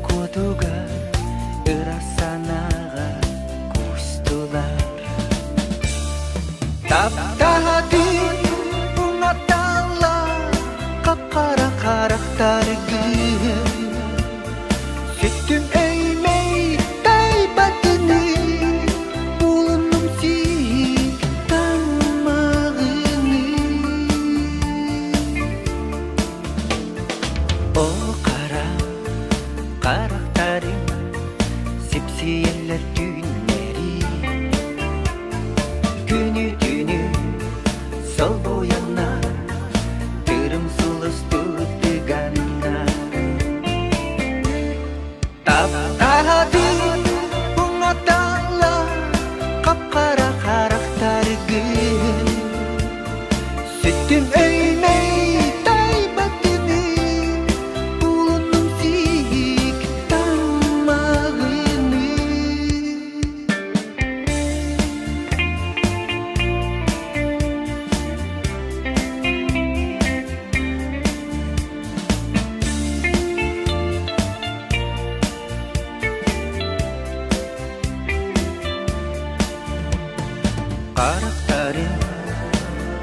kodуга ырасанага кустулар таптади буңатала капкара карактар сүттүн өймөй тайбатыны улунум сик тамагыны о кара карактарым сепсиелер түннери күнү түнү сол бояна тырым сулусту тыганна таптади буңатала капкара карактар сүттүн өймөй тайбатыны улунум сик тамагыны карактары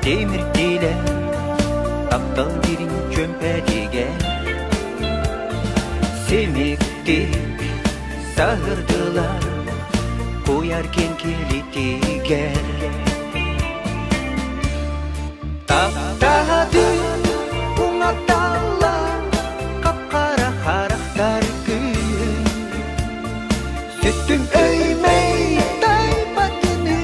темир тиле таптал бирин чөмпетиге семиктик сагырдылар кояркен килитиге таптади буңатала капкара карактар сүттүн өймөй тайбатыны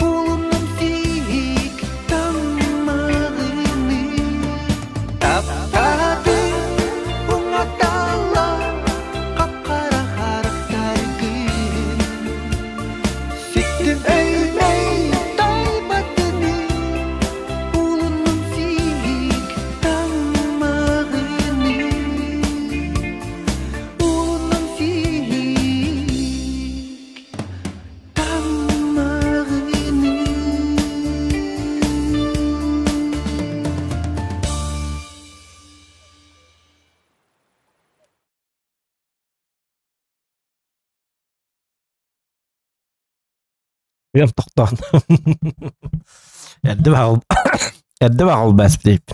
улунум сик тамагыны таптади буңатала капкара карактар сүттүн өймөй тайбатыны улунум сик тамагыны улунум сик тамагыны Bien toqtan. Eddi bağıl bəs deyib.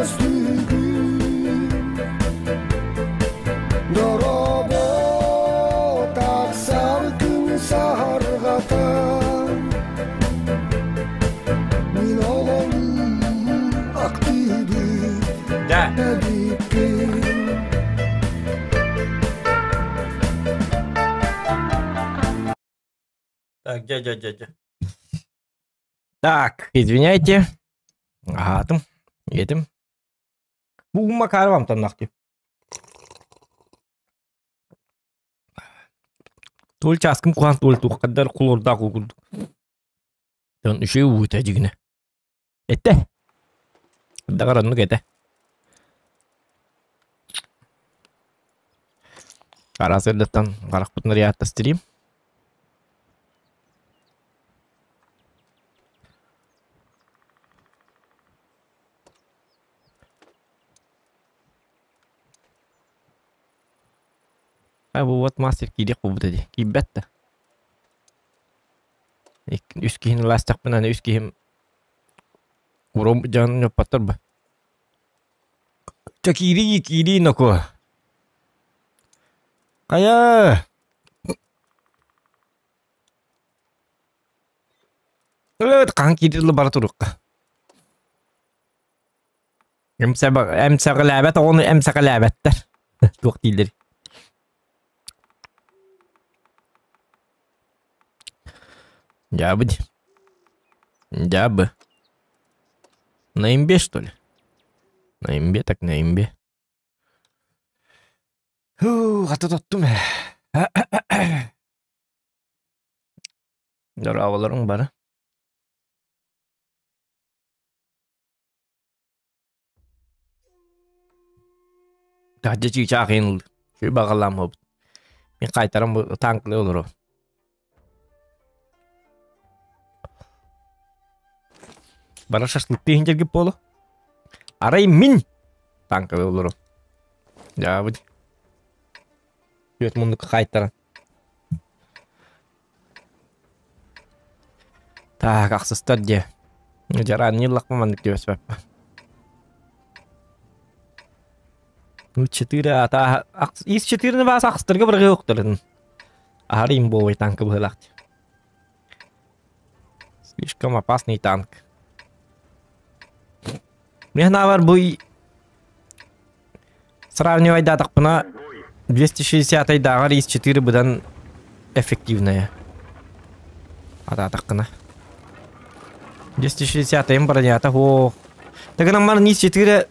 көстүгүм доробо таксар күн саргата мин оголу актыбы Да. Так, дядя. Так, извиняйте. Атым, едем. Бүгін макарывам таннақты. Тол часкым куан тол туққадар құлырда құлғылды. Тон үшеу өте жігіне. Әтті. Әдді қаранлық әті. Қарасырдықтан қарақ бұтын риятта стрим. Вот мастер кидек бұл деді. Кибетті. Үскейін ластық бұнан үскейін уром жанын өппаттыр ба. Кири нако. Қая? Қан кирилі бара тұрыққа. Әмсәғі ләбәт, оны әмсәғі ләбәттер. Тоқ дейдер. Дябы. На имбе, что ли? На имбе, так на имбе. А тут оттум. Дорабаларың бары. Тәді чиғча қиынылды. Шүй бағалам өбіт. Мен қайтарым танкілі олыр. Бара шашлык дейін жерге болу. Арай min танкілі олыр. Жабыд. Өт мұндық қайтарам. Так, ақсыстар де. Жаран не лақмамандық деп өспәп. Ну, 4 ата... Из 4-ні бас ақсыстарға бірге өқтірдің. Арайым болуай танкі бұлақты. Слишком опасный танк. Мен бар бұй... Сравнивай дадық бұна 260 айдағар из 4 бұдан эффективная. Ададық қына. 260 айым бронята. Тағынан бар из 4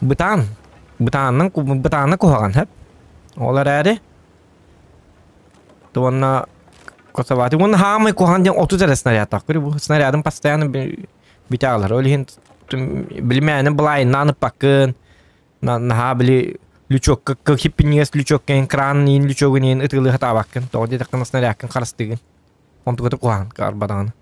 бұтанның қоған әп. Олар әрі. Туанна қосабаты. Оны хамай қоған ден 30 әрі снарядтақ. Бұл снарядын постоянно битағылар. Олеген білмәні бұлайын нанып бақын. Наға білі лючок, как хиппинес лючок кен, кран ен лючогын ен ұтылы ғыта бақын. Тоғыды тақын снарядкын қарыстығын. Онты көті қоған қарбадағын.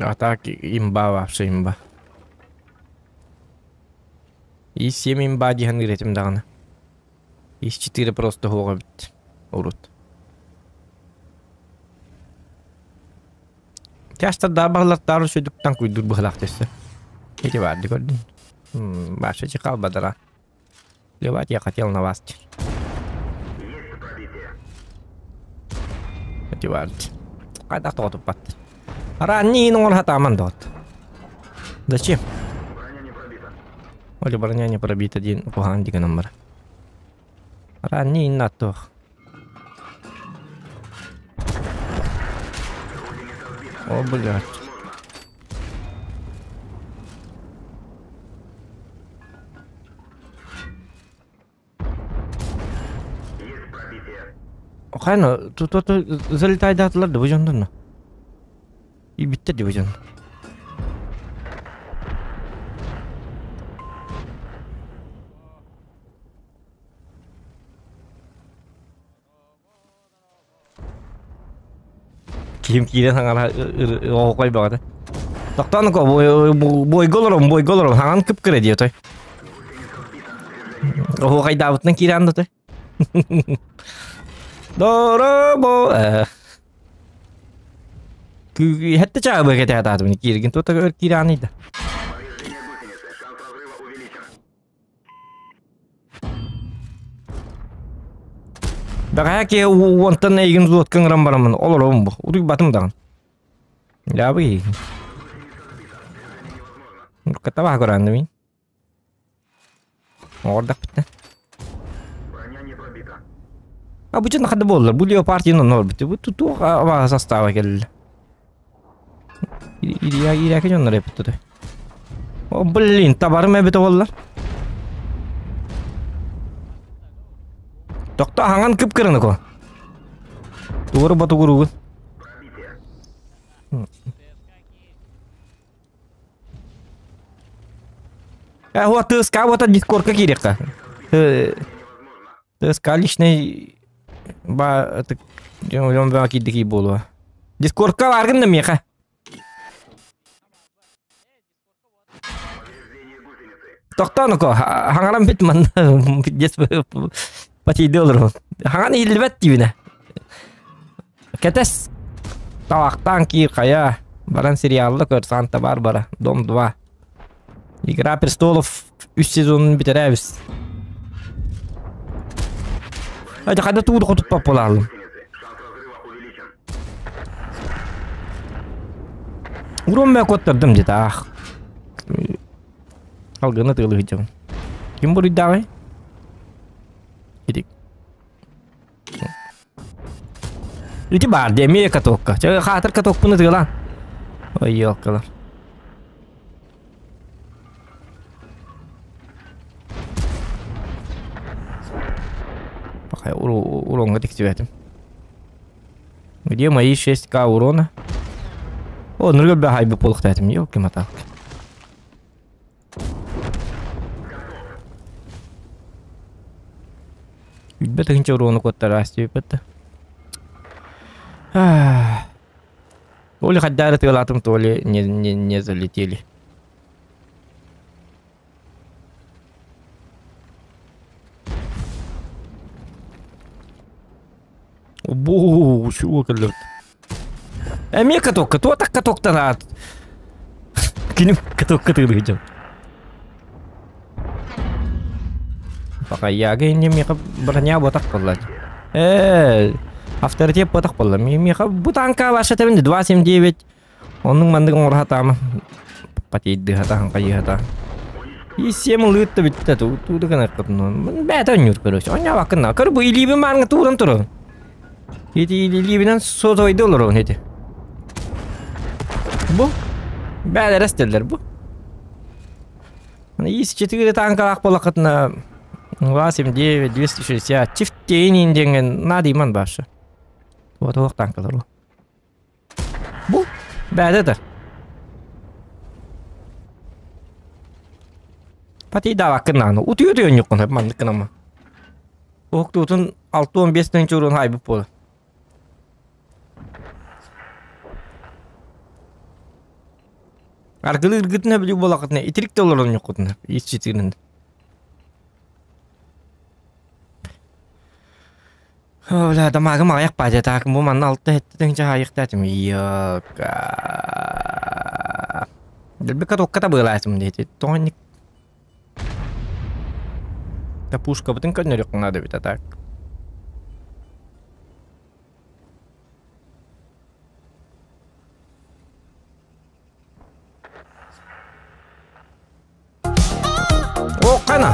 Атак имба вообще имба. Из 7 имба дихан гретим дағына. Из 4 просто хоға бітті. Урут. Тяштарда бағылақтары сөйдіктен көйдір бұғылақтесі. Еті барды көрдің. Башы чықал бадыра. Левать я хотел на вас. Еті барды. Қайдақ тоғытып бады. Ранний нол хатаман дот. Зачем? Оля броня не пробита, один поган дига номер. Ранний на то. О, блядь. Хайна, тут залетает атлар да выжён. И битте де выжён. Ким киден хаңара окой багады. Токтон ко бой голором хаңан кып кире дие той. О, кайдабытын киранды ты. Доробо. Хетте чабы кете атады мені кирген. Тота киранıydı. Бага ке онтан эгин зуот кыңрам барамын. Олором бу. Уруй батым даган. Я бы. Ката ба көрәнде мин. Орда битте. Bu canı kadar bollar. Bu Leo partinin nor bitti. Bu tutu hava sastava geldi. İri ki canlar yaptı. O blin tabar mı bitti bollar. Doktor hangan kıpkırını ko. Doğru batu guru. Вот ты сказал, вот это дискорд какие река. Ты сказал личный ба это он ба какие такие было. Дискорд का वार्गन ना मेखा. Доктор ну ко хангарам бит ман дес пати доллар. Ханган илбет дивина. Кетес тавактан ки кая баран сериалда көр Санта-Барбара дом 2. Игра престолов 3 сезонын битеребиз. Hadi kada tuğdu kutup papalarım. Uğrum ben kottırdım dedi ah. Algını tığlı hicam. Kim bu iddiayı? Gidik. İti bar demeye katokka. Çağı hatır katok bunu tığlan. Ay yok kalar. Урон активируем. Где мои 6к урона? О, ну ребята, хайбы полхтатим, ёлки-моталки. Ведь ничего урона кот-то растет, это. То ли ходят тылатым, то ли не залетели. Бу, чего колет? Мне каток, кто так каток-то рад? Кинем каток, который идет. Пока я не меха броня вот так подлать. Авторитет вот так подлать. Меха бутанка ваша там 279. Он мандык орха там. Патит дыхата, кайхата. И 7 лыт-то ведь это тут кана катно. Бета нюр короче. Он я вакна. Кыр бу илибе манга туран туран. Эти ливинен созойды олар он эти. Бу? Бәлі рәстелдер бу. Есі 4 танкалақ болақытына 89, 260. Чифтейнин деген надиман башы. Вот оқ танкалар ол. Бу? Бәлі Пати дава кынаны. Ұты-ұты өн юқын манды кынама. Оқтуытын 6-15 урын хайбып болы. Аргылы ыргытына білу болақытына итирик долларын юқытына. Ес жетігінінді. Оля, дамагым аяқ бәді тақым. Бұл манны алтта әттің жа аяқ дәтім. Йоқа. Ділбі катоққата бұғылайсым дейді. Тоғынник. Та пушка бұтын көдінер юқын ады біт атақ. О, қана!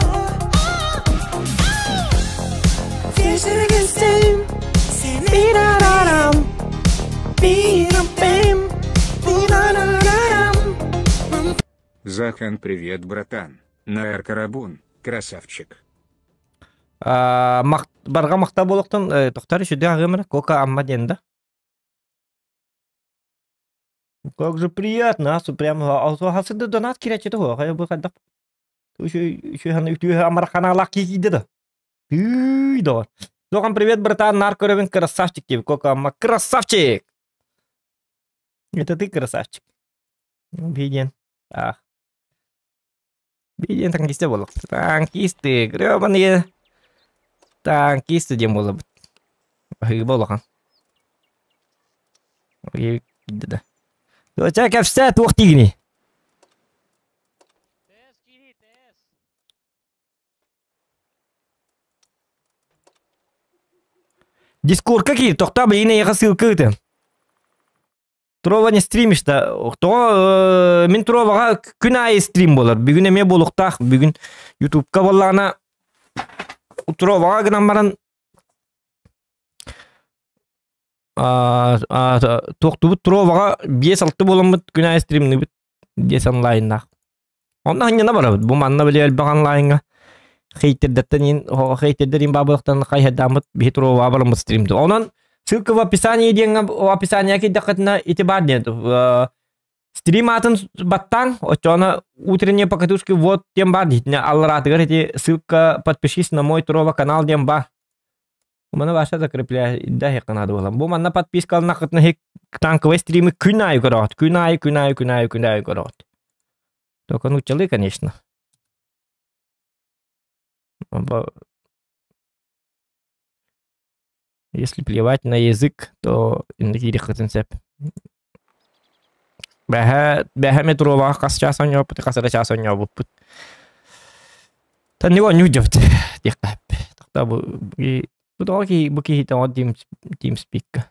Захан, привет, братан. Наэр Карабун, красавчик. Барға мақта болықтың, тоқтар үші де ағымыр, кока амма денді. Как же приятно, асу прям хасыды донат киречеті ғой, қая бұл қаддап. Еще амархана лаки кидеді. Давай. Зохан, привет, братан, наркоровин красавчик тебе, кока амма, красавчик! Это ты красавчик. Обиден. Ах. Биден танкисте болық. Танкисты, гребаные. Танкисты дем болы. Хы болықан. Ой, да. Доча кәпсә туқ тигіне. Дискордқа кейіп, тоқта білейіне еға ссылка өтем. Трова не стримиш та. Мен Троваға күн айы стрим болар. Бүгін еме болуқтақ. Бүгін YouTube'қа болағына Троваға гынан баран тоқтыбыт Троваға 5-6 боламыд күн айы стримні бұд. Дес онлайннақ. Онна ханнена барабыд. Бұл манна біле әлбақ онлайнға. Хейтердерин бабылықтан қайхадамыд. Бейт Троваға барамыд стримді. Онан ссылка в описании, в описании дақатына итибар нет. Стрим атын баттан, очона утренние покатушки вот тем бар. Алларат говорите, ссылка подпишись на мой Трова канал тем бар. У меня ваша закрепляет, да, я канал была. Бо манна подписка на хатна танковые стримы күнаю город, күнаю город. Только ну челы, конечно. Если плевать на язык, то индикири хатынсеп. Бәһә метрова кас час он опыт, кас час он опыт. Та него не уйдет. Дикап. Так бу буки там тим спика.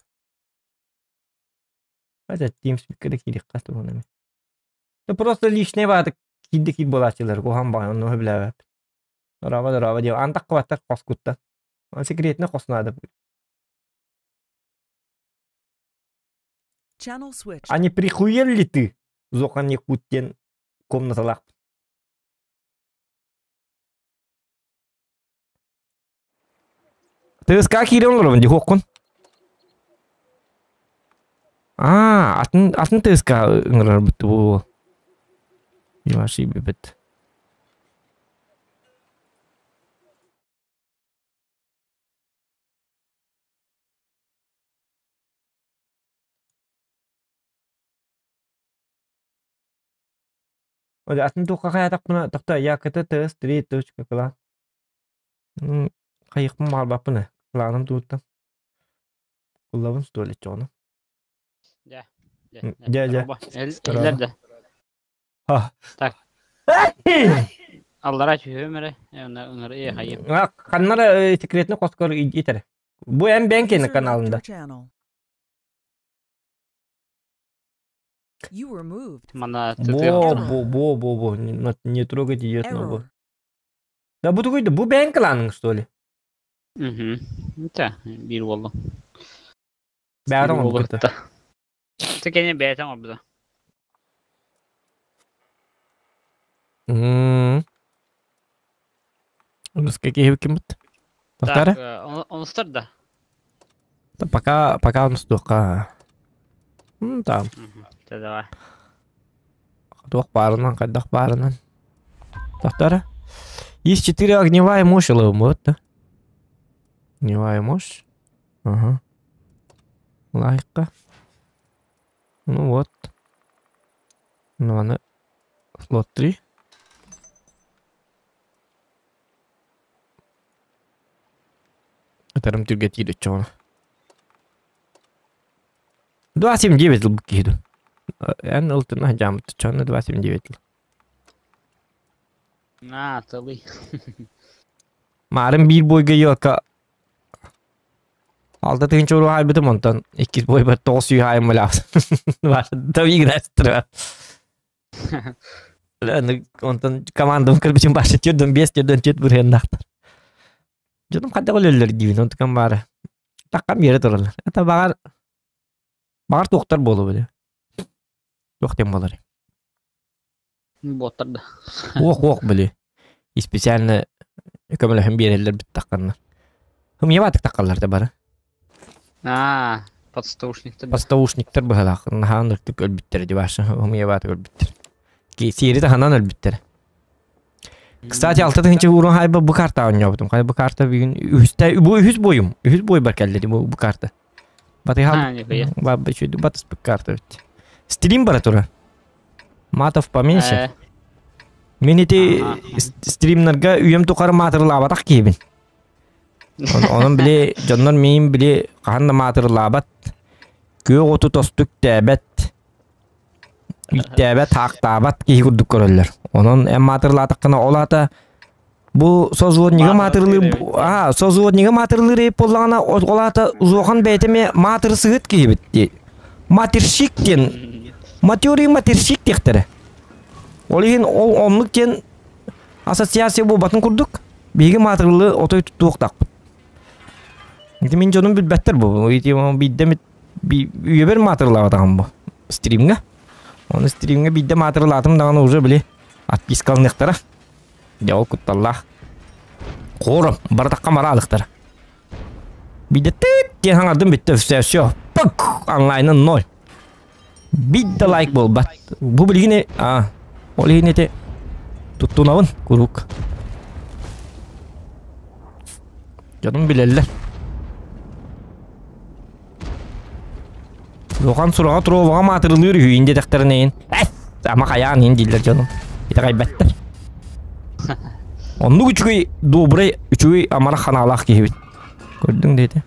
Это тим спика дикири касту нами. То просто лишнее вата киддики болачылар гохан бай, он нөһөбләп. Рава дия антак кваттар каскутта. Секретне коснады. Channel switch. А не прихуел ли ты, зохан не куттен комнаталах? Ты с как ирен лорон дихокон? Атын ты ска ngрабту. Я ошибся бит. Ода атын туққа тақпына тақта якыты тыс 3 кыла. Қайықпын мал бапыны. Планым туыттым. Куллабын столе чоны. Ja. Ja. Ha. Так. Аллара чүйөмөрө, онор эй хайым. Каннара секретный коскор итер. Бу эм бенкен каналында. You were moved. Мана Бо. Не трогайте ее снова. Да бу тугуйду, бу бен кланың, что ли? Да, бир болду. Бәрін олды. Текене бәйтен олды. Русский кемет. Повтори? Так, он старда. Пока он стука. Там. Да, давай. Двух парынан, кадах парынан. Повтори? Есть 4 огневая мощь, вот, да? Огневая мощь. Ага. Лайка. Ну вот. Ну она. Слот 3. Это рамтюгать или чё? 279 лбукиду. En ultuna jam, чё на 279. Тылый. Марым bir boyga yoka. Alta tığınç oru halbeti montan. 2 boy bir 9 hayım olaf. Var. Tabii grastır. Ondan komandam kırbiçim başlatıyordum. 5 yıldan çet bir hendaktar. Canım kadar ölürler gibi. Ondan kan var. Takkan yere dururlar. Hatta bağır doktor bolu böyle. Doktor bolar. Botarda. Ох böyle. Специально kömele hem bir yerler bit takkanlar. Hem yabatık takkanlar da bara. Подстаушниктер. Подстаушниктер быһалах. Нахан ыртык өлбүттер ди башы. Hem yabatık өлбүттер. Ки сири таханан өлбүттер. Кстати, 6-ncı урун хайба bu karta oynayabildim. Bu karta bugün bu 100 boyum. 100 boy barkelleri bu karta. Batı hal. Şöyle batı bu karta bitti. Стрим бар тура. Матов поменьше. Мен ити Ага. стримнерга үйем тукар матырлабатак кебин. Onun bile canlar miyim bile kahanna matırlabat. Köy otu tostuk tebet. Tebet haktabat ki kurduk köröller. Onun en matırladıkkına olata bu sozvodniga matırlı sozvodniga matırlı rep bollana olata uzokan beteme matır sığıt ki bitti. Matırşik den matırşik dektere. Olihin onluk den asosiasiya bu batın kurduk. Bigi matırlı otoy tuttuq tak. Itu min jonum bilbetter bu. Itu bidde bir üyeber matırlavatağım bu. Stream'ga. Onu stream'ga bidde matırlatım dağını uca bile atpiskal nektara. Deol kuttallah. Korum. Bardak kamera alıktara. Bidde tıt diye hangardım bitti. Всё. Pık. Online'ın nol. Bidde like bol bat. Bu bilgini olihine te tuttuğunavın kuruk. Canım bileller. Lokan surağa trovağa matırılıyor hüyünde dekterine. Ama kayağın in diller canım. Bir de kaybetler. Onu üçüğü dobra üçüğü amara kanalak gibi. Gördün dedi.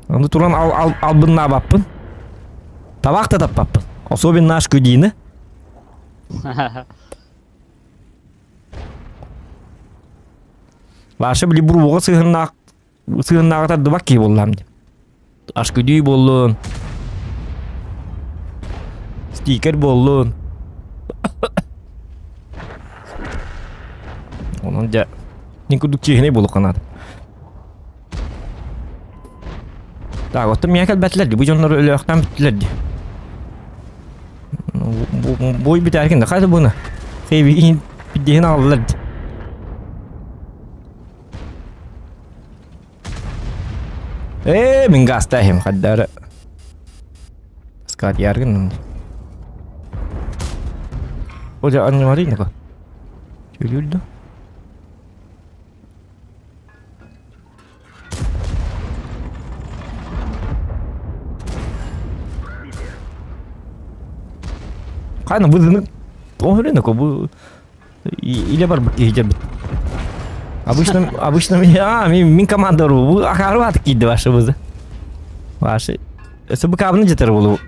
Onu turan al bununla bappın. Tabak da tappapın. Особенно наш кудины. Ваша били буруга сыгыннак дыбак ки боллам деп. Ашкүдүй боллун. Стикер боллун. Onun ja никудук чехне болуп канат. Так, вот мякал бәтләр. Бу җоннар өлөктән битләр. Бу бит эркен, кайда буны? Хейби биден аллар. Min gastahim qaddara. Skat yargın. O da anlamadı ne ko? Söylüyordu. Kana bunu öyle ne ko bu ile var bak hicab. Обычно min командору bu akarvat kidi вашыбызы. Ваши. Собакабны жетер болу.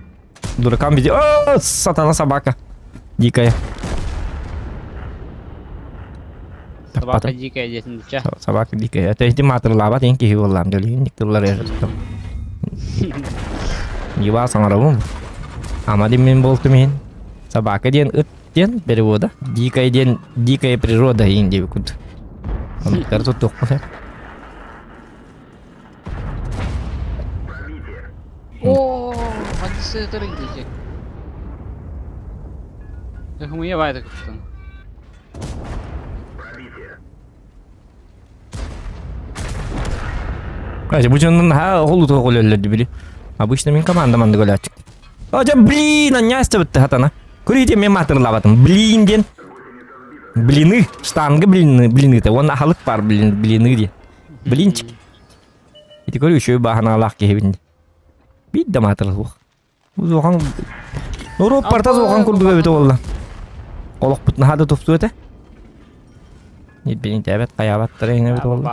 Дуракам биде. О, сатана собака. Дикая. Собака дикая детинче. Собака дикая. Это эти матырлабат ең кеһи боллам делин. Никтырлар яжаттым. Ева саңарабым. Амады мен болту мен. Собака ден ыт ден перевода. Дикая ден дикая природа ең деп куд. Onu tuttuk mu? Oo, hadi sığdırın diyecek. Hımıya baydı kıttın. Aja bu canın holu to gollerdi biri. Обычно мен командаманды гол ачык. Aja блин, анясты битти хатана. Көрүйте мен матырлабатым. Блин ден. Блины, штанга блины-то, вон ахалык бар блины де. Блинчик. Ити көрү үшөө бахана алак кебин. Бит да матырлык. Узохан. Ороп партаз охан курдуга бете болду. Олок бутна хада топту эте. Нит бин табет каябат трейне бете болду.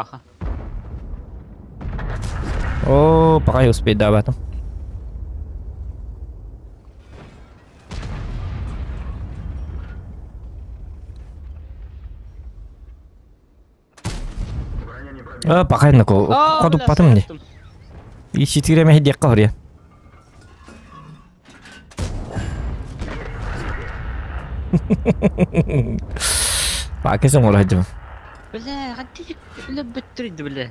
О, пока я успею давать. Пока на ко. Каду потом не. И 4 мех дек каврия. Пока сам уладжу. Бля, гади бля биттрид бля.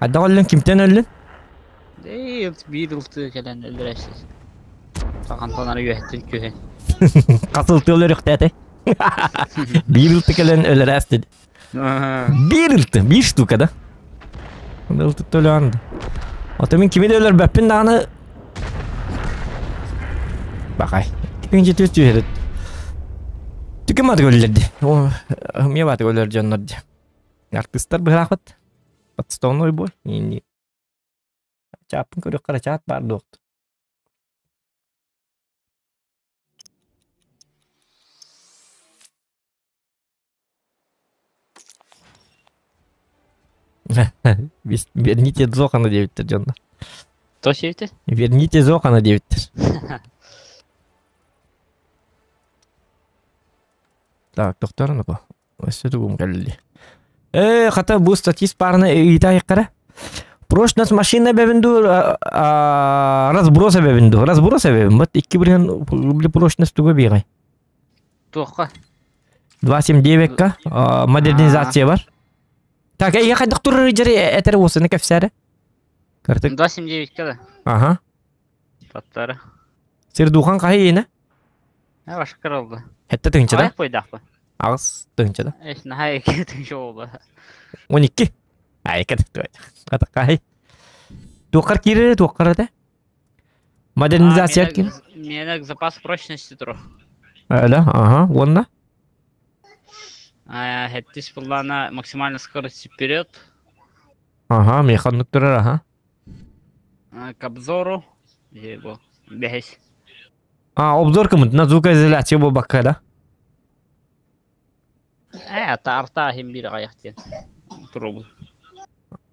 Hadi oğlum kimden öldün? Bir yıltı gelen öldüreşsiz. Sakantanları yühettin köhe. Kasıltı olarak dedi. Bir yıltı gelen öldüreşsiz dedi. Bir yıltı, bir штука da. Bir yıltı töleğandı. Otomin kimi de öldür beppin dağını. Bakay. Tipince tüs tüyerdi. Tükemadı öldürdü. Miye batı öldürdü canlardı. Artistler bırakıp. Подставной бой? Не. Чапын көрөк кара чат бар доктор. Верните Зохана девиттер жонда. То сейте? Верните Зохана девиттер. Так, доктор ну-ка. Өсі дугум кәлілі. Хата бұл статист парына үйта айққара. Прошлый машина бәбінду, разброса бәбінду. Разброса бәбін. Бәт 2 прошлый стуға бейғай. Тоққа. 279-ка модернизация бар. Так, я қайдық тұрыр жәрі әтәрі осыны кәпсәрі? 279-ка да. Ага. Паттары. Сердухан қайы ені? Башқыр олды. Әтті түнчі да? Аяқ бойдақ ба? Ағыз түнчі да? Эшін хайеке түнші олды. 12. Айка түкті бәді. Қата қай. Тоққар кері, тоққар әді? Модернизация кері? Менің запас прочности тұру. Әлі, ага, онна? Хэттис бұллана максимальная скорость вперед. Ага, механик тұрар, ага. К обзору. Бәхес. Обзор кімді? На звукоизоляция бұл баққа, да? Арта хем бір аяқтен. Тұру бұл.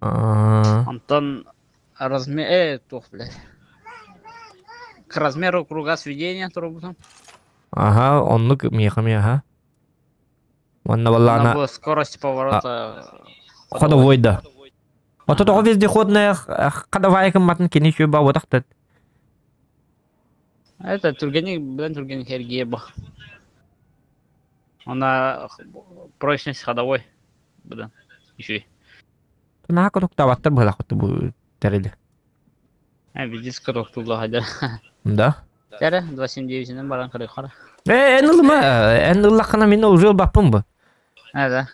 Антон размер... Тоқ, блядь. К размеру круга сведения тұру бұл. Ага, онлық меха, ага. Онна баллана... На скорость поворота... Ходовой, да. Ото тоғы вездеходная ходовая кімматын кені шөй ба отақтад. Это тургенник, блин, тургенник Эргеба. Она прочность ходовой. Блин, еще и. Тuna hakkı toktavattır bıla kutu bu terili. Видишь, скорок туда ходя. Да? Тера, 279-nin баран кырыкара. En ılma, en ıllakına minne uzun bakpın bu. Да.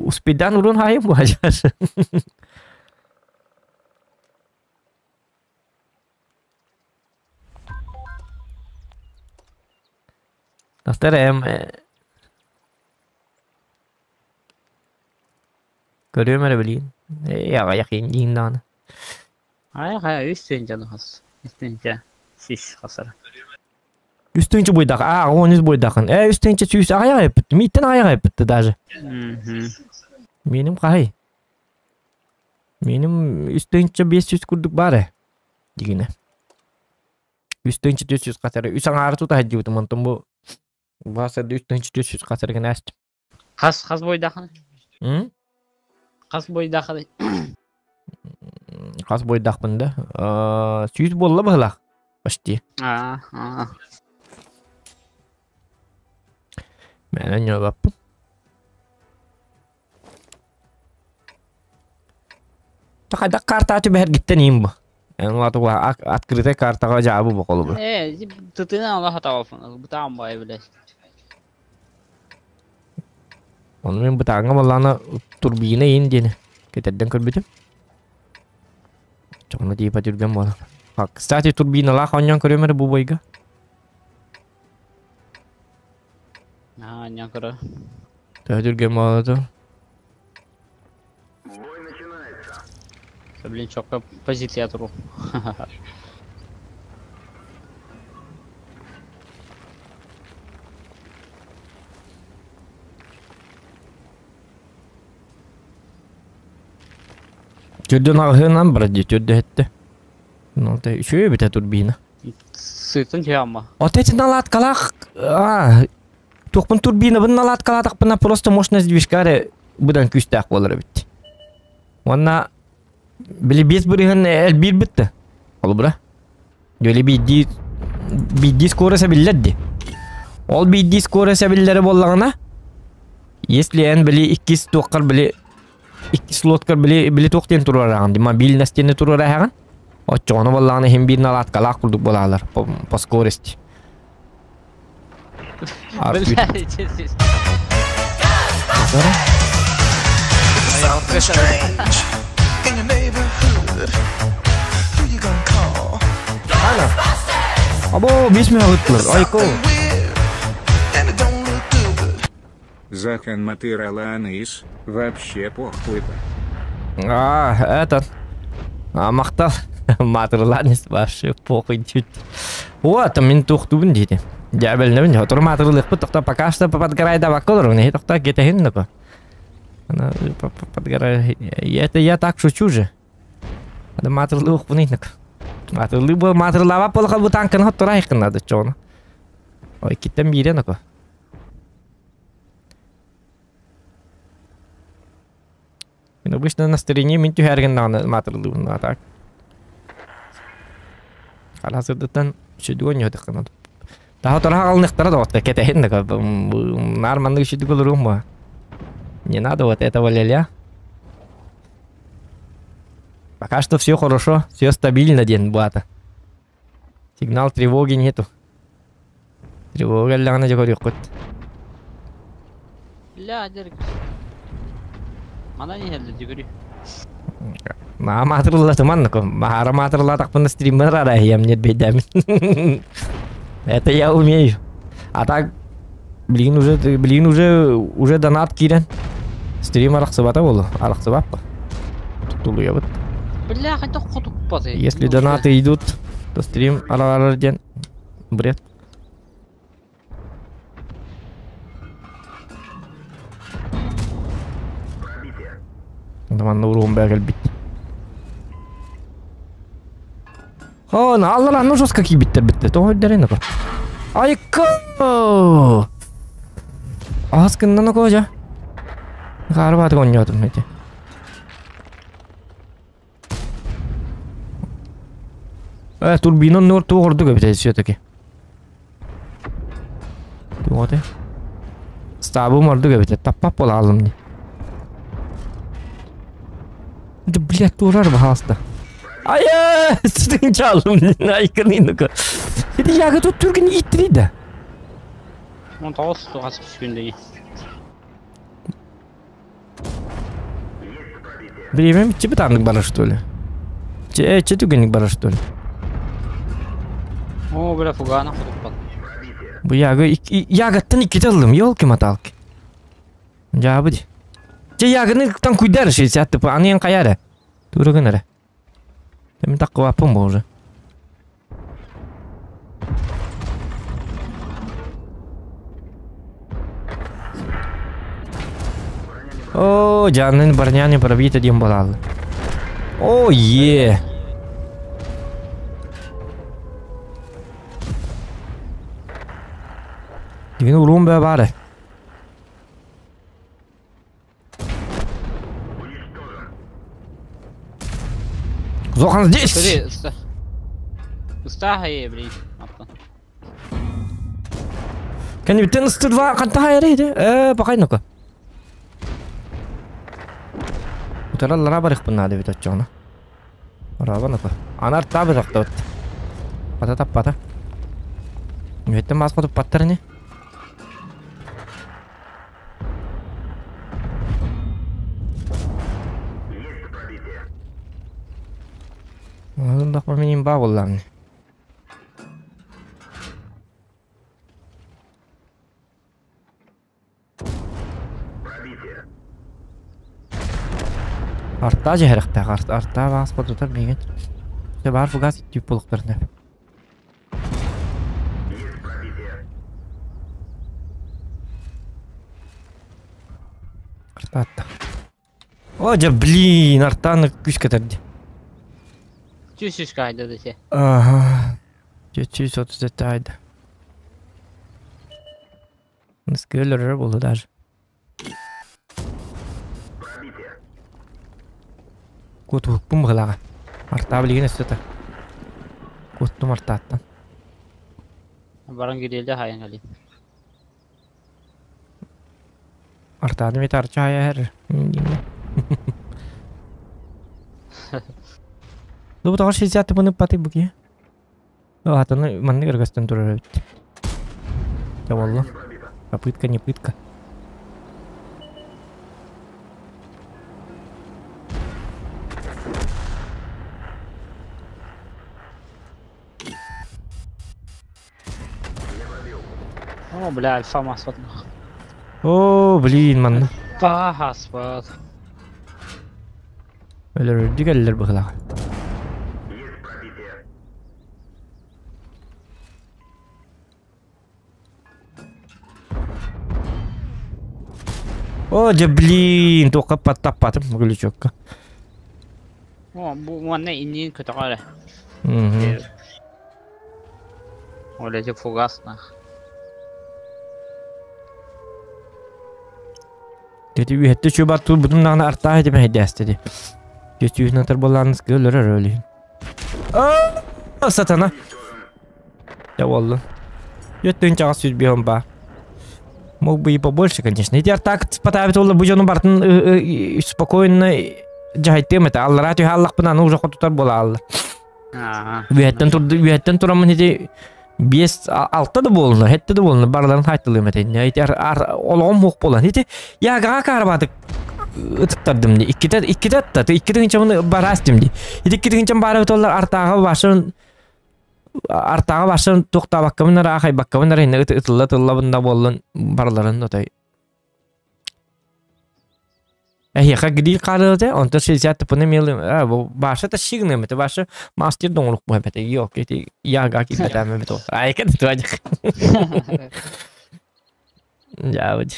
Uspidan urun hayım bu hacar. Doktorum. Görüyorum öyle bileyim. Ya yakın daha. Hayır, üstünce nuhas. Üstünce sis hasarı. Üstünce boydak. 10 boydakın. Üstünce süs ayağı yapıttı. Mitten ayağı yapıttı даже. Benim kay. Benim üstünce 500 kurduk bari. Digine. Üstünce 400 kasarı. Üsan ağrı tuta hacı teman-teman bu. Bahsede üstünce 400 kasarı gene açtım. Kas boydakın. Kas boydakın. Kas boydak bunda. Süs bolla bağlak. Başti. Ben ne yapayım? Takada karta açıp her gitten iyiyim bu. Yani o atığı atkırıta kartağa cevabı bakalım bu. Tıtığına Allah hata olsun. Bu tamam bayı bile. Onu ben bu tağına vallana turbine indiyene. Keterden kırbidim. Çoğuna deyip atırgen bana. Bak, kısaca turbine la kanyan kırıyorum bu boyga. Не кора. Atırgen bana da. Блин, чёртка позиция тру. Türden ağırından bıradı, türde etti. Nolta şöyle bir turbina. Sıktın ki ama. Отец налад калах. Тохпун турбина бун налад каладак бuna просто мощность движкары будан күстак болар бит. Онна били без бирген эл бир битти. Ал бура. Жөле бидди скорость билдди. Ол бидди скорость биллери боллагана. Если эн били 2 токкар били 2 слоткар били токтен турараган, дима бил настене турараган. Очону боллагана хем бир налад калак курдук болалар по скорости. Або бисмия гытлар, айко. Захан Матыраланис вообще похуй-то. Этот. Мақтал. Матырланис вообще похуй чуть. Вот, мен тухтубун дейді. Жабелнебин, отур матырлык бу токта пока что подгорайда бакколор, не токта кетехин нуко. Она подгорает. Это я так шучу же. Это матерлы ухвунитнак. Матерлы был матерлава полха бутанкан хот турайкан надо чона. Ой, китем миренако. Мен обычно на стороне мен тюхерген на матерлы на так. Аласыдытан шүдүгөн йодыккан надо. Daha τώρα алнықтары да вот какие-то хендека. Нормально шүдүгөл румба. Не надо вот этого ля-ля. Пока что все хорошо, все стабильно, день Блата. Сигнал тревоги нету. Тревога ляна говорю, кот. Ля, дерг. Мана не хелли дигри. На матрулла туманнако. Махара матрулла так на стример рада я мне бедами. Это я умею. А так, блин, уже донат кирен. Стрим арахсыбата болу, арахсыбаппа. Тулу я вот. Бля, хотя хоть упази. Если донаты идут, то стрим арарарден. Бред. Давай урон бегал бит. О, на Аллах, ну жестко какие биттер битте. То хоть даренако. Айка! Аскын на кожа. Гарбат гонётум эти. Турбинон нор тугорду gibi все-таки. Вот. Стабу морду gibi. Таппап бола алдым не. Да блядь, турар бахаста. Ая! Sütün çaldım. Aykırıydı. Dedi ya тут Türk'ün ittiriyle. Он того ситуация düşkündeyim. Время чебетанlık bana что ли? Çetügenlik bana что ли? О, бля, фугана хоть упази. Bu ягодтан iki aldım. Yolki-моталки. Ya budi. Ягодны там куйдар 60 типа, а не каяра. Тургынары. Мен так кылапым бу уже. О, жанын барняны пробита дем болалы. О, е. Деген урун бе бары. Зохан здесь. Смотри, Устахай, блин. Kan vi den sted var kan ta det bakay nako. Utara lara barık bunlar da video çana. Araba nako. Anar tabi rakta. Pata. Mühette mas kodu patlar ne? Ondan da benim bağollam. Артта жахракта, артта бас кодутар меген. Те бар фугас тип болуктарны. Артта. О, да блин, артаны күч кетерди. Чуть-чуть кайда десе. Ага. Чуть-чуть вот детайды. Скеллер болду даже. Кот хукпум гылага. Арта билген эсте. Коттум артаттан. Баран гиделде хайын гали. Артады мет арчая хер. Ну потому что 60 bunu pati buki. Oh, атаны манны кыргастан турар. Да wallah. Попытка не пытка. О, бля, альфа масфат. О, блин, man. Пахаспат. Öyle digeller bıgıla. О, да блин, только подтапатым глючокка. О, bu ne inin kötü kare. Мгм. Öylece fugasna. Dedi ühette çöbat tur budun nana artağı edeme hediyastedi. Götüyü natır bolanız gölür öyle. Aa, satana. Ya vallahi. Göttün çağı süz bir homba. Мог бы и побольше, конечно. Эти артак спатавит олар бужону бартын спокойно жахайтем это. Аллара тю халлах пынан уже хотутар бола алла. Үһеттен турамын эти 5-6 да болны, хетте да болны барларын хайтылым это. Эти олгом хук болан. Эти яга карбадык ытыктардым ди. Икките атта, иккитин чамын барастым ди. Эти иккитин чам барып олар артаға башын тоқта баққамынар ақай баққамынар енді ұтылла бұнда болын барларын отай. Әйеқа гидей қарылды, онты 60 пыны мелі, башы та шигны мәті, башы мастер доңлық бұй бәті, йоқ, еті яға кейбәті әмі бәті ол. Айқа дұту әдік. Жауыд.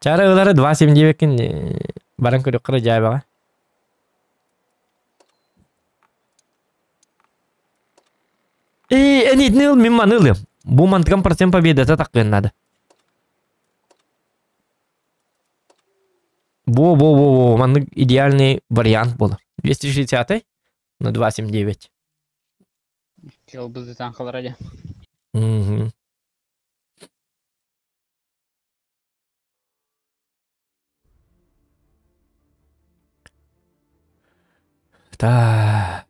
Cara ular 279 kan barang kudu kerja ba. Ini nil memang nil. Bu mantap persen победы это так надо. Во, man идеальный вариант был. 260 на 279. Kill bizi tanqalar aja. Да.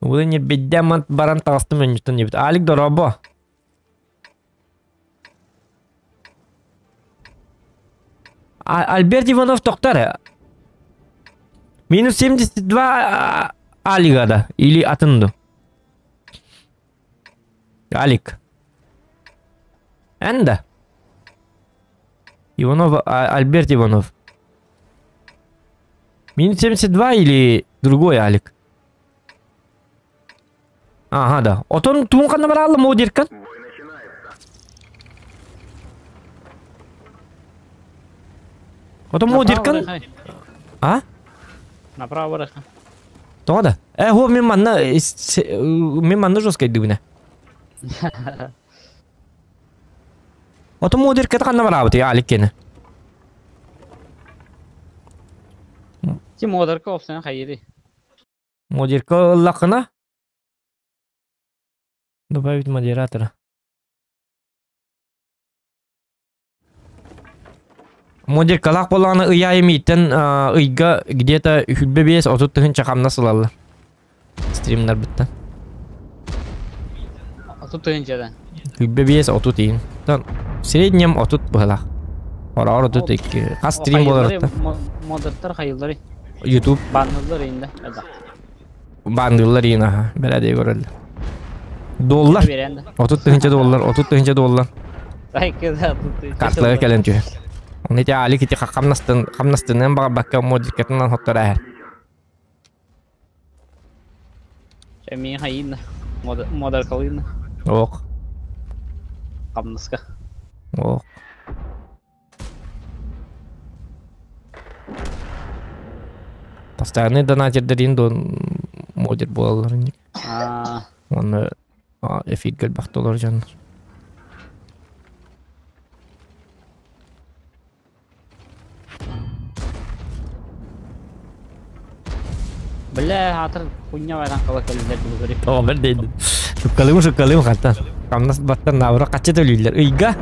Бұл не беддемат баран тағыстым өңістің не біт. Алик дорабо. Альберт Иванов тоқтары. Минус 72 Алигада. Или атынды. Алик. Энда. Иванов, Альберт Иванов. Минус 72 или другой Алик? Ага, да. Вот он тумка набрал, модеркан. Вот он модеркан. А? Направо рахна. То да. Го миманна жесткой дыбна. Вот он модеркан kan набрал, ты Алик кене. Ти модерка опсен хайри. Модерка лакна. Добавить модератора. Модер калак боланы ыя емейтін ыйга где-то хүлбе бес отут тыгын чакамна сылалы. Стримнар бітті. Отут тыгын чадан. Хүлбе бес отут дейін. В среднем отут бұғылақ. Ора отут екі. Қас стрим болар отты. Модерттар хайылдары. YouTube. Бандылар енді. Бандылар дейін аха. Бәрәдей көрілді. Доллар. Отут тыгынча доллар. Отут тыгынча доллар. Картлығы кәлін түйі. Оны те али кете қамнастынын баға баққа модикетінен хоттар әр. Мен хайын модер қалыйын. Оқ. Қамнаска. Оқ. Постоянный донатердерин дон модер болаларын. Оны эфир гөлбақты олар жаныр. Бля, хатыр хуйня вайдан қала кәлілер бұл көрек. О, бір дейді. Шуккалым қаттан. Қамнас баттан набыра қатшы төлейлер. Үйга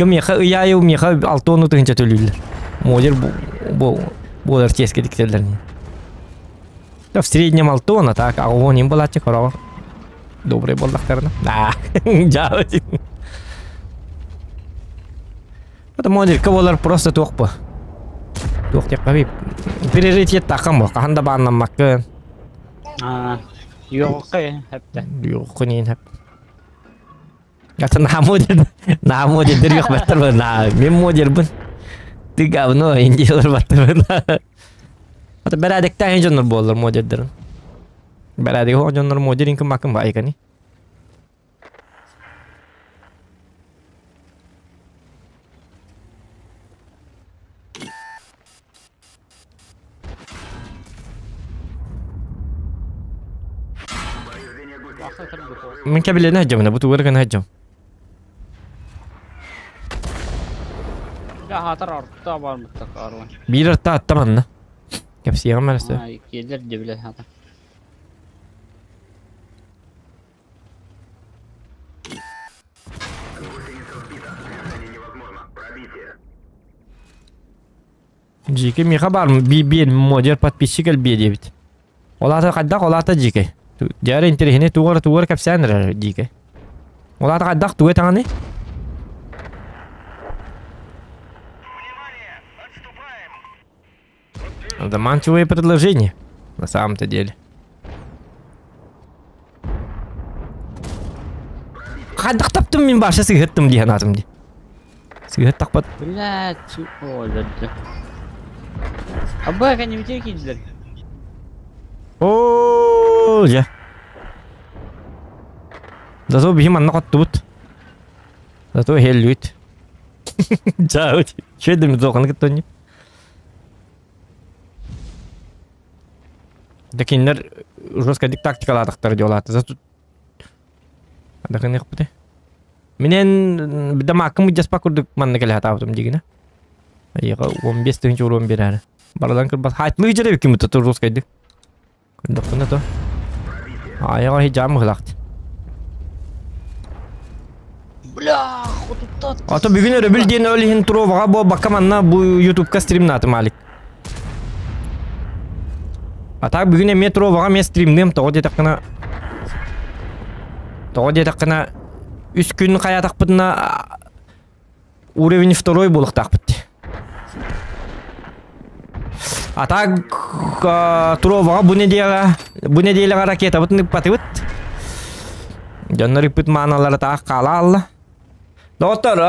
меха, үйайы меха 6-10 тұғынша төлейлер. Модер болар теске діктерлер. В среднем 6, так, а он им была чекорова. Добрый болдақтарына. Да, жауыз. Это модерка болар просто тоқпы. Тоқ тек қабип. Приоритет тақым бұл. Қағанда бағынан маққы. Йоқы әпті. Йоқы нейін әп. Аты на модердер жоқ бәттір бұл. Мен модер бұл. говно, индиялар баттырын. Ата бәрәдектен ен жонлар болар модердерін. Бәрәдегі о жонлар модер инкім макым ба айкани. Мен кәбілені әджамына, бұты өрген әджам. Ya hatar artta var mutlaka arvan. Bir artta attamanna. Kepsi yaman mərəsə. Gelir de bile hatar. Джики, мне хабар, бен модер подписчик бедевит. Олата каддак, олата джики. Дәрі интерехіне туғыр кәпсәнір джики. Олата каддак туғы таңаны? Заманчивое предложение, на самом-то деле. Каддак таптым мен башы сығыттым дейін атымды. Сығыт тақпад. Блядь, ой, да. Абай, они у тебя кидер. О, я. Зато бихим анна қаттыбыт. Зато хеллюйт. Чао, че едім зоған кіттони. Дәкенлер жесткадик тактикаладықтар диолаты. Зато дәкенлер қыпты. Менен бидама акымы жаспа күрдік манны кәлі хатабытым дегені. Айыға 15 түнчі урон берәрі. Барадан кірбас. Хайтмы жері бекім тұтыр жескайдық. Күрдік күні то. Айыға хиджамы ғылақты. Бля, хотуттат. Ата бүгін өрі білден өліхін тұроваға бұл бақаманна бұл ютубқа стримін атым алик. Ата бүгін әме тұроваға мен стримдем тоғы детаққына үс күн қаятақ бұдына уровень 2 болықтақ бұдды. Ата тұроваға бұл неделіға ракета бұдын паты бұд. Жонлар үппіт мағыналары тағы қала алла. Доктор,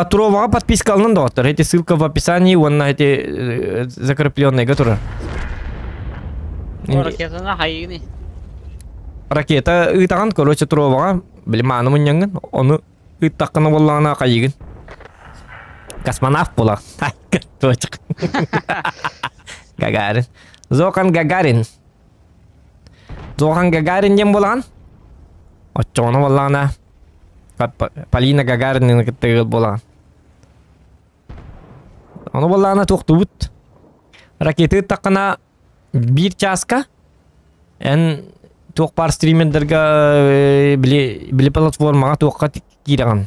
тұроваға подпискалынан доктор. Эти ссылка в описании, он на эти закрепленные готовы. Ракета на хайгни. Ракета ыйтаған, короче, тұроваға білманы мұньяңын, оны ыйтаққаны болағына қайығын. Космонавт болақ. Точық. Гагарин. Зоқан Гагарин. Зоқан Гагарин дем болаған? Отчоны болағына. Полина Гагарин кіттігі болаған. Оны болағына тоқты бұд. Ракеты таққына 1 часка. Ән тоқ бар стримендерге білі платформаға тоққа кираған.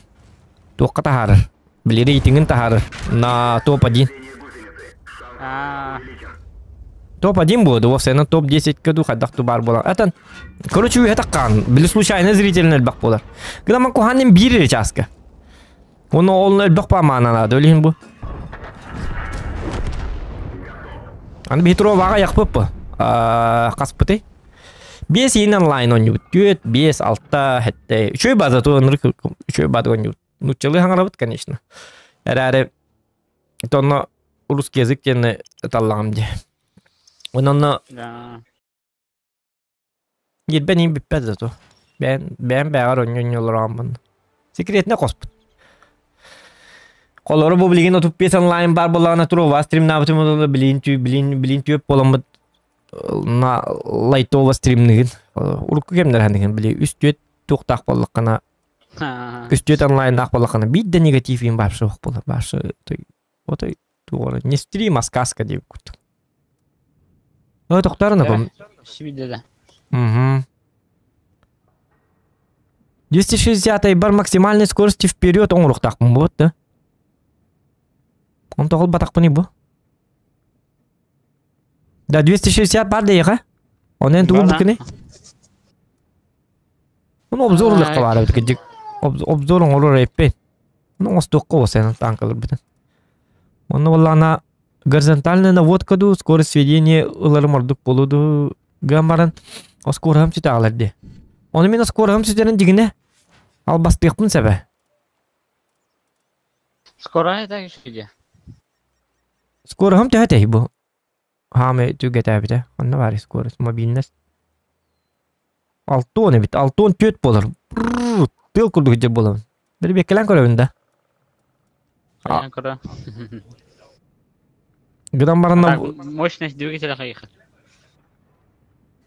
Тоққа тахарыр. Білі рейтингін тахарыр. На топ-1. Топ-1 болды. Офсайна топ-10 көду қаддақты бар болған. Әтін, короче, үйе таққан. Білі случайны зрителін әлбақ болар. Гыдаман куханнен 1 часка. Оны олын әлбақ па мағынанады. Өлейін бұл. Аны бейтіро ваға яқпып бұл. Қасып бұтай. 5 ен онлайн он юбут. 4, 5, 6, хетте. Үшөй база туғаныр. Үшөй база он юбут. Нучылы хаңарабыт, конечно. Әрәрі тонна русский язык тені таллағым де. Онны ербен ең біппәд зато. Бән бәғар он олырағым бұнды. Секретіне қоспыт. Қолары бұл білген отып 5 онлайн бар болағына тұрова. Стрим набытым олы білейін түйіп боламыд. На лайтова стримнігін. Урыққы кемдер әндігін білей. Үстет тоқтақ болыққана. Үстет онлайн ақ болыққана. Бидді негатив ең баршы оқ болы. Баршы отой туғыры. Не стрим, а сказка деп күтті. Ой, тоқтарына бұл. Швидеда. 260 бар максимальной скорости вперед он рухтақ бұл болады, да? Он тоғыл батақ бұны бұл? Да, 260 бар дейіға? Онен туғыл бұкіне? Оны обзорлыққа бары бұд. Обзорын олар әйіппен. Оны осы тоққа осайын танкалар бұдын. Оны олағына горизонтальная наводка ду, скорость сведения ылары мордық болуду гамбарын. О скорығым сөйті ағыларды. Оны мен о скорығым сөйтерін дегіне албаспеқпін сәбі. Скоро это швиде. Скоро хам тәһәтәй бу. Хаме түгә тәбидә. Анна бар скоро мобильность. Алтон бит, алтон төт булыр. Тыл курдук җир булыр. Бер бекелән көрәвендә. Шаян кора. Гыдан барында Мощность двигателя хаиха.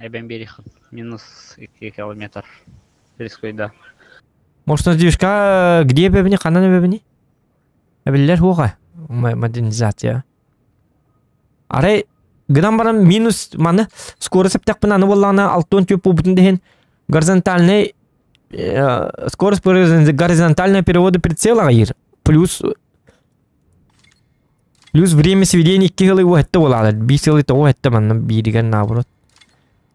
Эбен берихан. Минус 2 километр. Перескойда. мощность движка где бебни, кананы бебни? Әбелләр хуга. Модернизация. Арай гыдан барам минус маны скорость тәк пынаны буллана алтон төп бутын дигән горизонтальный скорость горизонтального перевода прицела гайр. Плюс время сведения 2 елы уәтті болады. 5 елы то уәтті маннан бирген наоборот.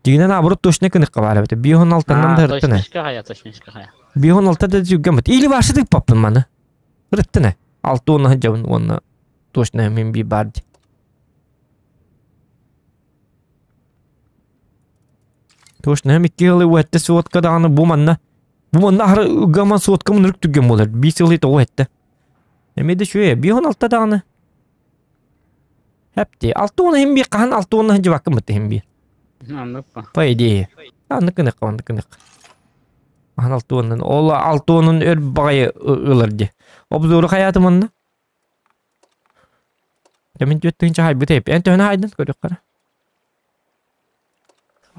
Дигенен наоборот точно кыны кабар бит. 5-6-нан да рыттыны. Точничка хая. 5-6 да жүггән бит. Или вашы дик папын маны. Рыттыны. 6-10 жабын онна точно мен би барди. Точно hem 2 елы уәтті сотка даны бу манна. Бу манна ары гаман сотка мын рык түгген болар. 5 елы то уәтті. Эмеде шуе 5-6 даны. Hepti. 6-10 hem bir kahan 6-10 hınca bakın mıttı hem bir. Anlık mı? Paydi. Anlık nık. Kahan 6-10'ın. Ola 6-10'ın ör bağayı ılırdı. Obzoru hayatım onunla. Demin göttü hınca hay bu teyip. En tövene haydın görük kara.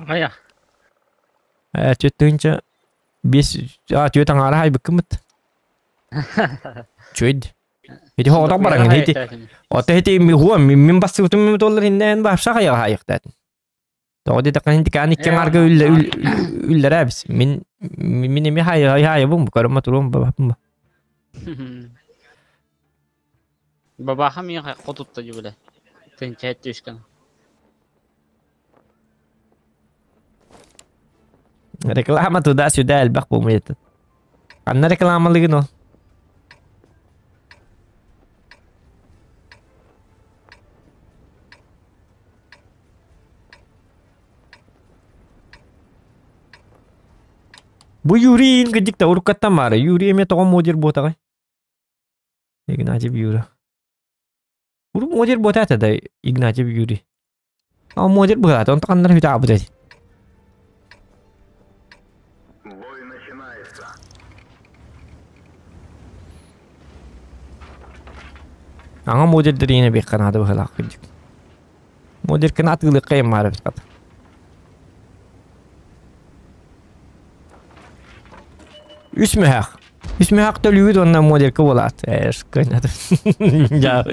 Haya. Göttü hınca götü ara hay bakın mıttı. Çöydü. Hedi hoğdan barangın hedi. Ota heti huwa min bas utum dollar hinden bahşa hayal hayıqtat. Todi de kan dikan ikke marga üller abis. Min mi hay bu karma turum babam. Baba ham ya qotutta jibile. Tençet düşkan. Reklama tu da sudah albaq bu muyet. Anna reklama lagi no. Bu Yuri'nin gıcık da urukattan var. Yuri'ye mi toğun modir bota kay? İgnacı bir Yuri. Uru modir bota ata da İgnacı bir Yuri. Ama modir bota ata. Onu takanlar hüta abu dedi. Ama modirleri yine bir kanadı bakala gıcık. Modir kanat gılı kayım var. Üsme hak da lüyüt ondan model kovalat. Kaynadı. Ya.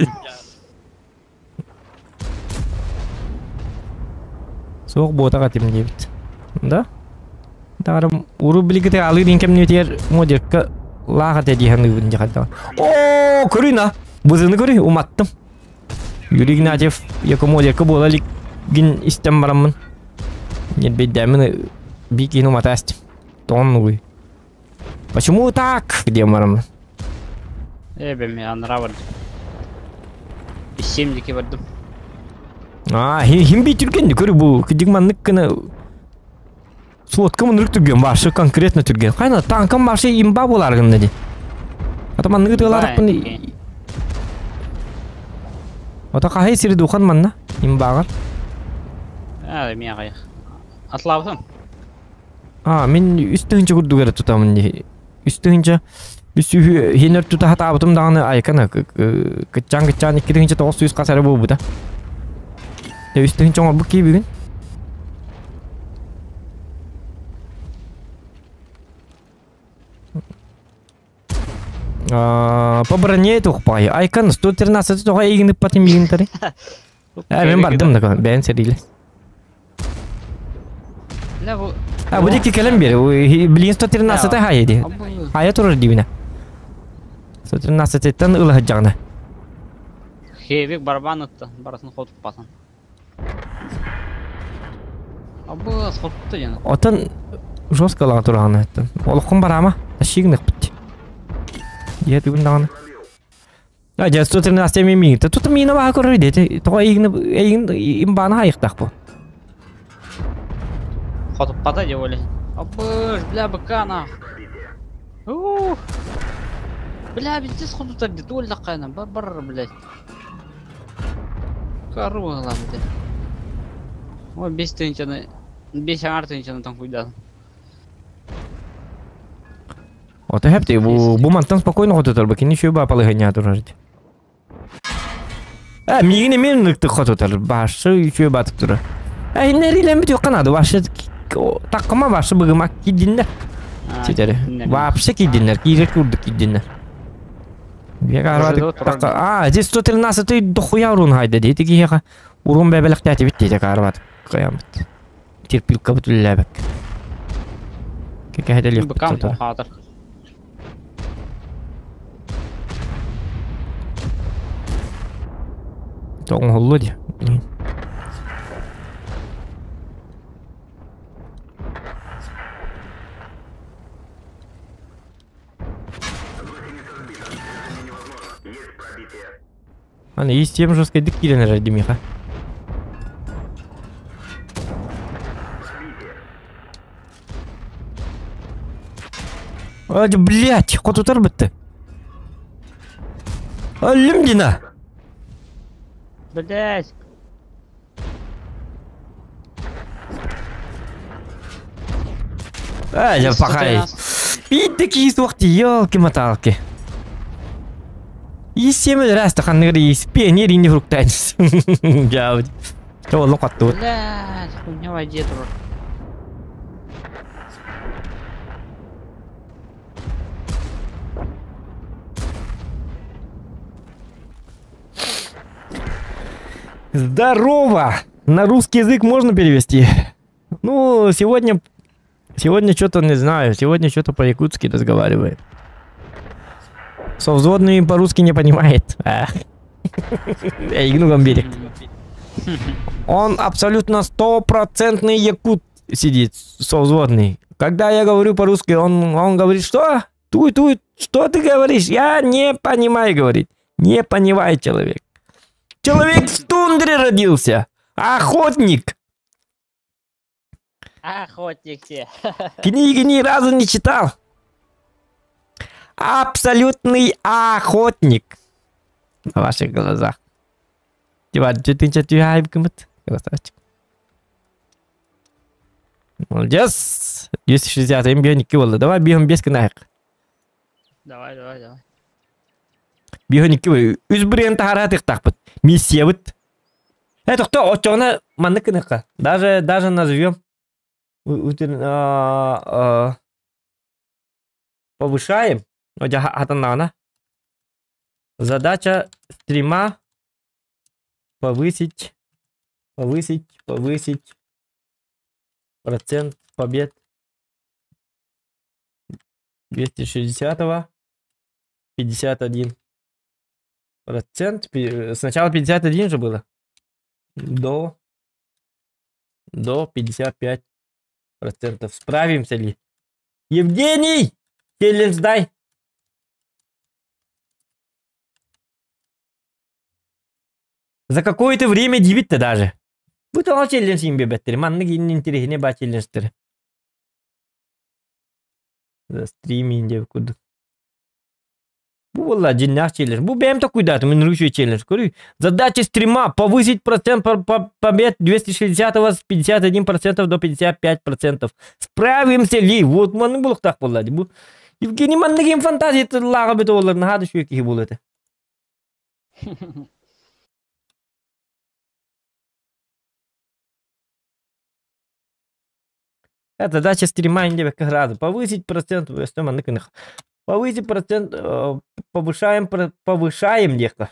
Soğuk bota katim diyebit. Da? Darım uru bilikte alır inkem nöter model ka lahat ediyen nübünce kadar. Ooo körüna. Buzunu körü umattım. Yürü Gnacef yaka model ka bolalik gin istem baramın. Yen beddemin bir kino matast. Ton Почему так? Где марам? Эбем я нравится. Из 70 вардым. Хим битүрген көрү бу кыдыгманнык кына суоткамын үрктүрген башы конкретно түрген. Кайна танкам башы имба боларгын деди. Атаманныгы тыларакпын. Ата кахай сири духан манна имбагар. Мен кайык. Атлабым. Мен үстүнчө күрдүгөр тутамын ди. Üstünce hiner tuta hata abutum dağını aykana kıçan 2 900 kasarı bu da. Üstünce ama bu ki bir gün. По броне это хпай. Айкан 113 тоға егініп патым егінтары. Мен бардым да бән серилі. Bu dikti kelem beri. Bilin 113 hayır di. Hayır turur dibine. 113'ten ılah canı. Hevik barban attı. Barasını kotup basan. Abu sottu yani. Otan жестко lan turağını ettim. Olukun var ama taşıyıgınık bitti. Diye bir günde Ya just 113 mimi. Tutum mina bah korur dedi. Toğa egin imbana hayıqtaq bu. Kotup bata diye öyle. Abış bля bıkana. Бля, пиздец, хуй тут где-то ульда кайна, бар, блядь. Кару ламды. О, 5 тынчаны. 5 аңар тынчаны там куйдал. Ота хепти, бу мантан спокойно хототар, бакин ничего бапалы гоня турарди. Мигине мен ныкты хототар, башы еще батып тура. Нерилен бит канады, башы таккама башы быгымак кидиннер. Четери. Вообще кидиннер, кирек курдук кидиннер. Здесь 113-й дохуя урун хайда дейт, киеха урун бебелек тяти бит дейт, карват. Каямыт. Терпилка бутуллабек. Кеке хайда лек Быкам хатыр. Тоң холлу ди. Ана, есть тем жесткой дыкили на ради миха. Блять, кот утар бітті. Лимдина. Блять. Я пахай. Видите, какие сухти, елки-моталки. И 7 раз тахан нери пионер не фруктанец. Я вот. Что он локот тут? Блять, хуйня воде тур. Здорово! На русский язык можно перевести? Ну, сегодня что-то не знаю. Сегодня что-то по-якутски разговаривает. Совзводный по-русски не понимает. Я игну гамберик. Он абсолютно 100% якут сидит, совзводный. Когда я говорю по-русски, он говорит, что? Туй, что ты говоришь? Я не понимаю, говорит. Не понимает человек. Человек в тундре родился. Охотник. Охотник те. Книги ни разу не читал. Абсолютный охотник. На ваших глазах. Красавчик. Молодец. 260 бионик кивал. Давай бьем без кнайк. Давай. Бионик кивал. Үзбрен тахаратых тахпат. Миссия вот. Это кто? Очона манныкыныка. Даже назовем. Повышаем. Задача стрима повысить процент побед 260-го 51%. Сначала 51 же было. До 55%. Справимся ли? Евгений! Челлендж дай! За какое-то время дебит-то даже. Будь он челлендж им бебеттер. Манныги интереснее ба челленджтер. За стриминг в куд. Бу валла джиннах челлендж. Бу бем то куда-то мы нарушили челлендж. Задача стрима повысить процент побед 260 с 51% до 55%. Справимся ли? Вот манны булах так поллади. Бу Евгений манныги фантазия лага бит олар нахады şu ki bul это. Это задача стрима инде как раз. Повысить процент, повысить процент, повышаем легко.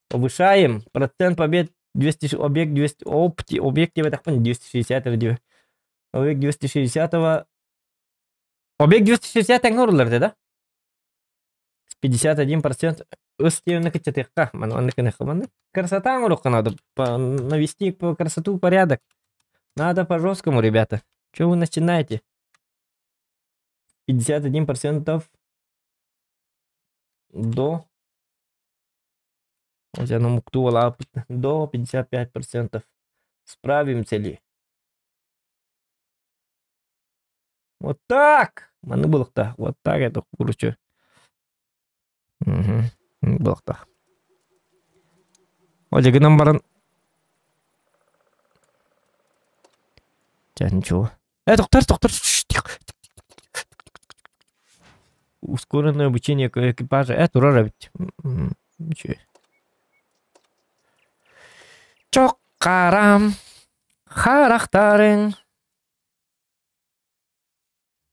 Повышаем процент побед 200, объект 200, объекте, так понял, 260, объект 260, объект 260 игнорировали, да? 51%. Красота надо навести красоту, порядок. Надо по-жесткому, ребята. Что вы начинаете? 51% до... До 55%. Справимся ли? Вот так! Маны было так. Вот так это круче. Было так. Олегинен барын. Ничего. Доктор. Ускоренное обучение экипажа. Турара ведь. Ничего. Чок карам. Характарың.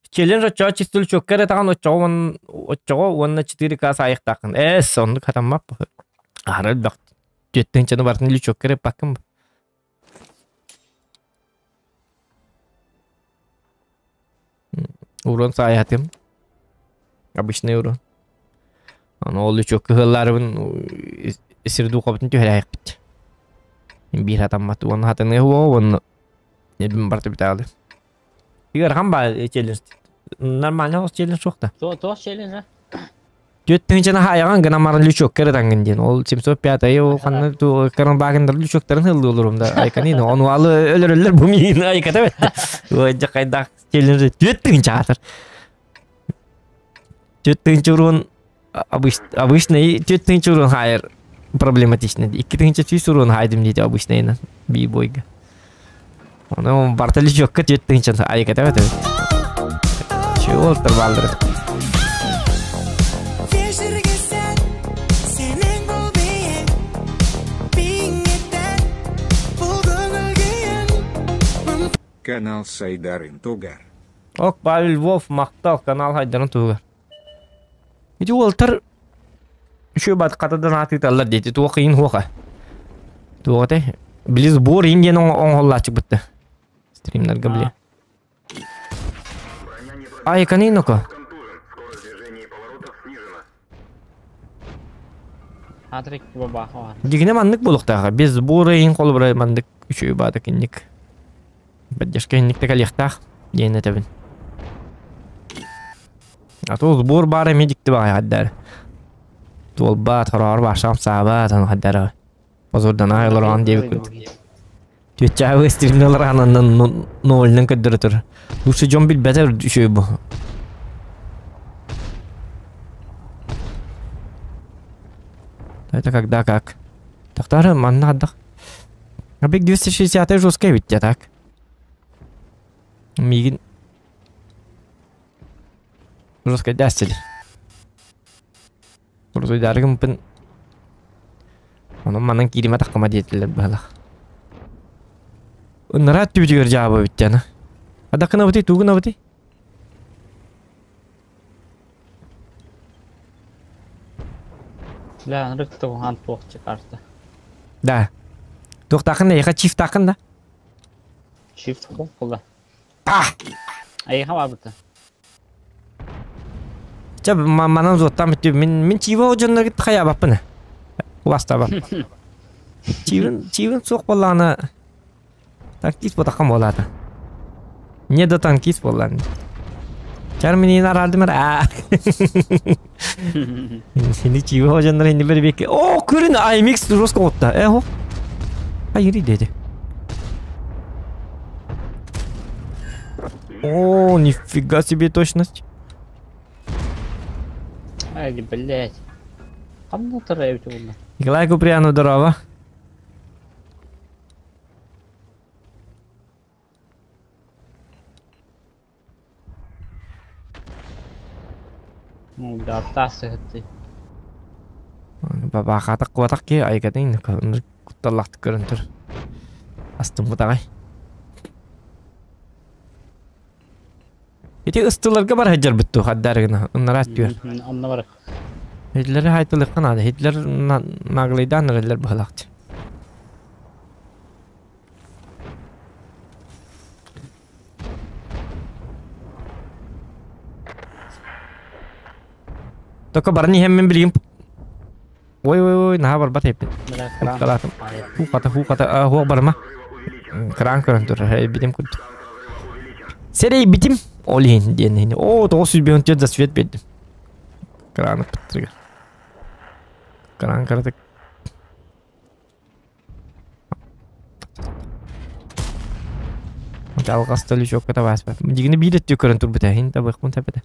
Челлендж чистил чоккере таган оччого 4К сайыктакын. Сонду катамап. Арал бак. Жеттенчени бартын лү чоккере пакым. Урон саятым. Обычный урон. Ол лү чоккеларын сирду кабытын төһрәйек бит. Bir атаммат он хатыны он небин барты биталды. Игер хамба челлендж. Нормально челлендж жокта. То челлендж. Төттенчени хаяган гана марын лүчөк керетангын ден. Ол 705 ол ханны ту каран багындар лүчөктөрүн хылды олурумда. Айканин ону алы өлөрөлөр бу мени айката бет. Ой жакайда челлендж төттенчи атыр. Төттенчи урун обычный төттенчи урун хайыр. Проблематично. Иккитинче түйс урун хайдым дейді обычный би бойга. Оны бартали жокка төттенчи айката бет. Чего тырбалдыр. Канал Сайдарын Тугар. Ок, Павел Львов мактал канал Хайдарын Тугар. Иди олтар şu bat katadan atıytalar dedi. Tuğa kıyın hoqa. Tuğa de. Biliz bor indiyen on holla çık bitti. Streamlerga bile. Ay kanino ko. Hatrek baba var. Digine mandık bulukta. Biz bor in kol bura mandık şu bat kinnik. Badyaşka innik tekal yaktaq. Yene tabin. Atoz bor bare medikti bağa haddar. Толбат хорор башам сабат аны хадара. Позордан айларан деп. Төчәве стримнелер анан нолнын көдөртөр. Лучше жон бил бетер düşөй бу. Это когда как? Доктор, man надо. Абек 260 жесткая ведь так. Мигин. Жесткая дастель. Просто даргым пен. Onu manın kirime takma diyetiler bala. Onlara tübücüyor cevabı bitti. Adakına bıtı, tuğuna bıtı. La, rıktı o han tuğ çıkarttı. Da. Tuğ takın da, yaka çift takın da. Shift kula. Ah! Ay hava bıtı. Çab manın zottan bitti. Min çiva hocanlar gitti kaya bapını. Vasta bap. Çivin soğuk bolağına tankis bu takım oladı. Ne de tankis bolağına. Çarmini naraldım era. Şimdi çiva hocanlar hindi böyle bekle. Oh kırın IMX Rosko otta. Ho. Hayır dedi. О, нифига себе точность. Ай, блядь. Кому тараю тюрьма? Николай Куприянов, здорово. Ну, да, тасы ты. Баба хатак куатак ки айгадын кутталлакты көрүнтүр. Астым бутагай. Эти ыстыларга бар хаджар бүттү хаддарыгына. Унара аттыр. Анна бар. Хитлери хайтылык канады. Хитлер наглыйдан нерлер балакчы. Только барни хеммен билгим. Ой, на бар бат хеппин. Калатым. Ху ката ху барма. Кран көрүнтүр. Бидим кут. Серей битим. Олин дени. О, 900 за свет бердим. Краны пыттырга. Кран кырдык. Жалгасты эле жок ката баспа. Дигини бидет көрүнтүр бите. Хинта быкмын тепеде.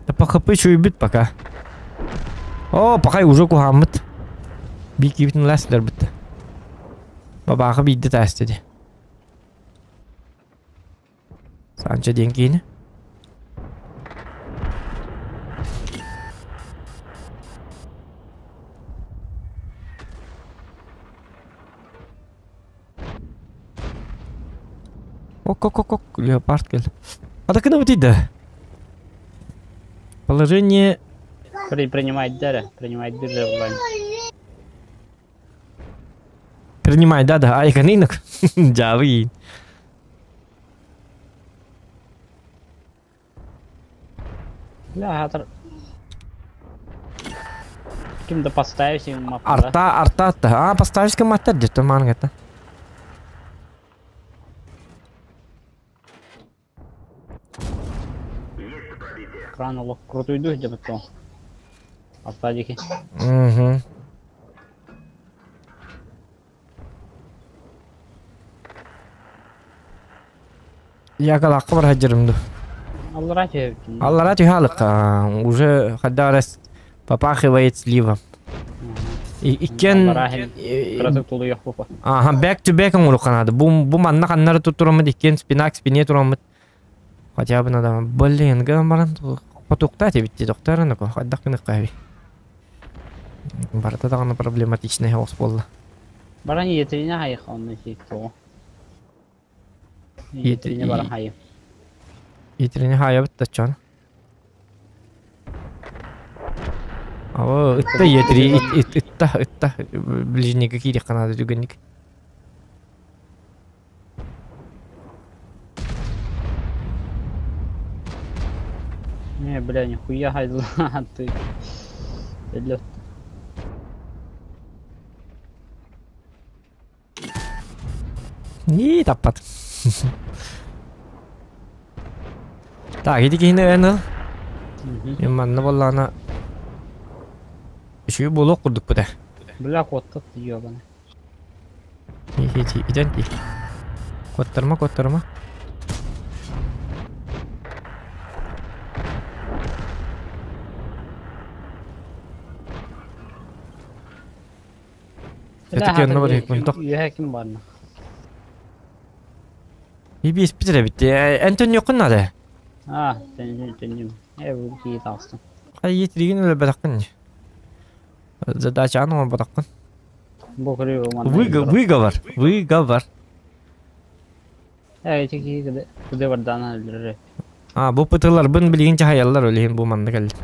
Да ПХП чуй бит пока. О, пока уже кухамыт. Bir kibitini laslar bitti. Babağı biydi test dedi. Sanca dengini. Ок, леопард келді. Атакына бітейді. Положение... Принимать дары, принимать дары онлайн. Принимай, да, ай канинок. Джавы. Бля, хатыр. Кимді поставишь им мапу, да? Арта. Поставишь кем-то где-то, ман, это. Кран лох крутой дух где-то то. Остатики. Угу. Я калакка бар хаджырымды. Аллара тюхалык. Уже хадарас попахивает сливом. Иккен... Красок тулу yok попа. Ага, back to back он руханады. Бу манна каннары туттурамыд, иккен спине турамыд. Хотя бы надо... Блин, гамбаран... Потуктать ведь доктора, ну-ка, отдохни кави. Барата тагына проблематичный хаос болду. Баран етрине хайық, онны сейт тоғы. Етрине баран хайық. Етрине хайық бітті чаны. Ава, ытта етри, ытта. Ближнегі кейде қанады дүгенік. Не, бля, нихуя хайдла, ты. Лёд. Не таппат. Так, иди кейіне әні. Мен манны болланы. Үші болу құрдық бұда. Бля, коттық ебаны. Иден ки. Коттарма. Это кенне бар екмен тоқ. Үйәкім барна. Иби еспетірі бітті. Әнтон еқын нады? Тәнжім. Бұл кейт астын. Қай етіреген өлі бәдаққын. Задача ануар бәдаққын. Выговор. Әйті кейт күде бардана өлірі. Бұл пытылар бұн білгенче хаялар өлейін бұл манды кәлді.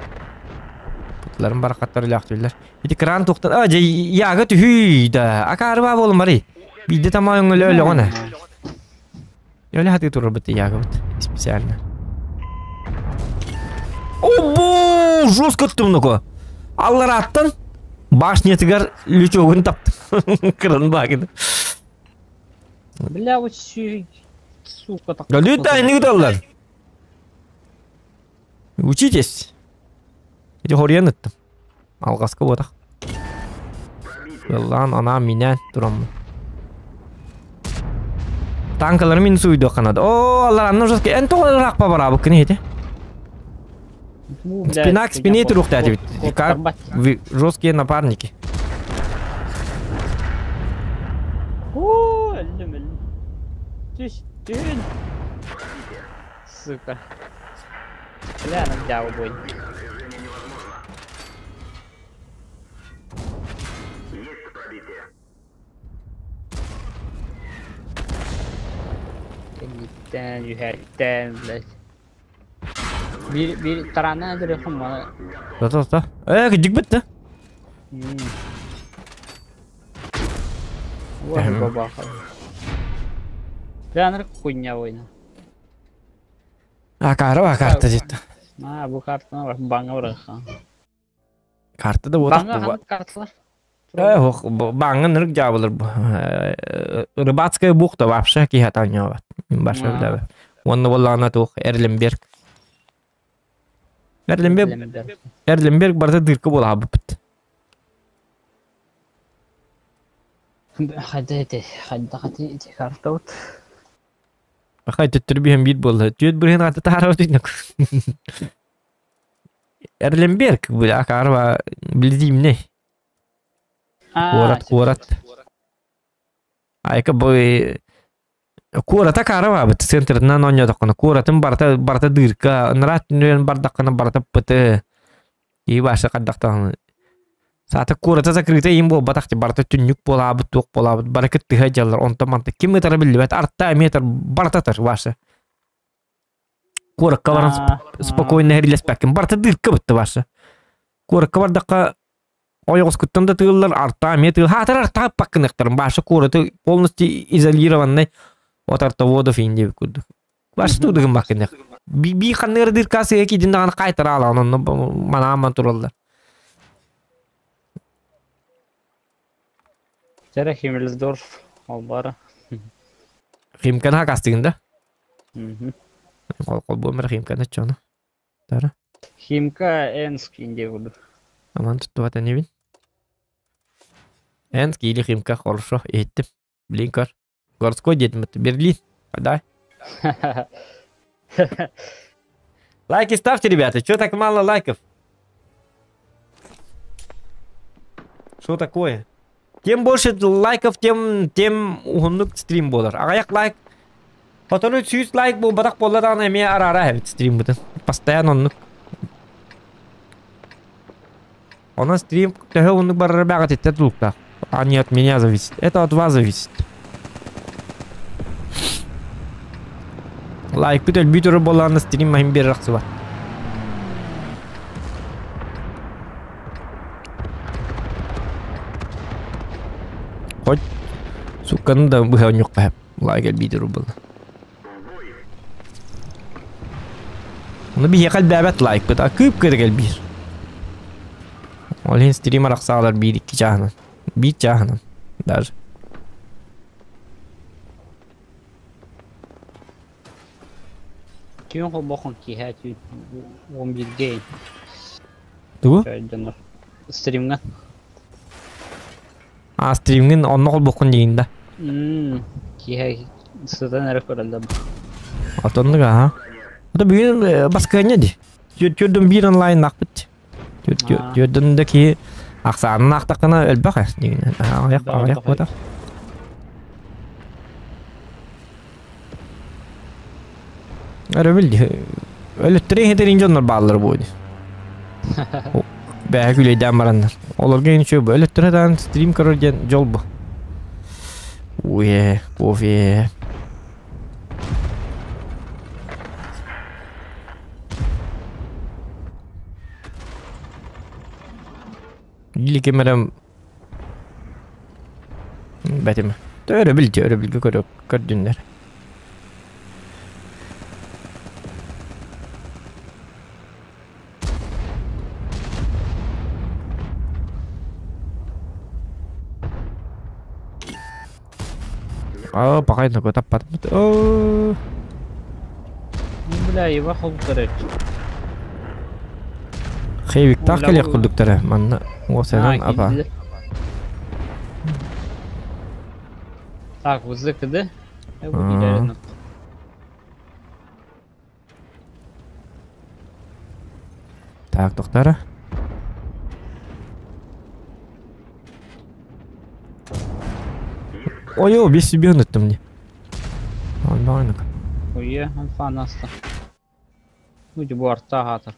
Пытыларын барақаттар өлі ақтылар. Еті кран тоқтан. Яғы түхүйді. Акары ба болым бары. Биді тамайын өлі ғана. Өлі хаты тұрыр бұты яғы бұты. Специально. Обу! Жестко тұм нүкі. Аллар аттын. Баш нетігер лючогын таптым. Кран бағыды. Бля, вот сүй... Сука, так... Лütfen ne gidiyorlar? Учитесь. Эти хорьян это. Алгаска вот так. Яллан ана меня турам. Танкалар мин суйду канада. О, Аллар анна жастки. Энто рак па бара букни эти. Спинак рух тати. Как жесткие напарники. О, элем. Тюн. Сука. Бля, на дяву бой. Yühərdən, blək. Bir tarandan ədir yaxın bana. Da. Gıcık bitti. Vay baba. Planır хуйня oyna. Karta ciddi. Bu kartına bak, bana bırak. Kartı da Bana kartlar. Bangın ırk cavılır bu. Рыбацкая бухта вообще кихата у него. Başka bir de. Onu vallahi tuh Erlenberg. Erlenberg barda dırkı bol abi bit. Hadi kartı ot. Bakay tutturbiyen bir bol. Tüyet buraya da taraf ettik. Erlenberg bu akar var bildiğim ne? Курат. Айка бой Курата карава бит центрнан оньодокна куратын барта дырка нарат нен бардакна барта пыты и башы каддактан саты курата закрыта им бо батакты барта түннүк болабыт ток болабыт баракет тыгажалар онтаманты ким метр билбет артта метр бартатыр башы куракка баран спокойно херлеспекин барта дырка битти башы куракка бардакка оёгус куттанда тыыллар артта метр хатар артта паккыныктыр башы кураты полностью изолированный Отарта вода финди куд. Баш тудыгын бакынак. Би ханнер диркасы эки диндаган кайтара ала анын манаман туралдар. Жара Химмельсдорф албара. Химкан хакастыгында. Мхм. Кол бомер химкан чана. Тара. Химка Энск инде буду. Аман туата невин. Энск или химка хорошо эттим. Блинкар. Городской дед Берлин. Да. Лайки ставьте, ребята. Чё так мало лайков? Что такое? Тем больше лайков, тем угонлук стрим болар. Аяк лайк. Потом 100 лайк был, батак поллардан эме арара стрим бутын. Постоянно онлук. Он стрим, тәһе онлук барара бәгат итте тулукта. А не от меня зависит. Это от вас зависит. Лайк битер битер болларны стрим махим бер раксы бар. Хоть сукканы да быһан юк кап. Лайк битер бол. Уны бие кал бәбәт лайк бит. Акып кергел бир. Олин стрим раксалар бир ики жаһанан. Бит жаһанан даже. Ким хол бохун ки хати 11 гейм. Туу? Жайдана. Стримга. Стримген онно кол бокун дегенде. Ки хай сытан эреп көрөлдө. Атоннуга, ха. Ото бүгүн басканя ди. Жөдөн бир онлайн накпыт. Жөдөн да ки аксанын актакына өлбөк деген. Аяк бота. Arabildi. Öyle trehin jonlar bağlar bu. Belki öyle damaranlar. Olur gene şu böyle trehin stream kararken yol bu. Uye, ofe. İyi kemeram. Betim. Öyle bildi gördünler. Pakai gue tepat. Бля, его хол керек. Хейвик так или кондуктора? Манна осенан апа. Так, вот закиды. Я Так, доктора. Ой, без себя это мне. Нормально. Ой, он фанаста. Будь борта гатор.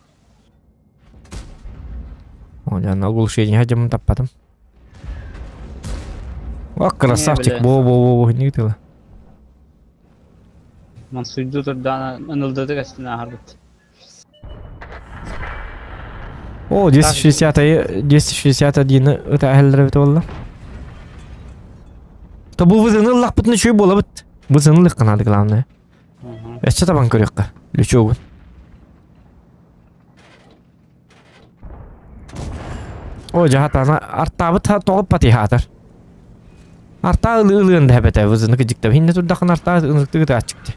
О, я на оглушение хотим там потом. О, красавчик, во, не видела. Ман суйду турдан анылдады гастина харбит. О, 261 это ахелдер валла. То бу вызынын лакпытны чөй бола бит. Вызынын лыкканады главное. Эсче табан көрөккө. Лүчөгүн. О, жахатана артабы тоғып пати хатар. Арта ылыгын да бете вызыны кыжыктап. Хинне турдакын арта ыныктыгы да чыкты.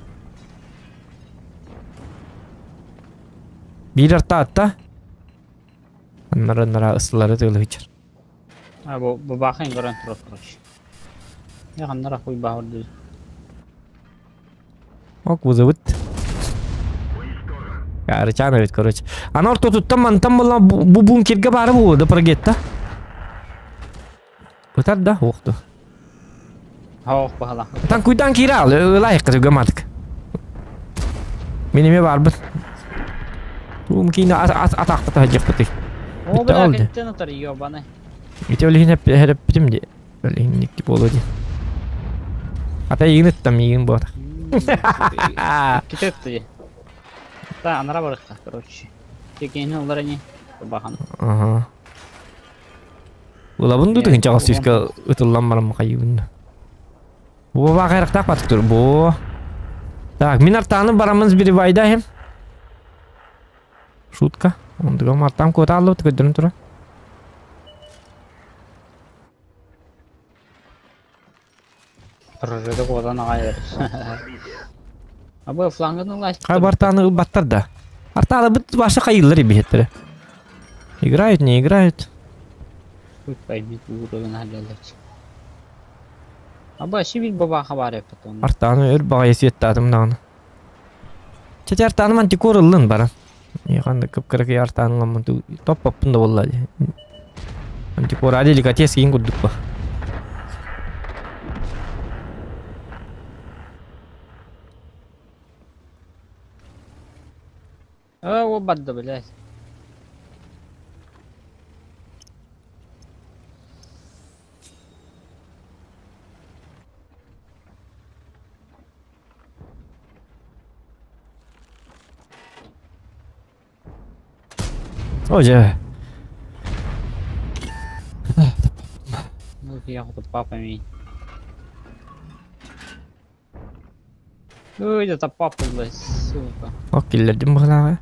Бир арта атта. Аннара ысылары тылы хичер. Бу бахын көрөн туруп турат. Я каннара кой баурды. Ок вызовут. Рычаны ведь, короче. Анар тут там была бу бункерге бары болды прогетта. Öter da hoqtu. Hawk bahala. Tan kuydan kira al, layık kızı gömadık. Benim var bu. Mungkin atakta tahajjak putih. O Bitti bırak oldu. etten atar yiyor bana. Itu öyle hep bitim diye. Öyle hinlik gibi olur diye. Hatta yığın ettim yığın bu arada. Китет. Да, она работает, короче. Текени олар не бахан. Aha. Ula bunu da hinca asıska ıtıllan baram kayıbında. Bu baba kayrak tak batık dur bu. Tak minar tanı baramız biri vayda hem. Шутка. Он другом артам куда алло так дурн тура. Прожеды кодан агайыр. Абы флангын улай. Кай бартаны баттар да. Арталы бит башы кайылыр бихеттер. Играют, не играют. Хуй поймет уровень халялач. Абы шивил баба хабары потом. Артаны өр бага есет тадым дагы. Чечер артаны ман тикорылын бара. Яғанда кып-кырық артаны ламын топ поппында боллады. Антикора деликатес кейін күрдік ба. О, бадда, блядь. Оже. Ну, я вот папами. Ой, это папа, блядь, сука. Окилlerdim bıhlağı.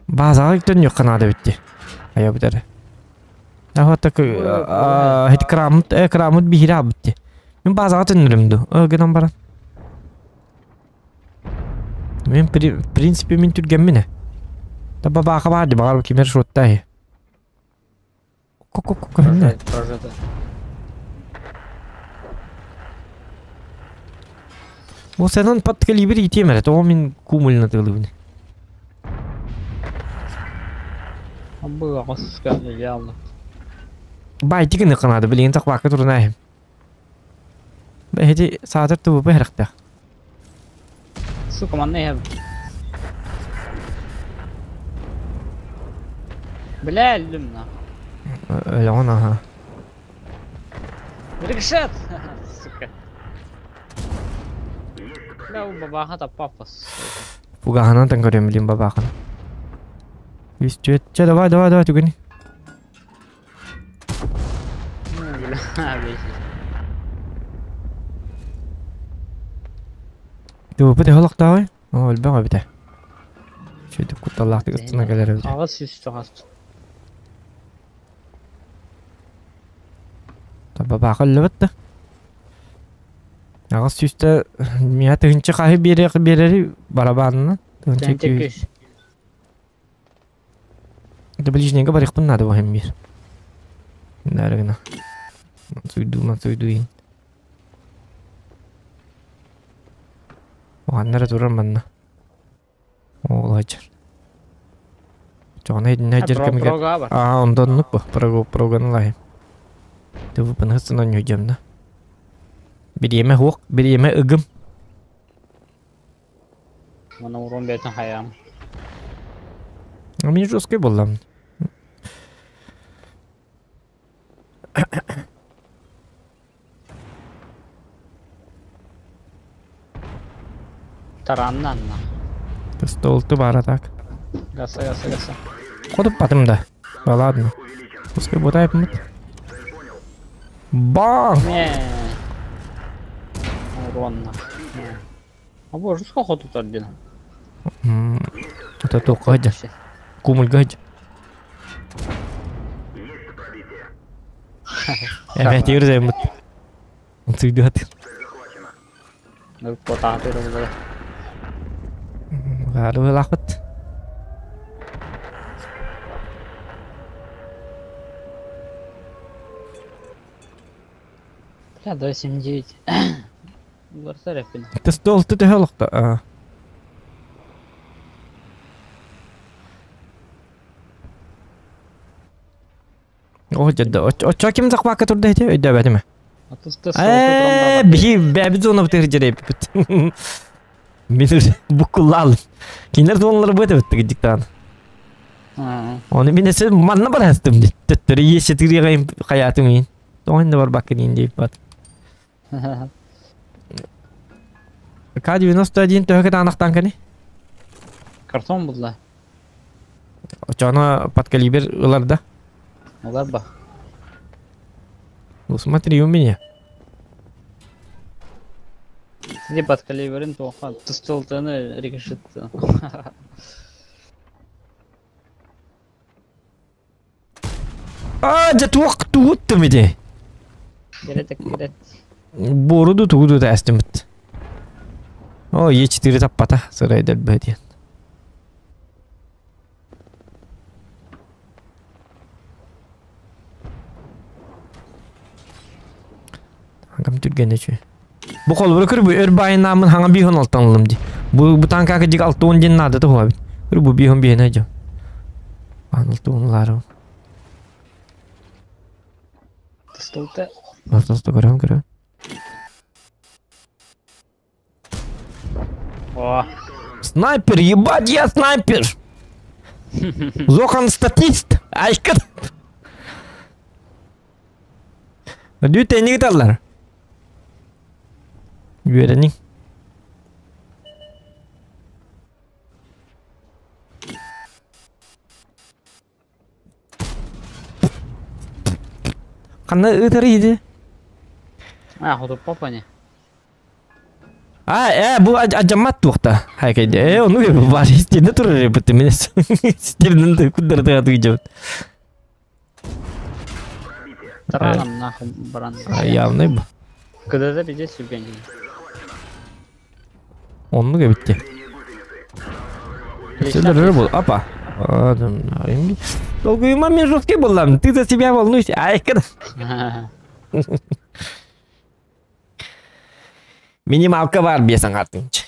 Bazıları gittin yok kanada bitti. Aya bitir. Hatta ki hit kramut bir hira bitti. Ben bazıları tınırımdı. Ögeden baran. Ben prinsipimin türgemine. Tabi baka vardı bakalım kimler şuttayı. Kok ne? Прожеды. O senin patkali bir itiyemelet. O min kumuluna tığlıbını. Абы агыска реально. Bay tikin kanadı bilin tak vakit turunayım. Behdi saatır tubu behrekte. Сука, man не Бля, люмна. Öyle ona ha. Рикошет! Сука. Бля, у бабаха та папа. Pugahanan tenggelam bilin babakan. Wis cuit, давай tugini. Ну, бля, вещи. Tuh bete halak tahu. Oh, lebih apa bete? Şöyle kutalak tık üstüne gelir öyle. Ağız üstü hasta. Tabi bakal lebet de. Ağız üstte miyat hınçı kahve biri barabanına. Hınçı Тентек ki. iş. Это ближнего барих пun надо вахим мир. Наверное. Мансуйду. Ваннара туран манна. Ол хачар. Чона хеджер кемге. Прога бар. Ondan nup progan lahi. Tuh pun hısına nyojam da. Bir yeme huok, bir yeme ıgım. Мана урон бетен хаям. Ama жесткий боллам. Тараннан. Столты бара так. Гаса. Ходып батым да. Да ладно. Пускай ботай помыть. Бам! Не. Уронна. А боже, сколько тут один? Это только гадя. Кумуль гадя. Evet yürüyeceğim. Suydu hadi. Ну, потахты робили. Galiba lakıt. Бля, 279. Варса репин. Это стол, ты хелок-то. О, жадда. Очо ким захвака турда эти өйдө бәдеме? Атысты солты Бихи бәбиз оны бітер жереп бит. Мен букулал. Кинер донлар бөтө бит диктан. Оны мен эсе манна барастым дит. Төттөрү есе тирегем хаятым мен. Тоңда бар бакын деп бат. К-91 төгөт анактан кene. Картон булла. Очоно подкалибер ыларда. Олар ба. Ну смотри у меня. Сиде подкалиберин тоха тустолтаны рикошетті. Жатуак туутты миде. Керет. Боруду тууду да эстимит. О, Е4 таппата сырайдал бәден. Хангам түргенде чүй. Бу колбуру көр өр байынамын хаңа бихон алтанылым ди. Бу танкака жик 6-10 ден нады да хуабит. Көр бу бихон бихен ажам. Анылтуынлары. Тустолты. Автосты көрем. О. Снайпер, ебать, я снайпер! Зохан статист! Айкат! Дүй тәйні кіталар? Үйерені. Қанна ұтары еді? Худу попане. Бу ажамат туақта. Хайкайда. Оны бар істеді тұрыр репеті менес. Істерінді күддірді ғады үйжауд. Таранам нахуй баран. Явный бу. КДЗ биде сүрген. Onu bitti. Сюда был. Опа. Долго и маме жесткий был. Ты за себя волнуйся. Минималка var бесен артынч.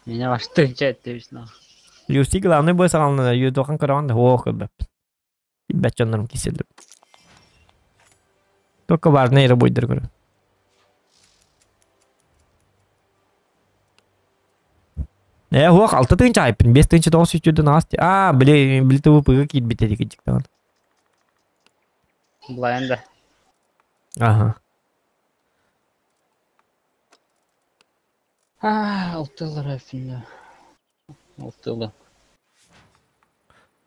Меня ваш тынчает точно. Люси главный бой сағалына юдоқан қарауанда оқ өбіп. Бәтчонларым кеселді. Только бар нейрі бойдыр көрі. Оқ 6 тыңчы айпын, 5 тыңчы 9 үстюден асты. Білі тұвы пығы кейт бітеді кечіктіған. Блайында. Ага. Алтылар әфінді. Алтылы.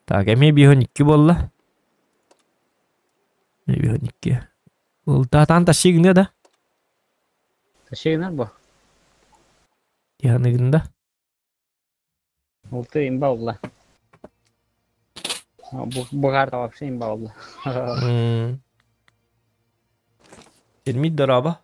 Так, әме бейхон 2 болла. Әме бейхон 2. Ұлтатан ташығын да? Ташығынар бұ? Тиханығында. Улты имба олла. Бұғарда вообще имба олла. Термит дораба.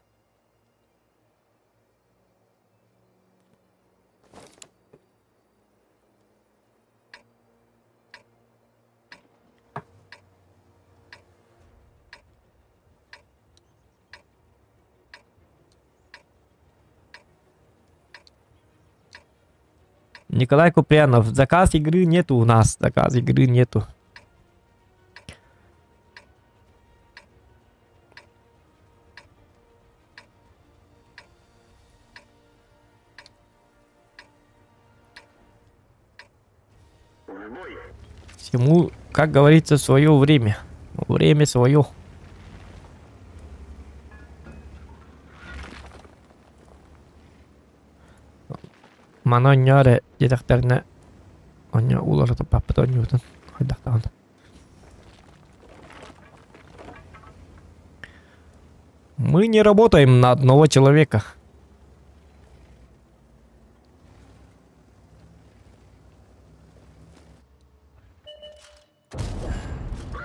Николай Куприянов. Заказ игры нету у нас. Заказ игры нету. Всему, как говорится, свое время. Время свое. Мана нёре дедактерне оня уларда папа ньютон хайдактан. Мы не работаем на одного человека.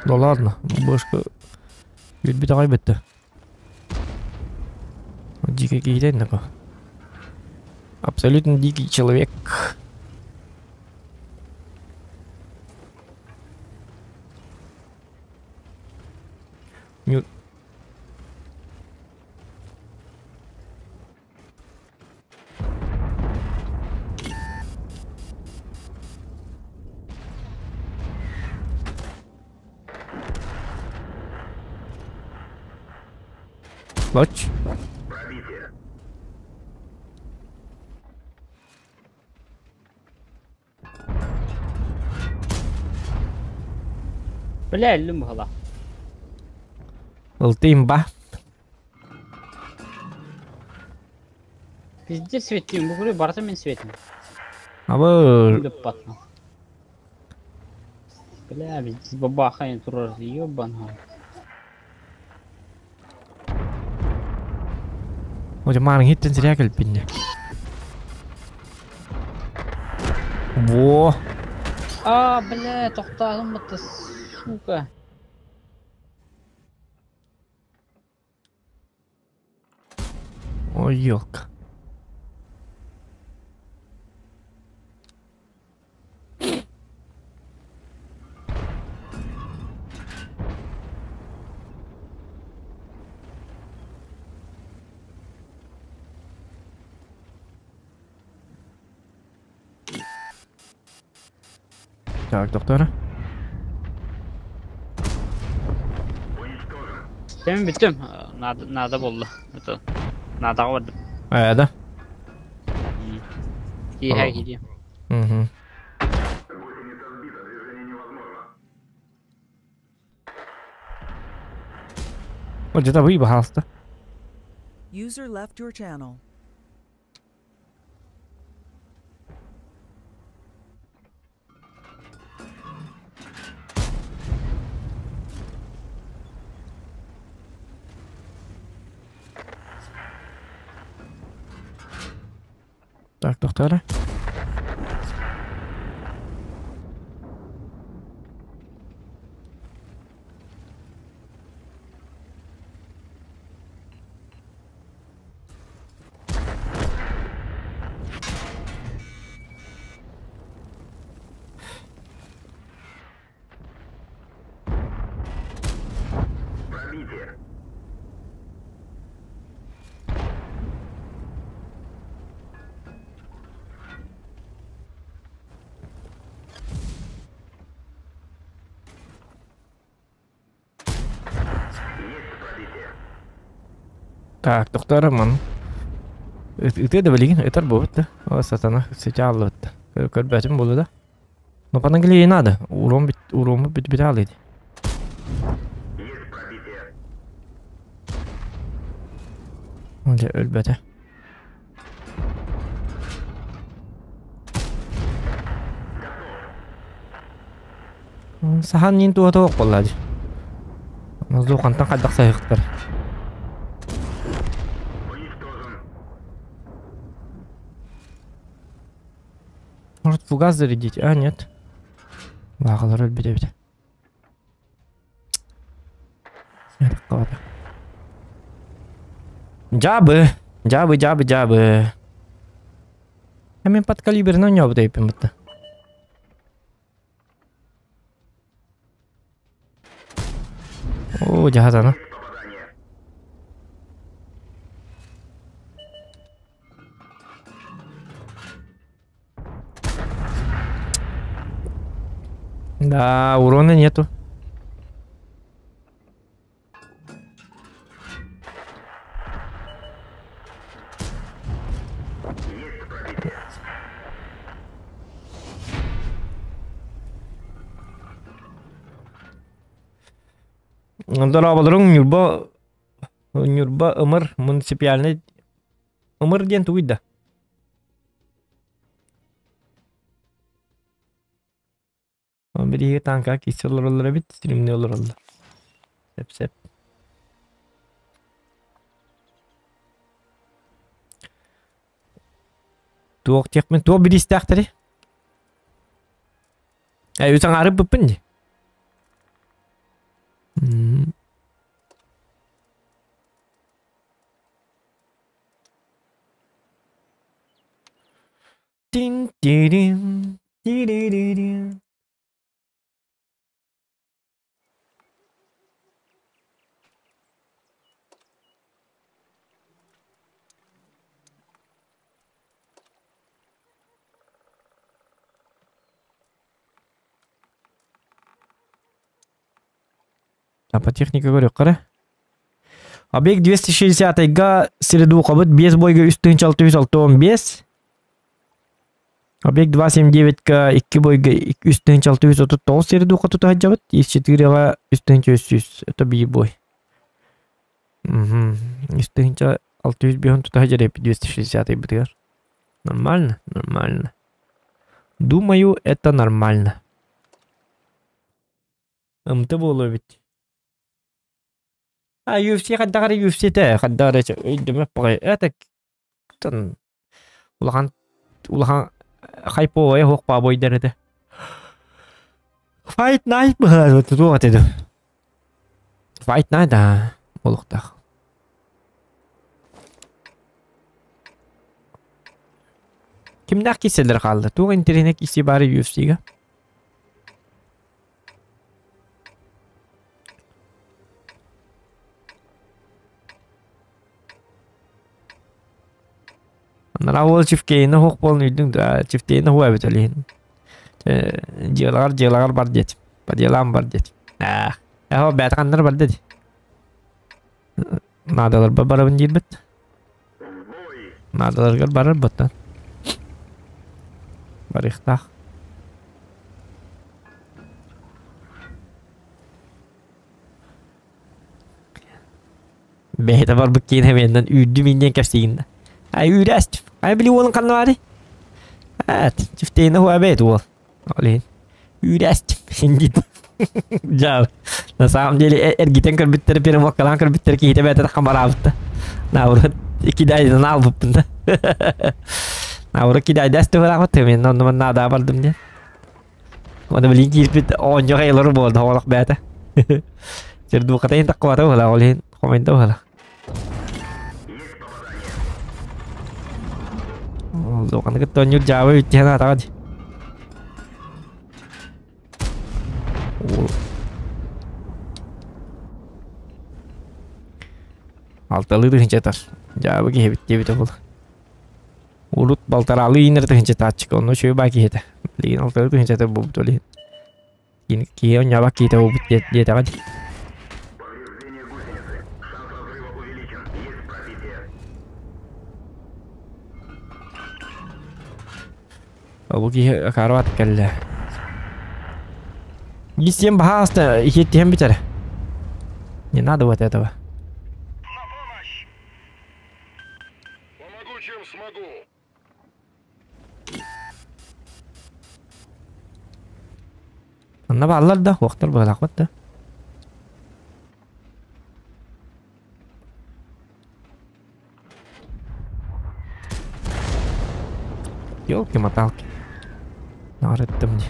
Да ладно, башка ведь давай бетте. Дикий кейден нако. Абсолютно дикий человек. Лоч. Бля, иллюм была. Лтимба. Пиздец светим, бугры, барта мен светим. Абы Беппатно. Бля, пиздец, бабахаем турар, ёбан. Ой, марың хиттен сирия келпинне. Во. А, бля, тоқтадым это, сука. Ой, ёлка. Так, доктор. Темен биттим. Надо болды. Это надо вардым. Да. Тихо, иди. Угу. Вот где-то выебался. User left your channel. Так, доктор. Так, доктор, ман. Это да блин, это будет, да? О, сатана, сейчас вот. Как бэтим было, да? Но по английски надо. Уром бит биталит. Оля, ölbete. Sahan nin tuwa tuwa wallahi. Назухан тан кадак сайыктар. Может фугас зарядить? А, нет. Багалар ölбете бите. Нет, калады. Жабы. А мен под калибрно не обдайпим это. О, жахазана. Да, урона нету. Дорабаларың Нюрба ымыр муниципиальный ымыр ден туйда. Бирге танка киселер бит стримне олар. Сеп. Туок текмен туок бир истактыры. Өзің арып бұппын де. Тин-тирин, тириририн. По технике говорю, қара. Объект 260-га среду қабыт 5 бойга үстін 615. Объект 279-га 2 бойга үстін 639 среду қатыты хаджабыт. 4-га үстін 300. Это 1 бой. Үстін 600 бейон тута хаджареп 260-й бітігер. Нормально, нормально. Думаю, это нормально. Ымты болу бит. UFC қаддағары UFC-те қаддағары өйдімі бұғай. Это улахан хайпо хоқпа бойдар еді. Fight Night бұға тұтуға теді. Fight Night болуқтақ. Kimler keseler kaldı? Tuğ internet kisi bari UFC'ga. Anlar avval çiftkeğine hoq bolnuydun da çiftkeğine huwa betalihin. Jeğlagar bar det. Badyalan bar det. Ho betqanlar bar dedi. Nadalar barabın jilbet. Nadalar barar battan. Barıqtaq. Beyde var bu kene benden üydü minden kaçtığında. Ay üydəstim. Ay bili olun kanı vardı. Evet. Çifteyine huwa beyt ol. Oleyin. Üydəstim. Şimdi. Jav. Na samam jeli ergiten kır bittiri pirim vakalan kır bittiri ki hite beyte de kamar avıttı. Na urat. 2 daydan alıptın da. Ahora que ya estuve la también no nada para dum dia. Quando beli que bit on jo helor bol da wala beta. Cer du kata tak kuat wala oleh komen wala. Oh, kan ke tonyo jawa jana ta di. Altalı da hincetar. Jawa ki hebit wala. Urut baltaralı iner tuh hince tacik ono shoy baki heta. Liin altar tuh hince tabu betul. Ini kia nyawa kita ubut dia tadi. Abu ki karawat kalla. Gisiam bahas da ihtiam bicara. Не надо вот этого. Anna ballar da vaqtlar bo'laqat da. Ёлки-моталки. Наредтим мне.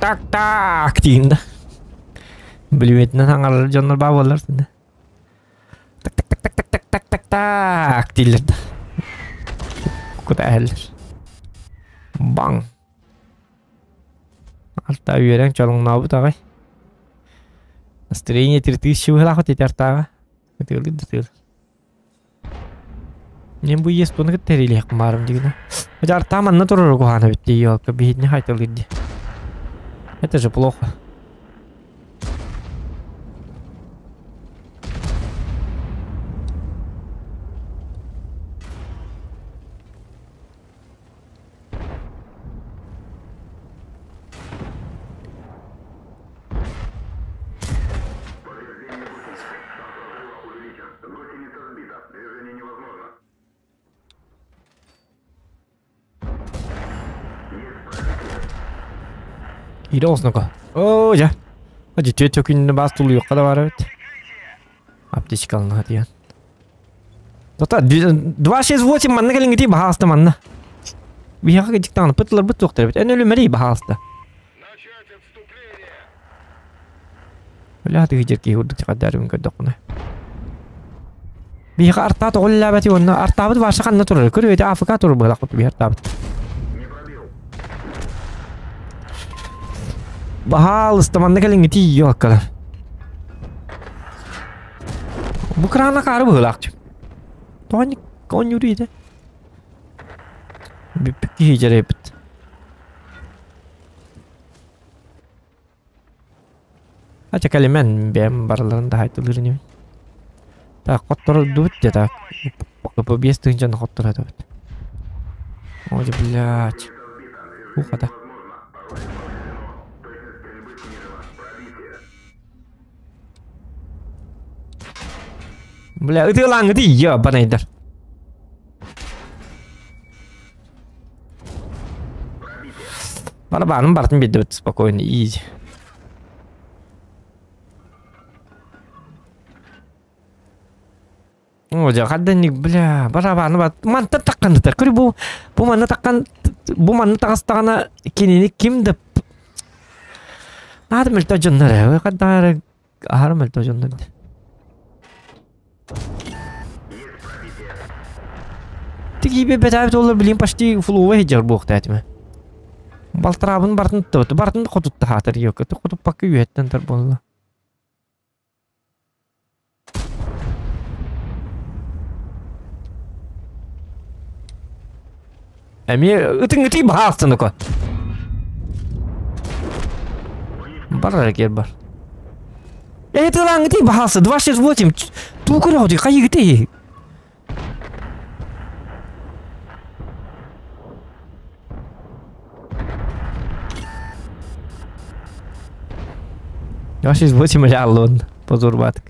Так. Так. Деймін. Білмейтін аңғалар жандар бабалар сенде. Так дейлерді. Құда әлір. Баң. Алта үйерен чалың набыт ағай. Настроение 3000 хлахот етертаға. Өтелді. Мен бұл ес бұны кіттерейлі қымарым дегені. Жар таманны тұрыр қоғаны бітті елкі бейдіне қайтылды. Это же плохо. İyi olsun o. Oo ya. Hadi çok ünlü bastulu yok kadar var evet. Аптечка алынға дейін. Дота 268 манна келін кетей бағалысты манна. Бияға кедіктағаны пытылар бұт тоқтар бет. Ән өлі мәрей бағалысты. Өлі аты кедеркей ұрдық тіға дәрігін көрді оқына. Bir arta toğul labati onna artabıt başa kanna turur. Körüyeti Afrika turur bıhlaq kutu bir artabıt. Bahal ıstamanna kelin giti yiyor hakkalar. Bu krana karı bıhlaqçı. Toğannik kon yürüydi. Bir peki hicare yapıt. Acha kalimen benim baralarında haytılırını. Ta kotor dut ya ta. По бесту инжан хоттор это. Ой, блядь. Уха да. Бля, это ланг ты ёбаный дар. Барабаным бартын бедді спокойно, изи. О, жагадданик, бля, барабаны бар. Манта таккандытар. Көрү бу манна таккан, бу манна тагастагана кенени ким деп. Надым элто жоннар, каддар арым элто жоннар. Тиги бе бетабит олар билим почти фулова хижар буктатыма. Балтырабын бартын тот, бартын котутта хатыр yok. Котуп пакы үйеттен тар болла. Эми ытың баастын ко. Бар ракет бар. Это ланг ты баасы 268. Тукуроди кайгыты. Я сейчас 8 лялон. Позор батк.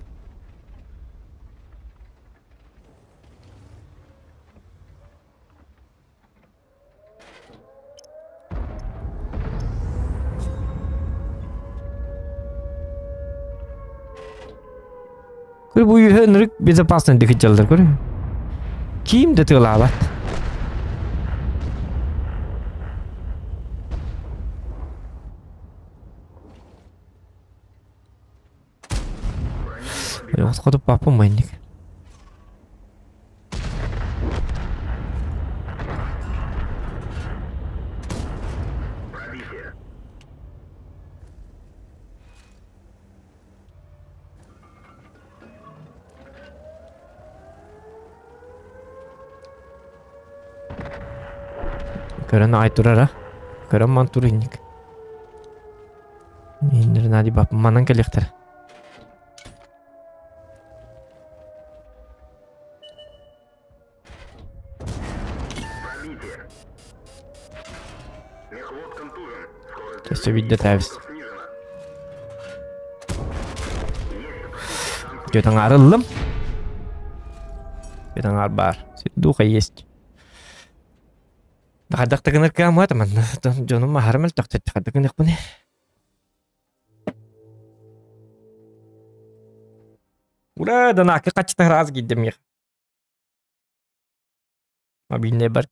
Cứ vui hơn rất безопасно được chल được rồi. Kim để tự làm vậy. Я сходу папу мэнник. Körän ayturara. Körän manturinnik. Indir nadi bap manan kelekter. Все видно тавис. Götün arıldım. Götün arbar. Duha есть. Дагадак тагыныр кама таман. Жонум махармал тактат дагадак ныкпыны. Ура, да наки качты раз гиддим я. Мобильный бар.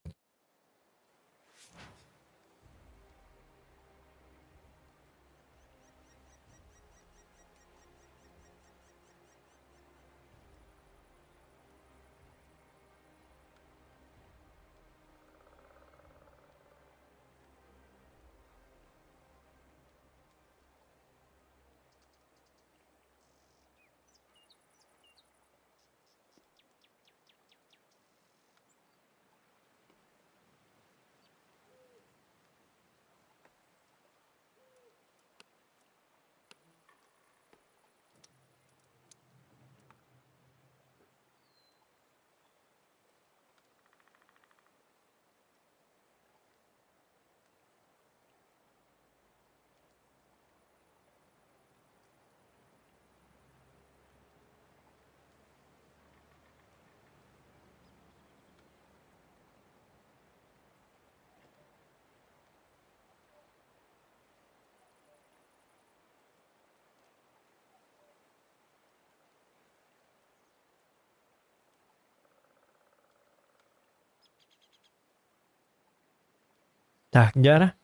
Так, Гера.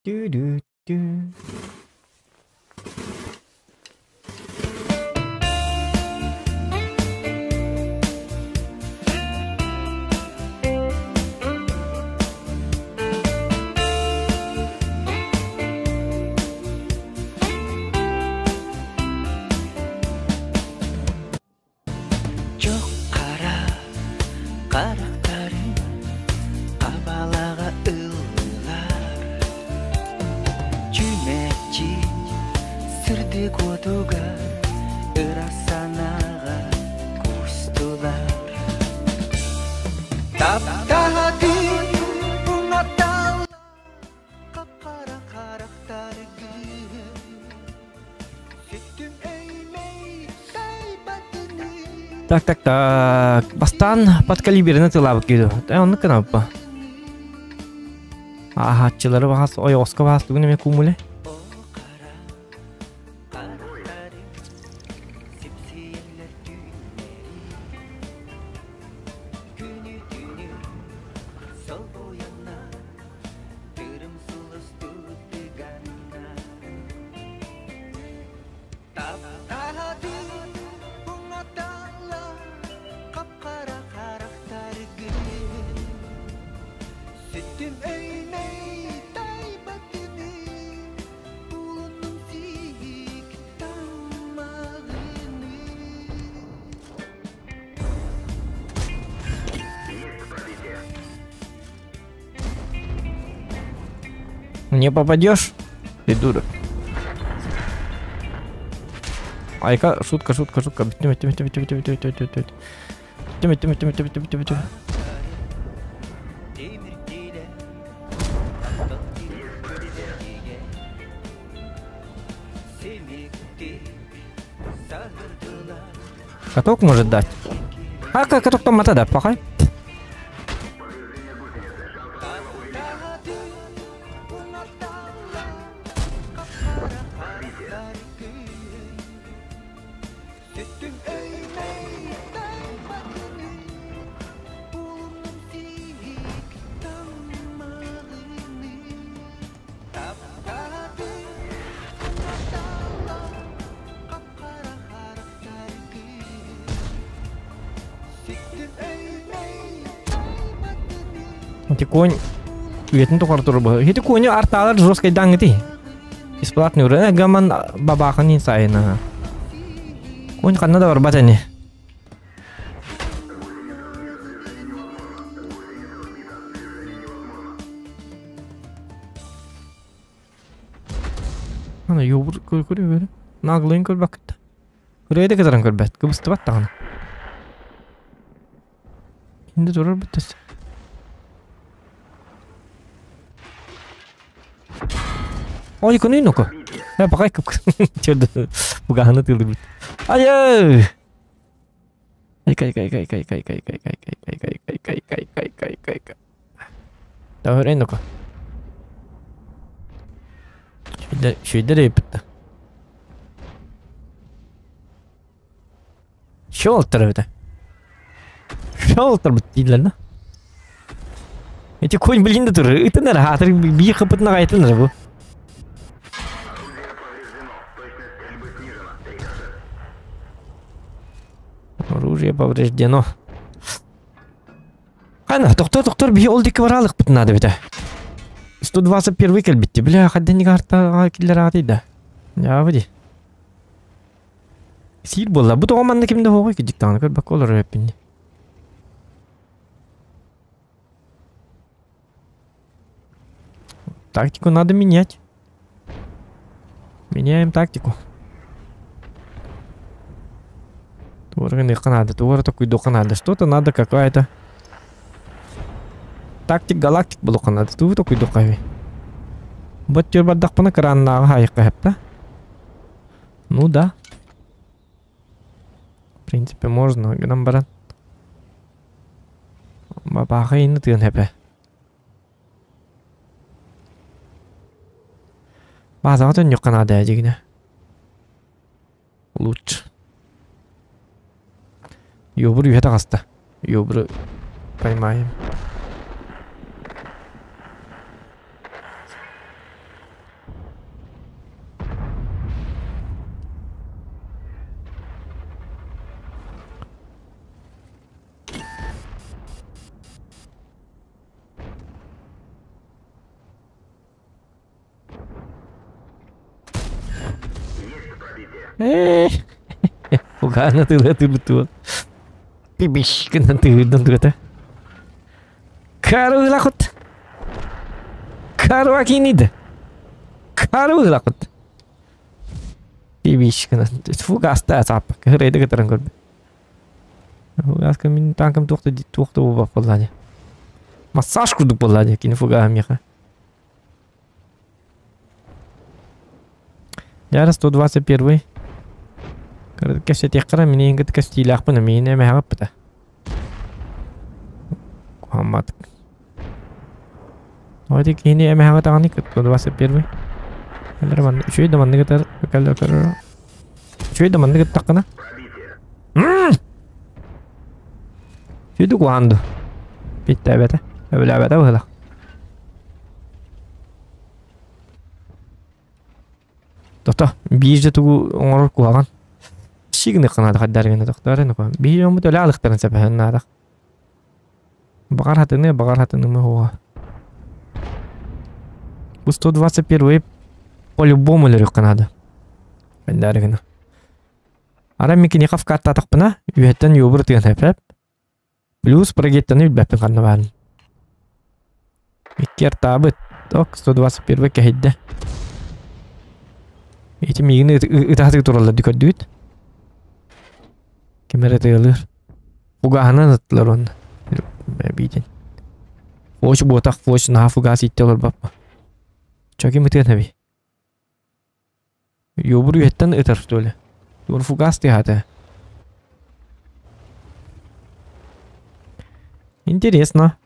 Ду-ду-ду. Так. Бастан подкалиберіне тылабыт кейді. Оны канаппа. Ахатчылары бағас, ой, осқа бағас түгін еме кумуле. Не попадешь? Ты дура. Айка, шутка. Битти. Каток может дать. А как каток там мата дать, пахай? Конь уятын тоқар тұры бұл. Хеті көне арталар жорскай даңғыды. Исплатный ұры. Гаман бабақын инсайына. Конь қанна да бар батәне. Ана йобыр көрі бәрі. Нағылайын көр бақытты. Үрейді кізаран көр бәт. Күбісті бат тағына. Енді тұрар бұттасы. Ой, кони ну-ка. Пока как чёрт, погано ты любишь. Ай! Кай. Давай ну-ка. Что репет? Шелтер это. Шелтер бтилна. Эти конь блин да туры. Это на хатер бих опыт на это на бу. Оружие повреждено. Ана, доктор, бие олдик варалык бит надо бит. 121 кел бля, хадда не карта киллер атыйда. Я вди. Сир болла, бу томанды кимде хогой ки диктаны көр бак олор эпинни. Тактику надо менять. Меняем тактику. Тура такой духа надо. Что-то надо какая-то. Тактик галактик было надо. Тура такой духа. Вот теперь бадах по накран на хайка. Ну да. В принципе можно. Грамбаран. Бабаха и на тын хэпэ. База не канада один. Лучше. Ёбру это гаста. Ёбру поймаем. Погано ты буту. Пибиш, кena ты это. Кару лахот. Кару акинид. Кару лахот. бишкана. Фугаста саппа. Хырайды кытырын көрбү. Фугаска мен танкам тоқты болбап боллади. Массаж курдук боллади кини фугам яка. Жара 121. Кәсе теккара мен енгіт кәстейлі ақпына мен әмі ағып бұта. Қуамадық. Ойды кейіне әмі ағып тағаны 121. Кәлдері манды. Үшөйді манды кәтір. Кәлдері көрір. Үшөйді манды кәт таққына. Үшөйді қуанды. Бетті әбәті. Өбілі әбәті бұғылақ. Тоқта, бейжді тұғы оңырыр қуаған. Шигны қанады қаддарғаны тоқтарын қуам. Бейжді ұмыт өлі алықтарын сәпәхін надақ. Бағар хатыны мы хуға. Бұл 121 по-любому лірік қанады. Қаддарғаны. Ара мекені қaf картта тақпына, үйеттен юбыр тыған әпәп. Плюс прогеттені үлбәппін қанды барын. Еккер табыт. Тоқ 121 кәхидді. Эти мигны ытахтык туралар дүкөрдүт. Кемер этелер. Фугахана аттылар онда. Бейден. Фош ботак фош на фугас иттелер бапма. Чаки мытын хаби. Ёбур үйеттен ытар столе. Дур фугас тихата. Интересно.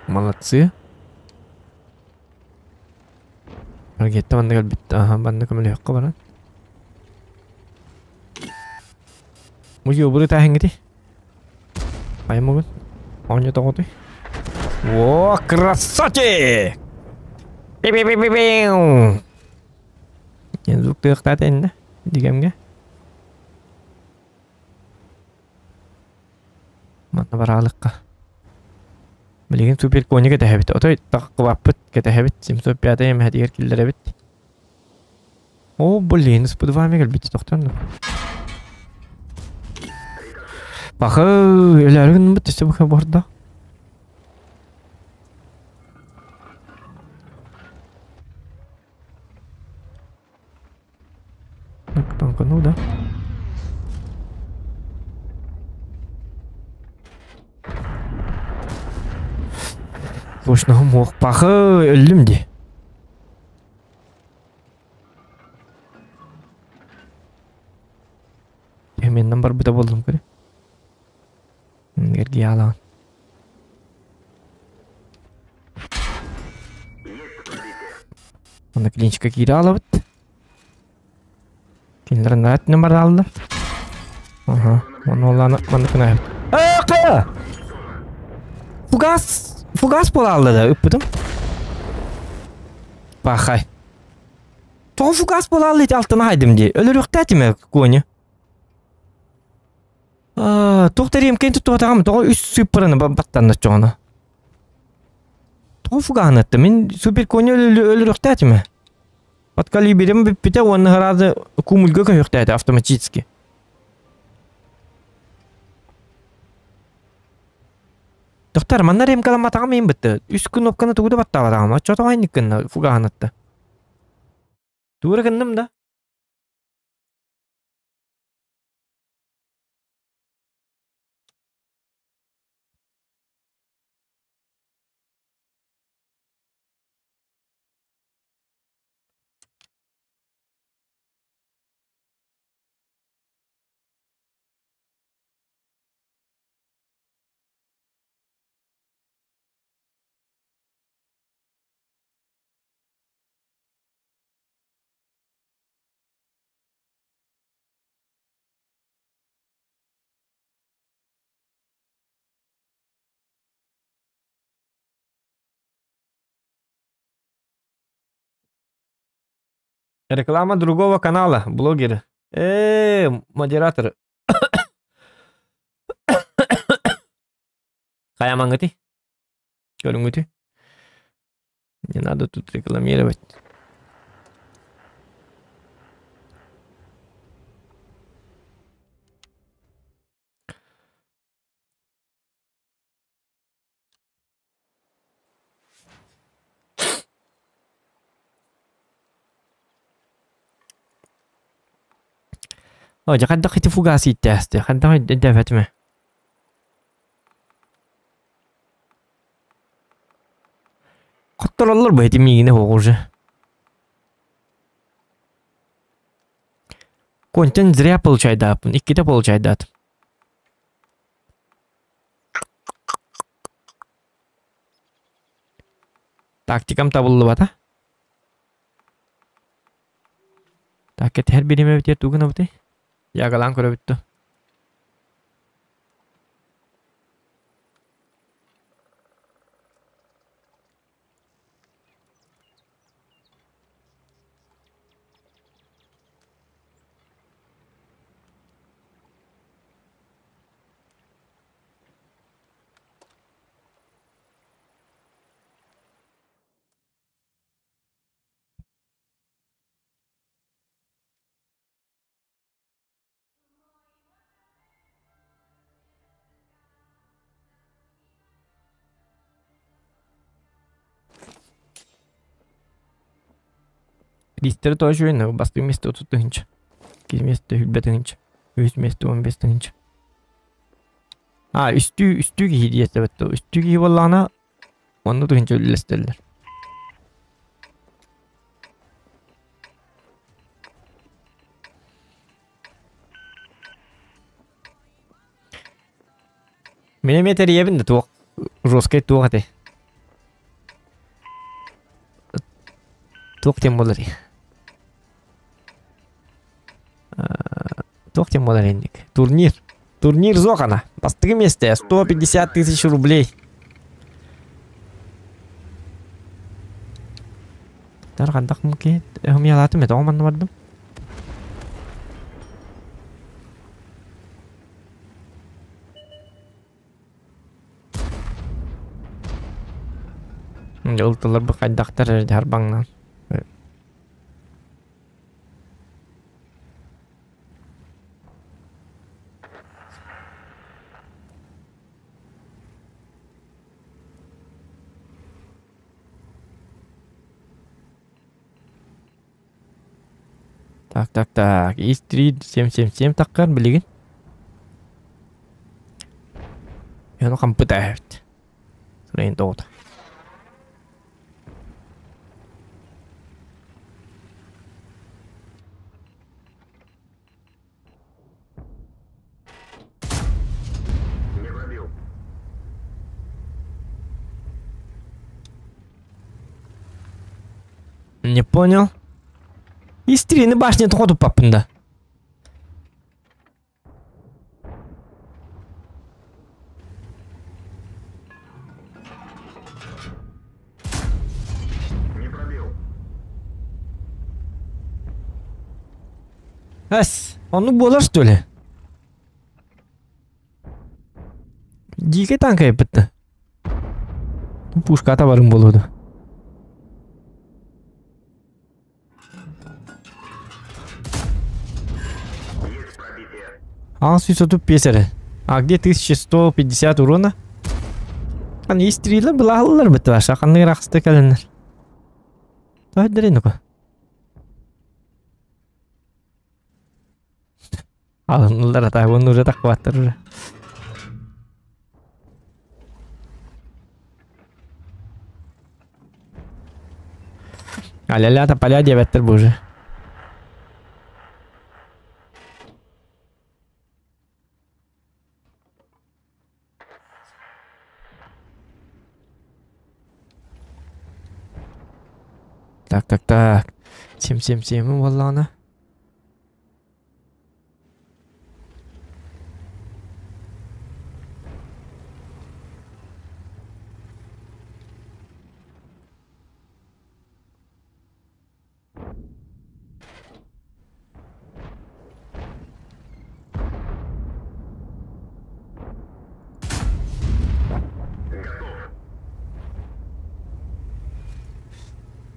Молодцы. Ракета банда калбит. Ага, банда камеле хакка баран. Муги обуры тахингити. Паймогун. Оньо таготы. О, красавчик! Пи-пи-пи-пи-пиу! Енді звук тыйықтады енді. Дегемге. Мана баралыққа. Билеген супер кони кетәһәбит. Отой таққыбаппыт кетәһәбит. 705 ем хәдигер килдерәбит. О, блин, спудва мегал бит тоқтан. Бахы, эләргән бит төсә бу барда. Танка, ну да. Boşuna moq baxı ölümdi. Hemen number bir de buldum kare. Gergi alan. Onda klinçka geri alıp. Kimlerin net numara aldılar. Aha, onu olan mantıkına. Aa! Фугас болалды да, өппідім. Бақай. Тоғы фугас болалды ет алтына айдым де. Өлір өқті әтіме көне. Тоқтар емкен тұту атағам. Тоғы үш сүйіппіріні баттанды жоғына. Тоғы фуганы әтті. Мен супер көне өлір өқті әтіме. Батқали берем бітті, оны ғарады көмілгі көн өқті әті автоматически. Доктор, манна ремкалам атагам мен битти. 3 күн опканы тугуду баттап атагам. Чото айныккын фугаанатты. Тууры кындым да. Реклама другого канала, блогеры. Модераторы. Каяман гыты? Көрүң гыты? Не надо тут рекламировать. О, жакадда хити фугаси иттээсти. Хадда дэфэтме. Коттороллор бу эти мигине хогуже. Контент зря получайда. Икките получайда. Тактикам табылды бата. Такет her birime biter тугана бите. Ягалан көрө бүттү. Листер тоже ойны, басты место отут тыгынча. Кез место хүлбе тыгынча. Үз место 15 тыгынча. Үстү кийдиесте бетті. Үстү кий боллағына, онды тыгынча өлілестерлер. Миллиметр ебінде туық. Жесткай туық аты. Туық тем болар. Тохтем модеренник. Турнир Зохана. Постыгы месте 150 тысяч рублей. Таргандак муки. Я латым это оман бардым. Жылтылар бу кайдактар жарбаңнан. Так. Is3 777 таккан билеген. Яно компьютер. Срейн тоот. Не понял. Is3 на башне ходу папында. Не пробил. Он болар что ли? Дикий танк айпытты. Пушка табарым болуду. Тут песеры. А где 1150 урона? Они Is3 былалар бит ваша. Канны рахсты календар. Давай дерейну-ка. Алынылар ата. Он уже так хваттыр уже. Аля-ля-та поля девяттер бу уже. Так. 777 валлана.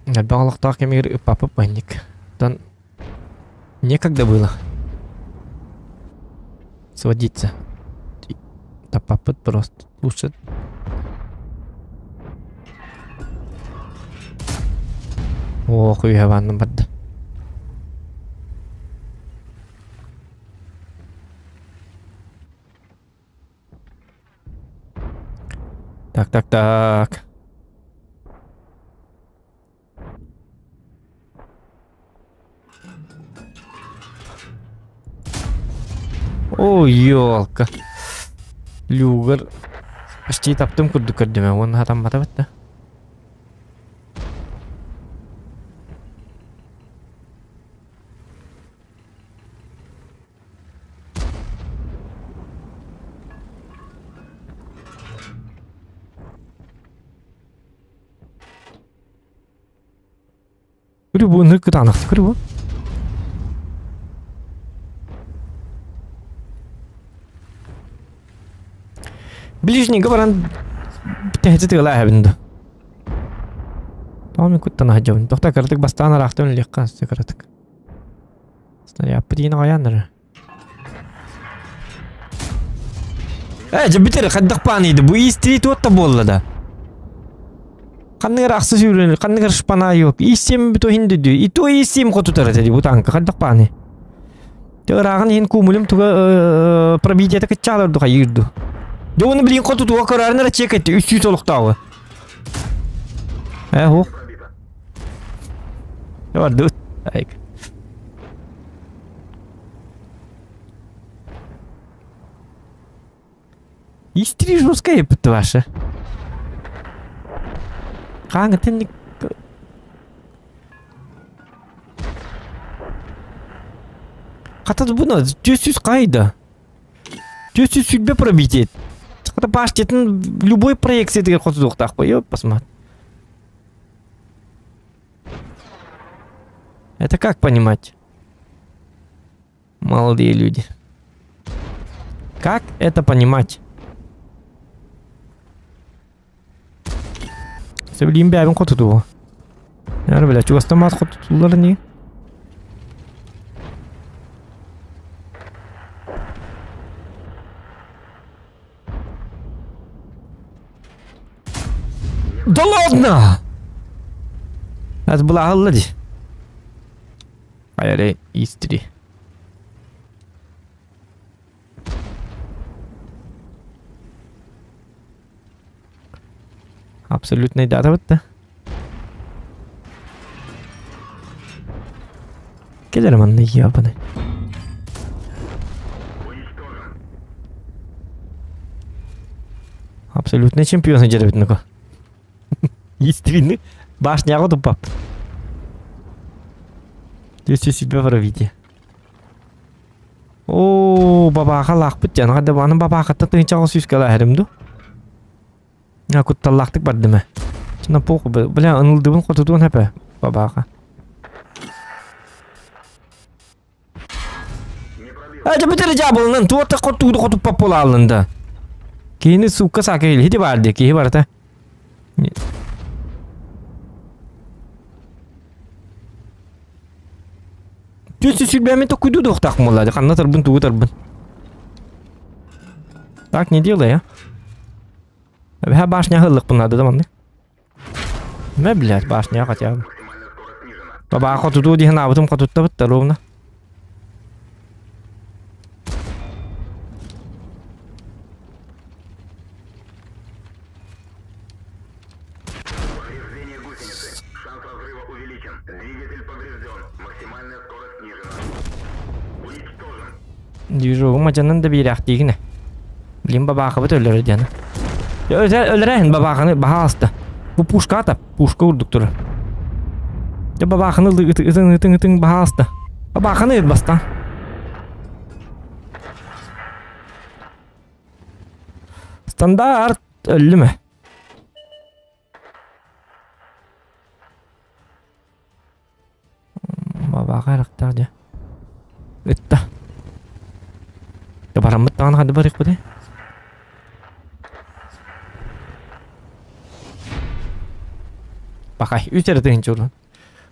Баллах мир папа паник. Там некогда было сводиться. Да папа просто лучше. Ох, я ванна бадда. Так. Ой, ёлка. Люгар. Почти таптым курдук көрдүм. Оны хатам бата бетте. 그리고 너 그다 안 그리고 ближнего баран тәһҗәт гыла хәбендә. Тамам күттән хаҗабын. Тохта кырдык бастан арахтан леккан секретик. Стая пидин аяннар. Җибитер хаддак пан иде. Бу истрит отта булды да. Канны рахсы сүрен, канны шпана юк. Исем бито хинде ди. Ито исем котутар ди бу танк хаддак паны. Тәрагын ин кумулым туга пробитета кычалар ду хайырды. Оны білген қоту туға көрәрінер чек етті, 300 толықтауы. Хоқ. Бар, дөт. Айк. Истри жорстка епітті ваша. Қаңы тәнік... Қатады бұны, 400 қайды. 400 судьбе пробитет. Это башня, любой проект с этой хоть так поёт, посмотри. Это как понимать? Молодые люди. Как это понимать? Söyleyeyim bir abim kutu bu. Yani böyle çok astamat kutuları ne? Да ладно! Это была голоди. Айре истри. Абсолютно да, вот да. Кедер ман ябаный. Абсолютный чемпион идет на ко. Истинный башня роду пап. Здесь себя воровите. О, бабаха лах путян, хада ваным бабаха татын чагы сүскала хәремду. Я кут таллактык бардыме. Чына поху бля ынылдыбын котудун хәпе бабаха. Аҗа битер жабылнын туотта котуду котуп пап бола алынды. Кейини сукка сакел хити барды, ки барта. Тюси судьбами то куду дохтак молоды, ханна тарбын тугу тарбын. Так не делай, а? Бә башня хыллык bunlarda да манды. Мә блядь, башня хотя бы. Баба хотуду диһен абытым хотутта битте ровно. Движок мачанан да бирәк дигене. Билем бабаха бит өлөр дияны. Өлөрәһен бабаханы баһаста. Бу пушка атап, пушка урдук тура. Я бабаханы ытың баһаста. Бабаханы бастан. Стандарт өллүмө. Бабаха рактар да. Этта. Барамыт тагын хады барык бу. Бакай, үтерден журун.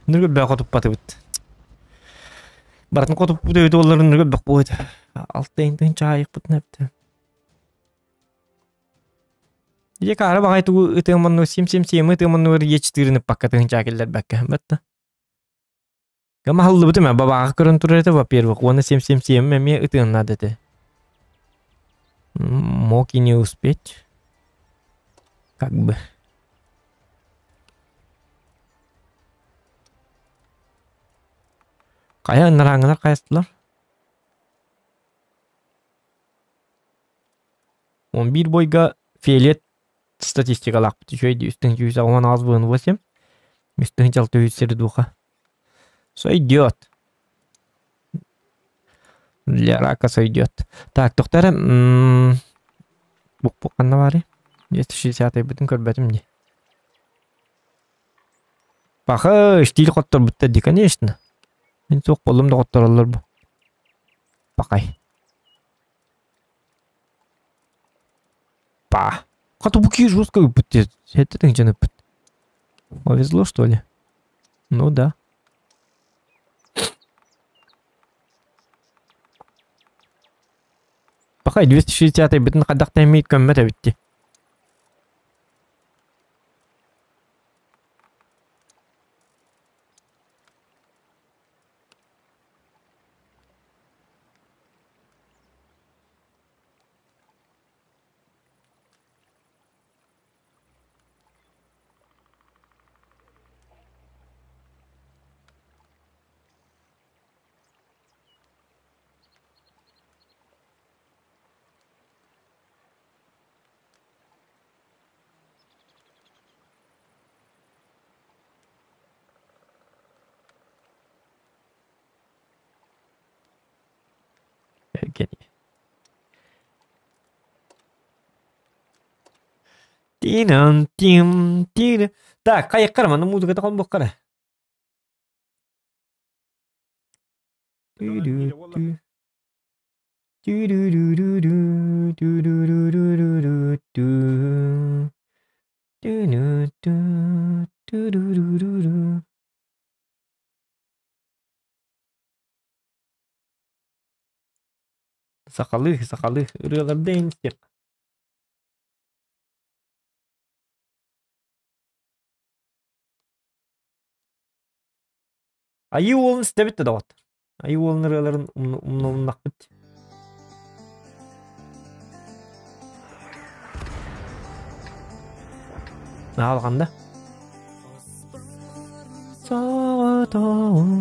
Нургө бак отуп батыбыт. Бартын котуп бу долларын нургө бак бойду. Алтайын чайык бутнапты. Же кара багай ту ытымын 77 ытымын 4 паккатын чакеллер бакка батты. Кама халды бутма бабага көрүн турете, во-первых, оны 77 мен ытын надады. Мог и не успеть. Как бы. Кая ыныраңына кайсылар? 11 бойга фиолет статистикалак бүтүшөйдү. Үстүн жүзө он аз быны болсем. Үстүн жалты үсери духа. Сойдет. Для рака сойдет. Так, доктор, бук канна бары? 260 бүтүн көрбөтүм ди. Баха, штиль коттор бүттү, конечно. Мен сок болдум да котторолор бу. Бакай. Па. Катубуки жестко выпустят. Это ты где напад? Повезло, что ли? Ну да. Пока 260 битін қадақта емейді көммет әбітті. Так, қайық қарама, музыкада қалын бұқ қара. Сақалы, ұрығырды емістек. Айы олын істебетті дауат. Айы олын ұрығыларын ұмнақ бітті. Алғанда. Сағатауын.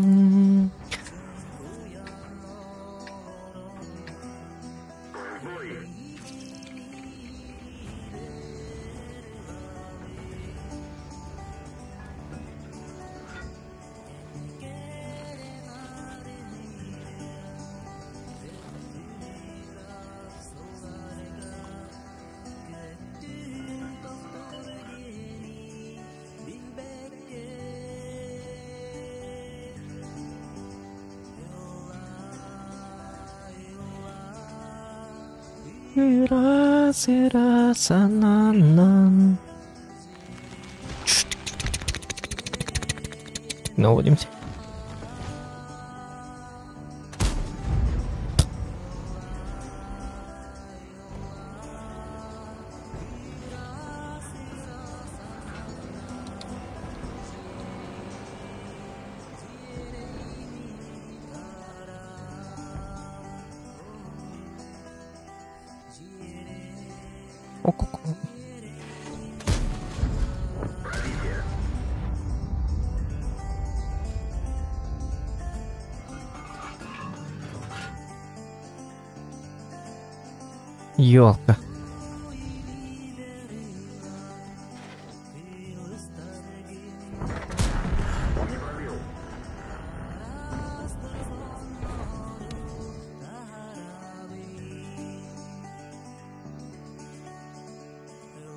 Рассананан. Наводимся. Ёлка.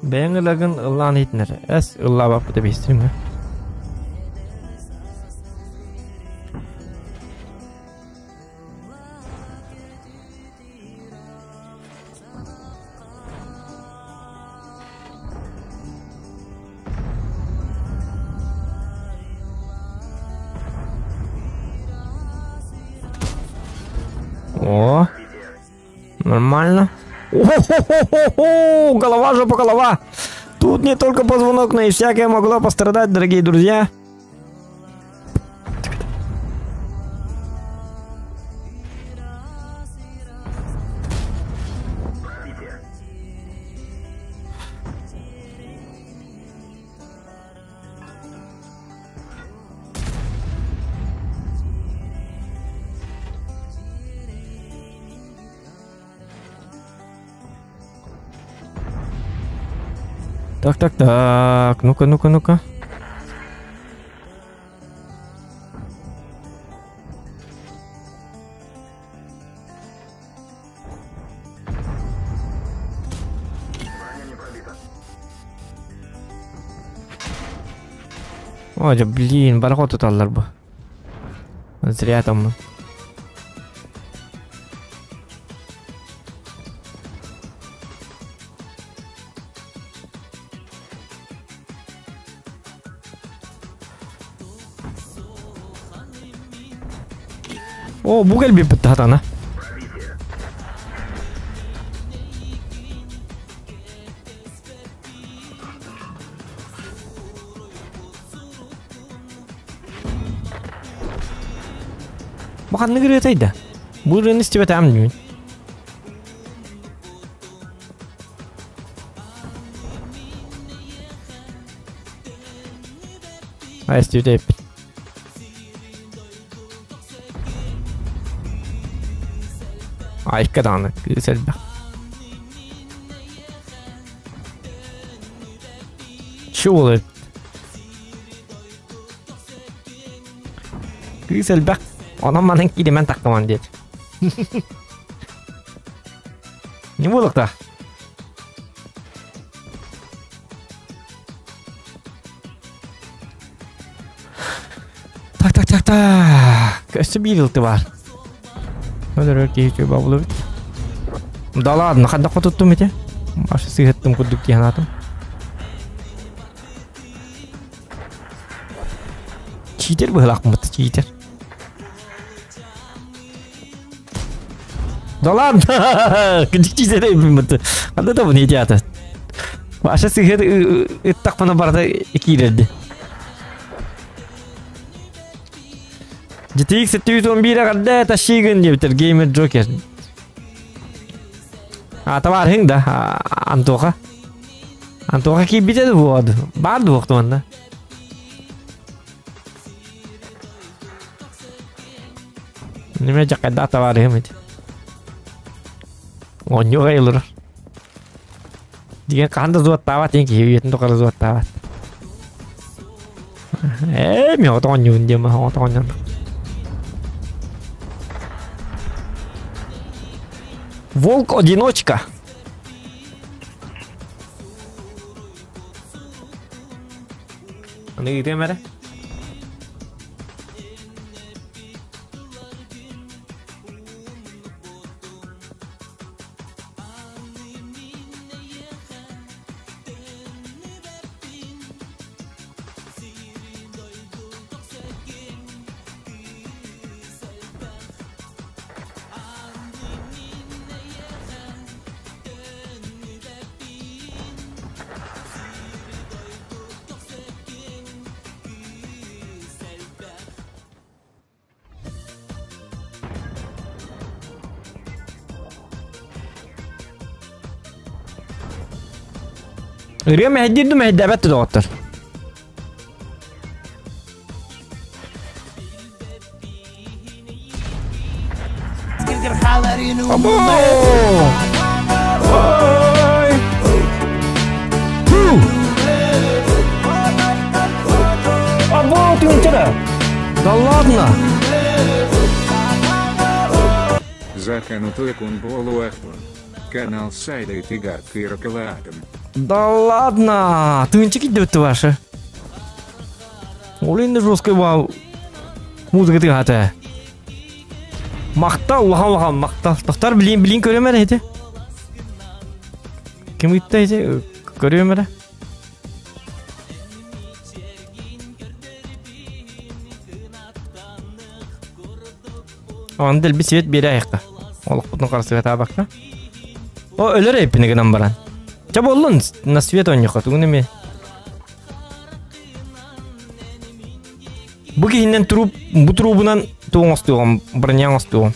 Бәңгілагын ұллан етінер. Әс ұлла бапы да бейстірім. О, нормально. О-хо-хо-хо-хо! Голова, жопа, голова. Тут не только позвонок, но и всякое могло пострадать, дорогие друзья. Так. Ну-ка. Ой, да блин, бархот туталар бу. Зря там. О, бугел бит тахтана. Bakal negeri itu ida. Bukan ini setiap tahun ni. Ayo setiap. Ay kadar güzel bak. Şu olur. Güzel bak. Adam bana gidemen takmaman dedi. Ne bulduk da? Tak. Köşe bir yıltı var. Öyle ki coba bulu. Да ладно, когда tuttum ete. Başka sıhhatım kuduk ki hanatım. Cheater bıhlak mı cheater? Да ладно, küçük cheater yapayım mı? Когда da bunu yaptı. Başka sıhhat tak bana barda iki geldi. GTX 711'e kadar taşıyın diye bitir Gamer Joker. Tavar hing da Antoka ki bir de bu adı. Vardı vakti onda. Ne jaket da tavar hing mi? Onyo ayılır. Dia kan da zuat tavat yang ki itu kalau zuat tavat. Mi ho tonyo dia mah ho tonyo. Волк-одиночка. Ne gidiyor mere? اليوم هديدو ما هدابات دكتور Abo тюнчера. Да ладно. Заканутый кунболу ахван. Канал сайда и тигар киркалаатом. Да ладно, тюнчики идет ваши. Олин жесткая вау. Музыка ты хата. Мақтал, лахан, мақтал. Тохтар блин көрөмөр эти. Ким итте эти көрөмөр. Андел bir свет берайыкка. Олук бутун карсыга табакка. О, өлөр эпинигинен баран. Чаб олун на свет он yok atın mi? Bu kihinden bu trubundan tuğun istiyorum, bırnyan istiyorum.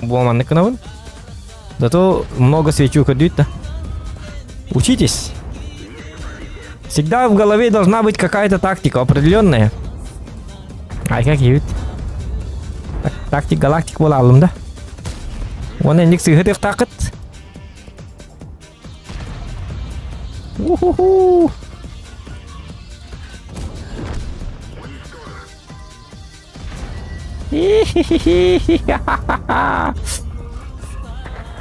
Bu olmanlık kınavın. Зато много свечу ходит-то. Учитесь. Всегда в голове должна быть какая-то тактика определенная. Ай, как есть. Тактик галактик был алым, да? Оны ник сыгырык такыт. Уху.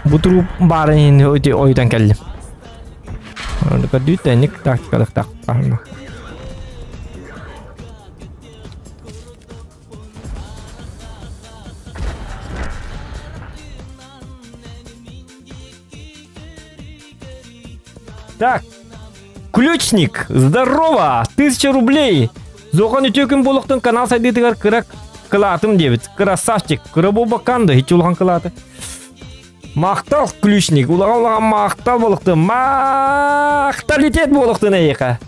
Bu turu baren oydan geldim. Orada dütenik taktikalık takparma. Так, ключник, здорово, 1000 рублей. Зохан үтөкүн болуктун канал сайдытыгар кырак кылатым дебит. Красавчик, кырабу баканды, хич улган кылаты. Мактал ключник, улага мактал болукту, макталитет болукту нейка.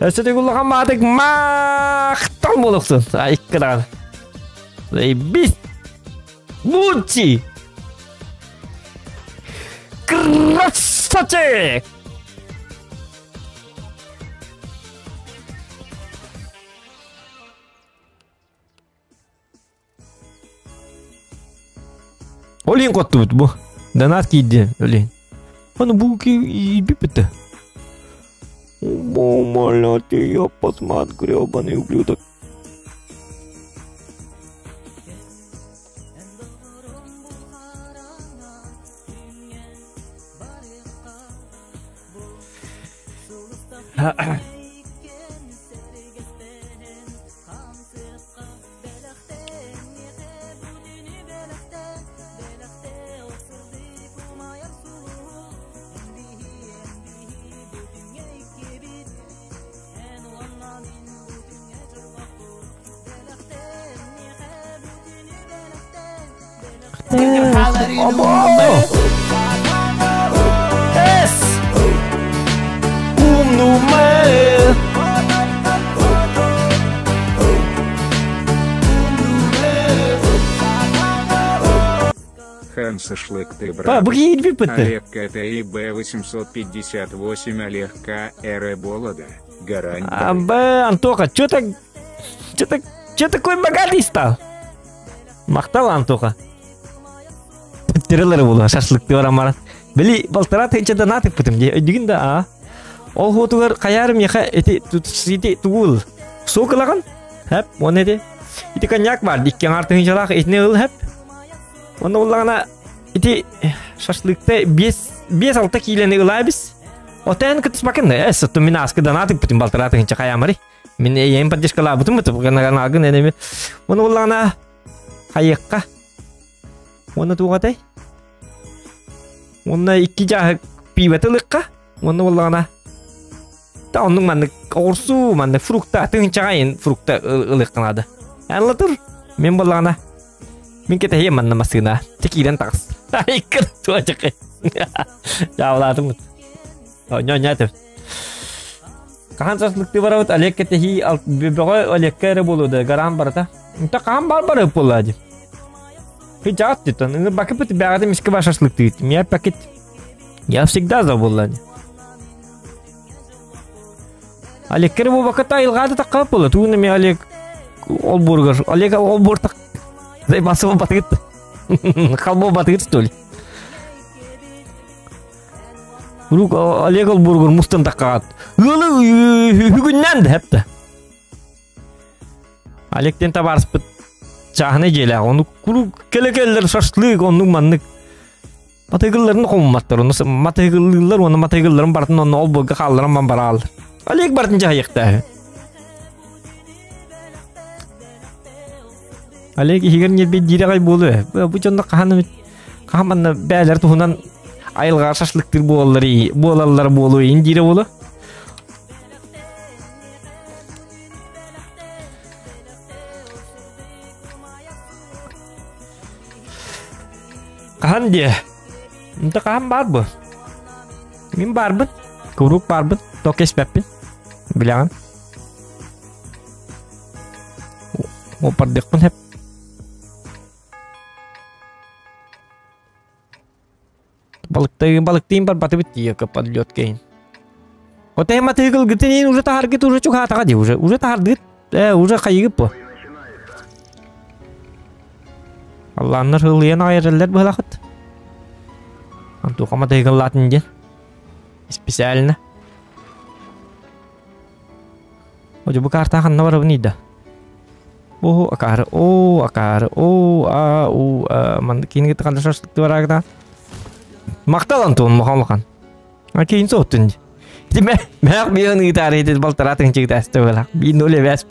Эсетек улага матык мактал болукту. Айкыран. Заебись. Лучи. Красавчик. Олин котту бу. Донат кийди, олин. Аны бу ки биппетти. Мама, ты я посмат грёбаный ублюдок. Es un número. Хан Шашлык ты брат. Бги биппетти. Олег КТИ Б858 Олег К. Эре Болода. Гарань. Антоха, чё такой богатый стал? Мактал Антоха. Тирелер булу, шашлыкты барамар. Били балтара тенче донат иппетим дегин да. Ол хотугар каярым яха эти сити тугул. Сокалаган. Хеп, монеде. Ити коньяк бар, диккен артын жалак этне ыл хеп. Оны уллагана ити шашлыкты 5-6 килени ылайбыз. Отен кытыс бакын, эсету мен аскы донат иппетим балтара тенче каямари. Мен эйем поддержкала бутум бутум гана энеме. Оны уллагана кайыкка. Оны тугатай. Оны 2 жағы пибетілікқа. Оны олағына. Та оның мәнді орсу, мәнді фрукта, түгіншағайын фрукта ылыққанады. Әнлі тұр. Мен болағына. Мен кете хейм мәнді масығына. Текейден тағыз. Айкыр туа чықай. Жауладым бұд. Нё әтіп. Қахан саслықты бара бұд. Олег кете хей бөбіғі Олег кәрі болуды. Гаран барыда. Та қахан бар болады. Хиджат это, ну бакет бягады миски баша шашлык. Я пакет. Я всегда забыл. Олег кербу бакета илгады такка болот. Туны ми Олег ол бургер. Олег ол буртак. Зай басып батыт. Халбо батыт что ли? Рук Олег ол бургер мустан такка. Бүгүннен депти. Олегтен табарс Чахны желе, оны куру келекелер шашлык, оның маннык. Матайгылларын қомматтыр, оны матайгыллар, оны матайгылларын бартын, оны ол бөлгі қалларын ман бара алды. Олег бартын жайықты. Олег егер нербе дире қай болы. Бұл жонда қағаманна бәлер тұхынан айылға шашлыктыр болалар болу, ең дире болу. Kahan dia, entah kahan barber, min barber, kuruk barber, tokes pepin, bilangan, mau perdek pun hep, balik tim pati betul ke padliot kain. Oke mati kalau gitu ini udah tahar gitu udah cukup hata aja udah tahar gitu, udah kayak gitu. Allah'ın hırlayan ayrılar bırakıt. Антоха матайгыллатын ден. Специально. Ojo bu karta kan nawar bunida. Oh akar, man kini kita kan terus tuh kita. Maktalan tuh makan. Makin sotun. Jadi banyak bilang kita hari itu balterat yang cerita setelah bino leves.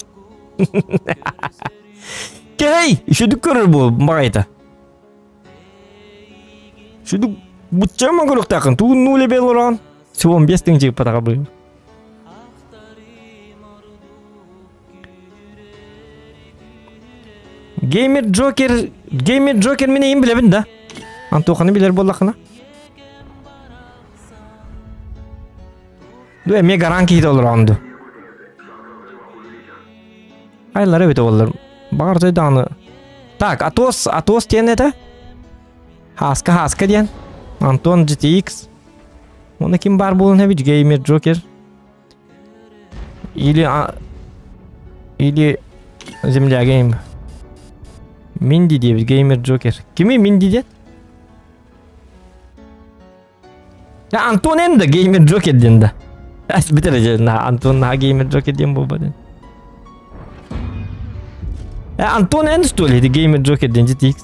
Kei, sudah kerbo mereka. Sudah bucah mangkuk takkan tuh nule beloran. Suam bias tinggi pada kabel. Gamer Joker mini im bile benda. Antu kanı bilir bollakına. Du emiye garanti hit olur andu. Aylar evet olur. Bağırdı danı. Tak Atos diyen ne de? Haska diyen. Anton GTX. Ona kim var bulun hebi Gamer Joker. İli Земля Game. Mindy diye bir Gamer Joker. Kimi Mindy diye? Ya Anton'un da Gamer Joker diyen de. Bitireceğiz. Anton ha Gamer Joker diyen bu baden. Ya Anton en üstüyleydi Gamer Joker diyen GTX.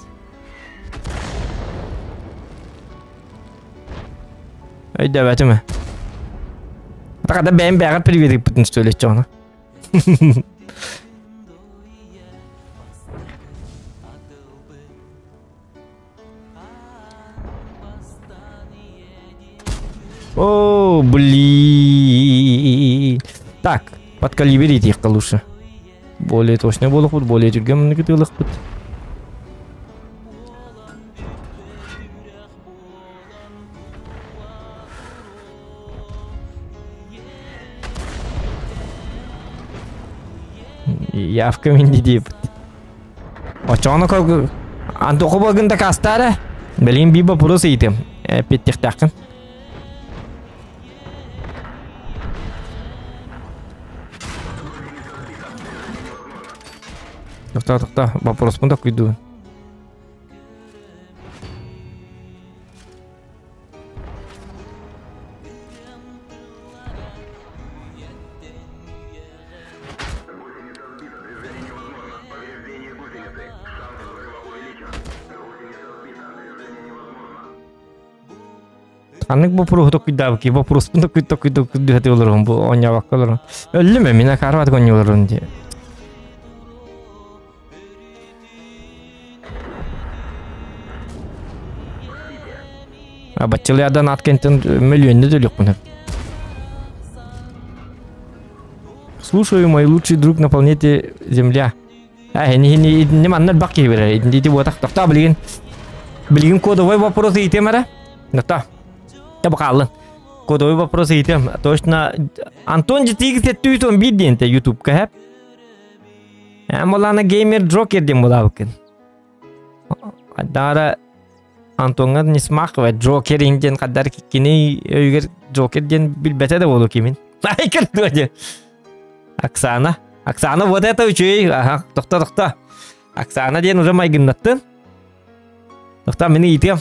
Haydi evet mi? Tak ada ben berat privileg putin üstüyleydi ona. О, блин. Так, подкалиберить их лучше. Более точно было, более тюрьгам накатылых. Я в комменде. Очоно как Антохоба гында кастара. Блин, биба просто идем. Петтихтакын. Так, вопрос мы так иду. Anak вопрос только давки, вопрос только дихати олорон бу оня вакалорон. Өллүмө мина карват гоньолорон ди. А бачылардан аткентен миллионы дөлөк муну. Слушаю, мой лучший друг на планете Земля. Не маннат баки бере. Иди вот так блин кодовой вопрос и темара. Да. Табакалын. Кодовой вопрос и тем. Точно Антон GTX тетуйтон биденте YouTube кахап. Амолана Gamer Joker дем булавкын. Адара Антонга не смахва Joker инден кадар кини өйгер Joker ден билбете де болу кимин. Лайкер тоде. Оксана вот это учи. Ага, тохта. Оксана ден уже майгыннаттын. Тохта мени итем.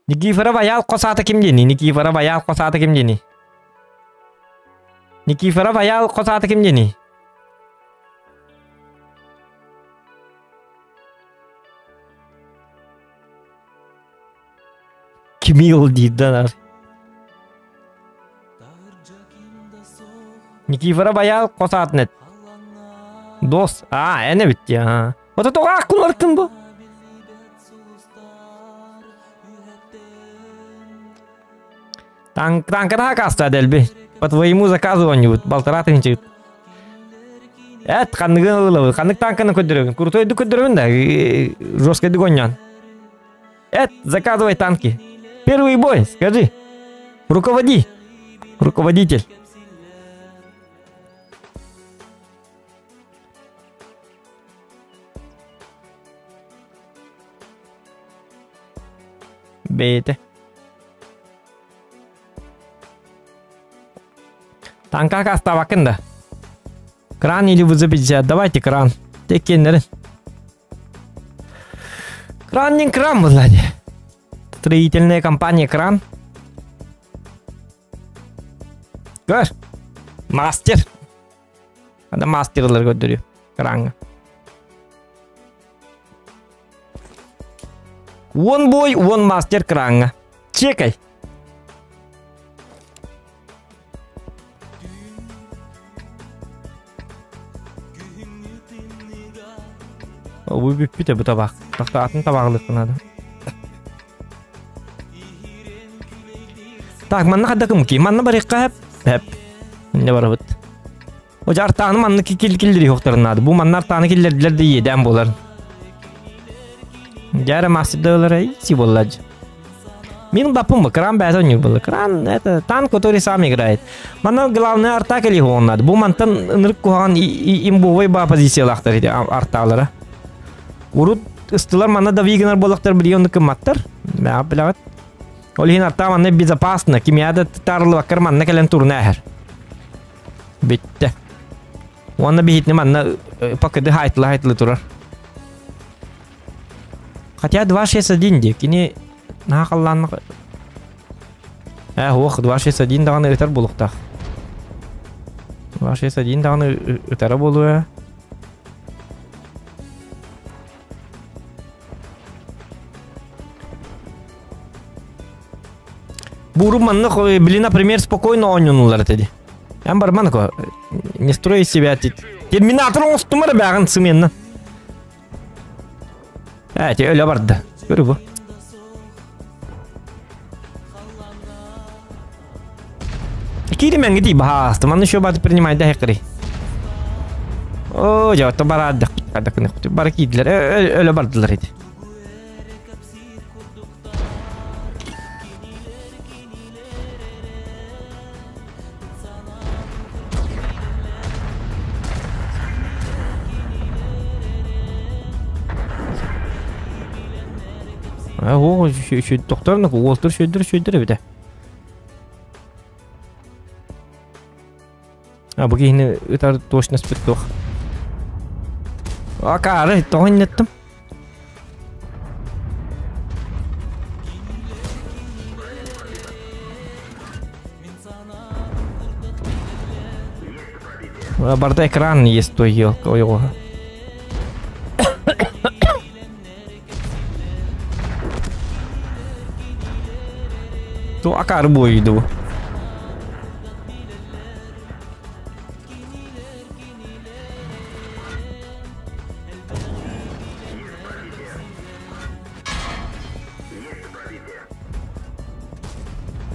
Никифора баял косата ким дени? Никифора баял косата ким дени? Кимил диддар. Никифора баял косат нет. Дос. Эне бит я. Вот это акулартын бу. Танкара каста дельби. По твоему заказу они болтарат инчит. Канык танканы көдөрөбүн. Крутой көдөрөбүн да. Жесткий догонян. Заказывай танки. Первый бой, скажи. Руководи. Руководитель. Бейте. Танка каста бакында. Кран или вы запить? Давайте кран. Текенер. Краннин кран, Влади. Строительная компания кран. Гör. Мастер. Ада мастерлар көдөрү. Кранга. Он бой, он мастер кранга. Чекай. Ой, биппите бу табак. Тактатын табагылык надо. Так, манна кадда кымки? Манна барыкка хеп. Не барабыт. O jartany manna kikilkilleri yoktарынады. Бу манна артаны киллердилер де еден болар. Жара мастердалар си боллаж. Мин бапум кран бәзә не был. Кран это танк, который сам играет. Манна главный артак или он надо. Бу мантан нырк куган имбовой ба позициялактар иде арталары. Урут ыстылар манна да вигнер болактар билионны кыматтар. Мә билат. Ол хин арта манна безопасно. Кимияда тарлы вакар манна келен турнахер. Битте. Онна бихитне манна пакыды хайтлы турар. Хотя 261 де, кини нақалланны. Ох, 261 дағаны өтер болуқтақ. 261 дағаны өтері болуы. Буру манны, блин, например, спокойно ойнунулар теді. Әм бар манны, не строй себя. Терминаторын ұстымыр бәғын сыменні. Те өлі барды. Көрі бұ. Кири мен гидей бағасты. Маны шо баты принимайды әқірі. О, жауатты барады. Бары кейділер. Өлі бардылар еді. О, доктарны олтыр шөйдір беді. Бұл кейіні өтар точно спет тоқ. Кары, тоғын еттім. Барда экран есть той елка ойға. То акар бойду.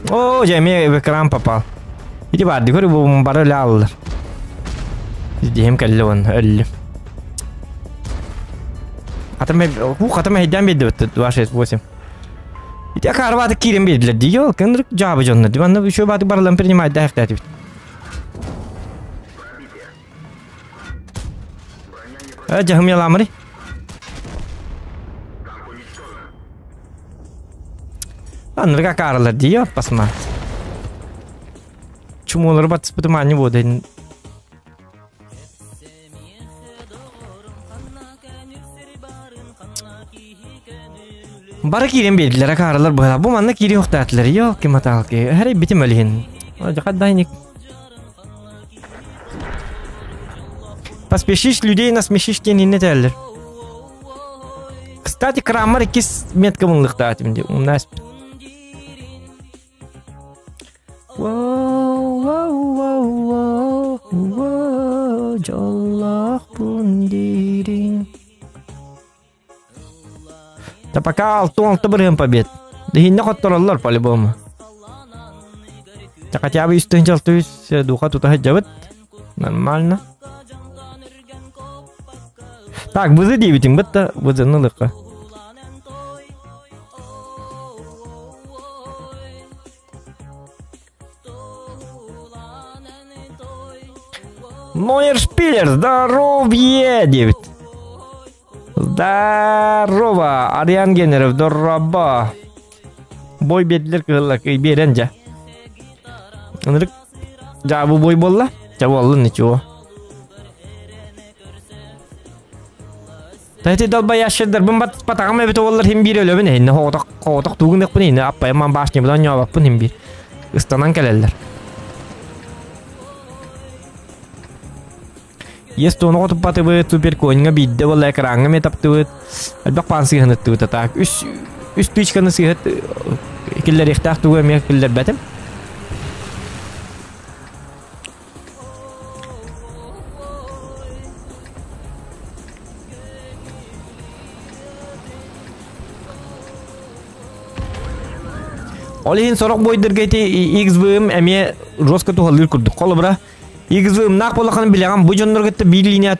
О, я в экран попал. Иди барды, көрі бұл бары өлі алылар. Издейім кәлі он, өлі. Қатырма хейден беді өтті, 268. Иди акар баты кирен беділер дейі, кіндірік жабы жонны. Диванны шо баты барылан принимайды дәйіқті әті біт. Жағым еламыры. Анырық акарылар дейі, пасма. Чумолары батыс бұтыма не болды. Бары кирен беділер акарылар бұға. Бұл манна кири оқтатылар. Йолки маталки. Әрі бітім өлігін. Қаддайник. Поспешишь людей, насмешишь теніне тәлір. Кстати, крамар 2 метка мұнлықты атымде. Умнас. Жоллақ бұндерін. Да пока алтон табырым побед. Да хинне хоттораллар по-любому. Да хотя бы 160 духа тут хаджавит. Нормально. Так, бузы 9 бітті, бузы нылыққа. Нойершпилер, здоровье, 9. Здорово, Ариан Генеров, здорово. Бой бедлер кыллак, берен жа. Анырык, жабы бой болла? Жабы олын, ничего. Тайты далбай яшырдар. Бун батагам эбит олар хим бир өлөбүн эне. Хоток тугундак бун эне. Аппай ман башны будан ябаппын хим бир. Ыстанан келелер. Есть он готов батывает суперконьга бидде болла экранга метаптывает. Албак пансы ханаттывает атак. Үс пичканы сыйхат киллер ихтах туга мек киллер бетем. Олин сорок бойдыр гейте XVM эме жестко тухалыр курдук. Колбра XVM нак болакан билеган бу жоннор кетте бир линия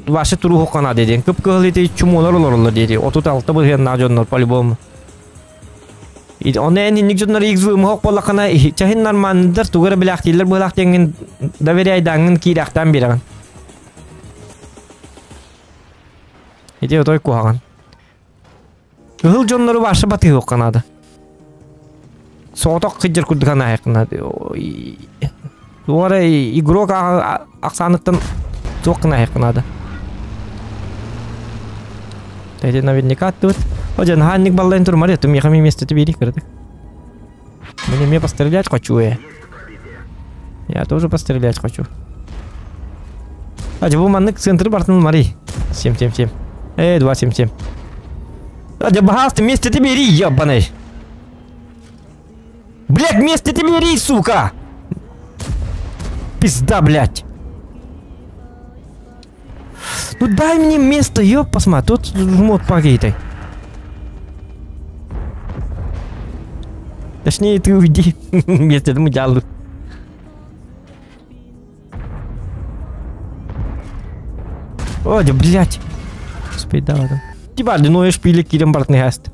башы туру хокана деден. Көп кылыты чумолор олорлор деди. 36 бу хенна жоннор по-любому. И онен ник жоннор XVM хок болакана чахин нормандыр тугара билактилер булактенген доверяйдангын кирактан бираган. Иде отой куаган. Гыл жоннор башы баты хоканады. Соток кыжыр курдуган айкына. Дуара игрок аксаныттан жоккына айкынады. Тайде наверняка тут. Оджан ханник баллайн турмар, то мехами место тебе рикрды. Мне пострелять хочу я. Я тоже пострелять хочу. Аджа бу маннык центр бартын мари. 777. 277. Аджа бахаст место тебе ри, ебаный. Блять, место тебе ри, сука! Пизда, блять! Ну дай мне место, ёп, посмотри, тут жмот пакетой. Точнее, ты уйди. Место этому дялу. О, да, блять. Спейдала там. Типа, да ну я шпили кирем бартный хаст.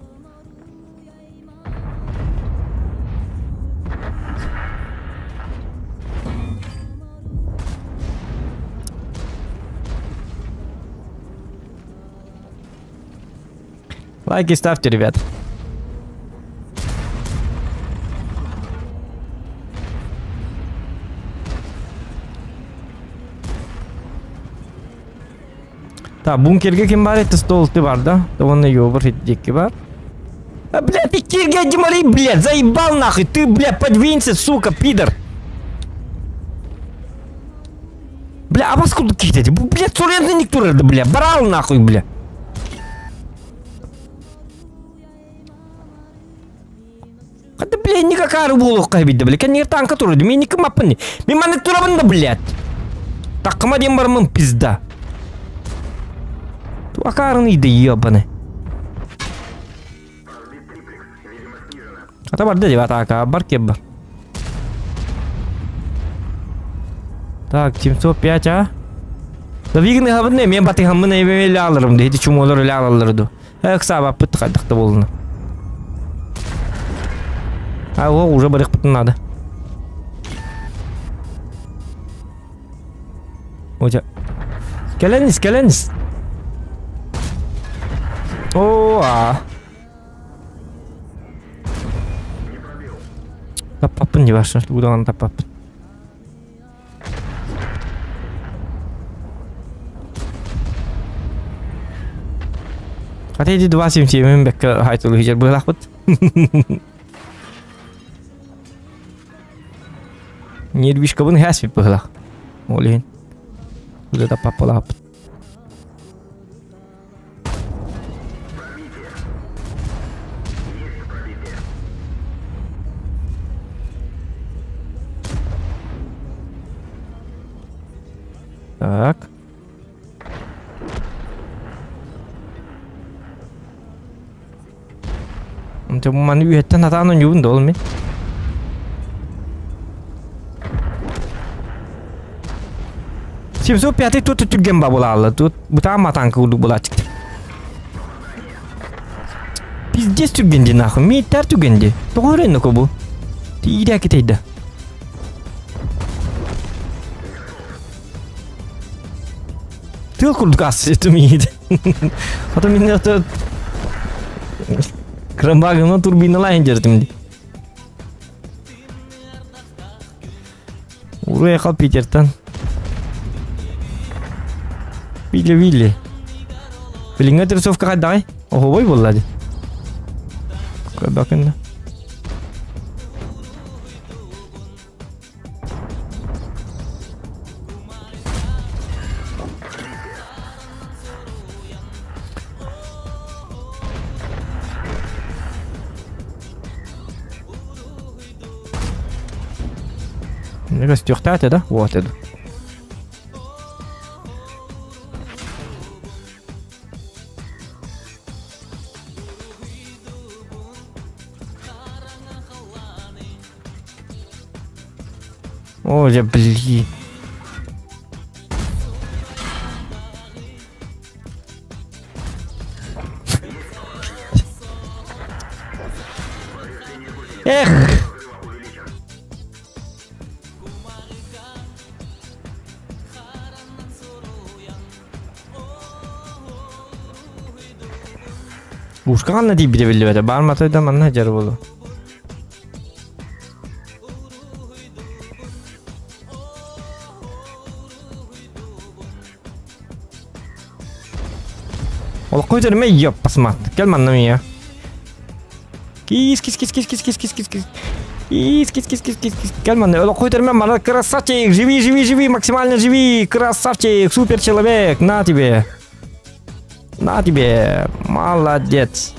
Лайки ставьте, ребят. Так, бункерге кем бар? Это стол ты бар, да? То он ее обратить бар. А, блядь, ты кирге Димари, блядь, заебал нахуй. Ты, блядь, подвинься, сука, пидор. Бля, а вас куда кидать? Блядь, суренный никто, да, бля, брал нахуй, бля. Да, блядь, никакая рыбулок кайбит, да, блядь, не танка тура, да, мне никому апани. Мимо на турабан, да, блядь. Так, комадем барман, пизда. Акарный, да, ебаный. А то бар, да, девятака, бар кеббар. Так, 705, а? Да, вигны хавны, мен баты хамны ебе ляларым, да, эти чумолор лялалырду. Эксаба пыт хайдакта болны. А о, уже барых пытын надо. Оча. Келенис, келенис. О, а. Таппапын не ваша, что куда он таппапын. Хотя эти 277 бекка хайтулу хижер было вот. Не движка бун хэсви было. Олин. Куда таппапала. Так. Untuk mana itu nata anu nyun dol mi. Симсо пятый тут гемба была, тут бутама танка уду была. Пиздец тугенди нахуй, митар тугенди. Тогore на кобу. Tidak kita ida. Тыл курдкас это мид. А то меня то крамбага на турбина лайн жертим. Уехал Питертан. Вилли. Билинге тирсовка кайдай. Охобой боллады. Bakın. Ne gösteriyor da? Вот это. Ой, блин. Эх. Ушкан на тебе билбеде. Барматойда манна жар болду. Ол койдырма еп посмат. Кел манна мия. Кис. Кел манна. Ол койдырма мана красавчик. Живи, максимально живи. Красавчик, супер человек. На тебе. На тебе. Молодец.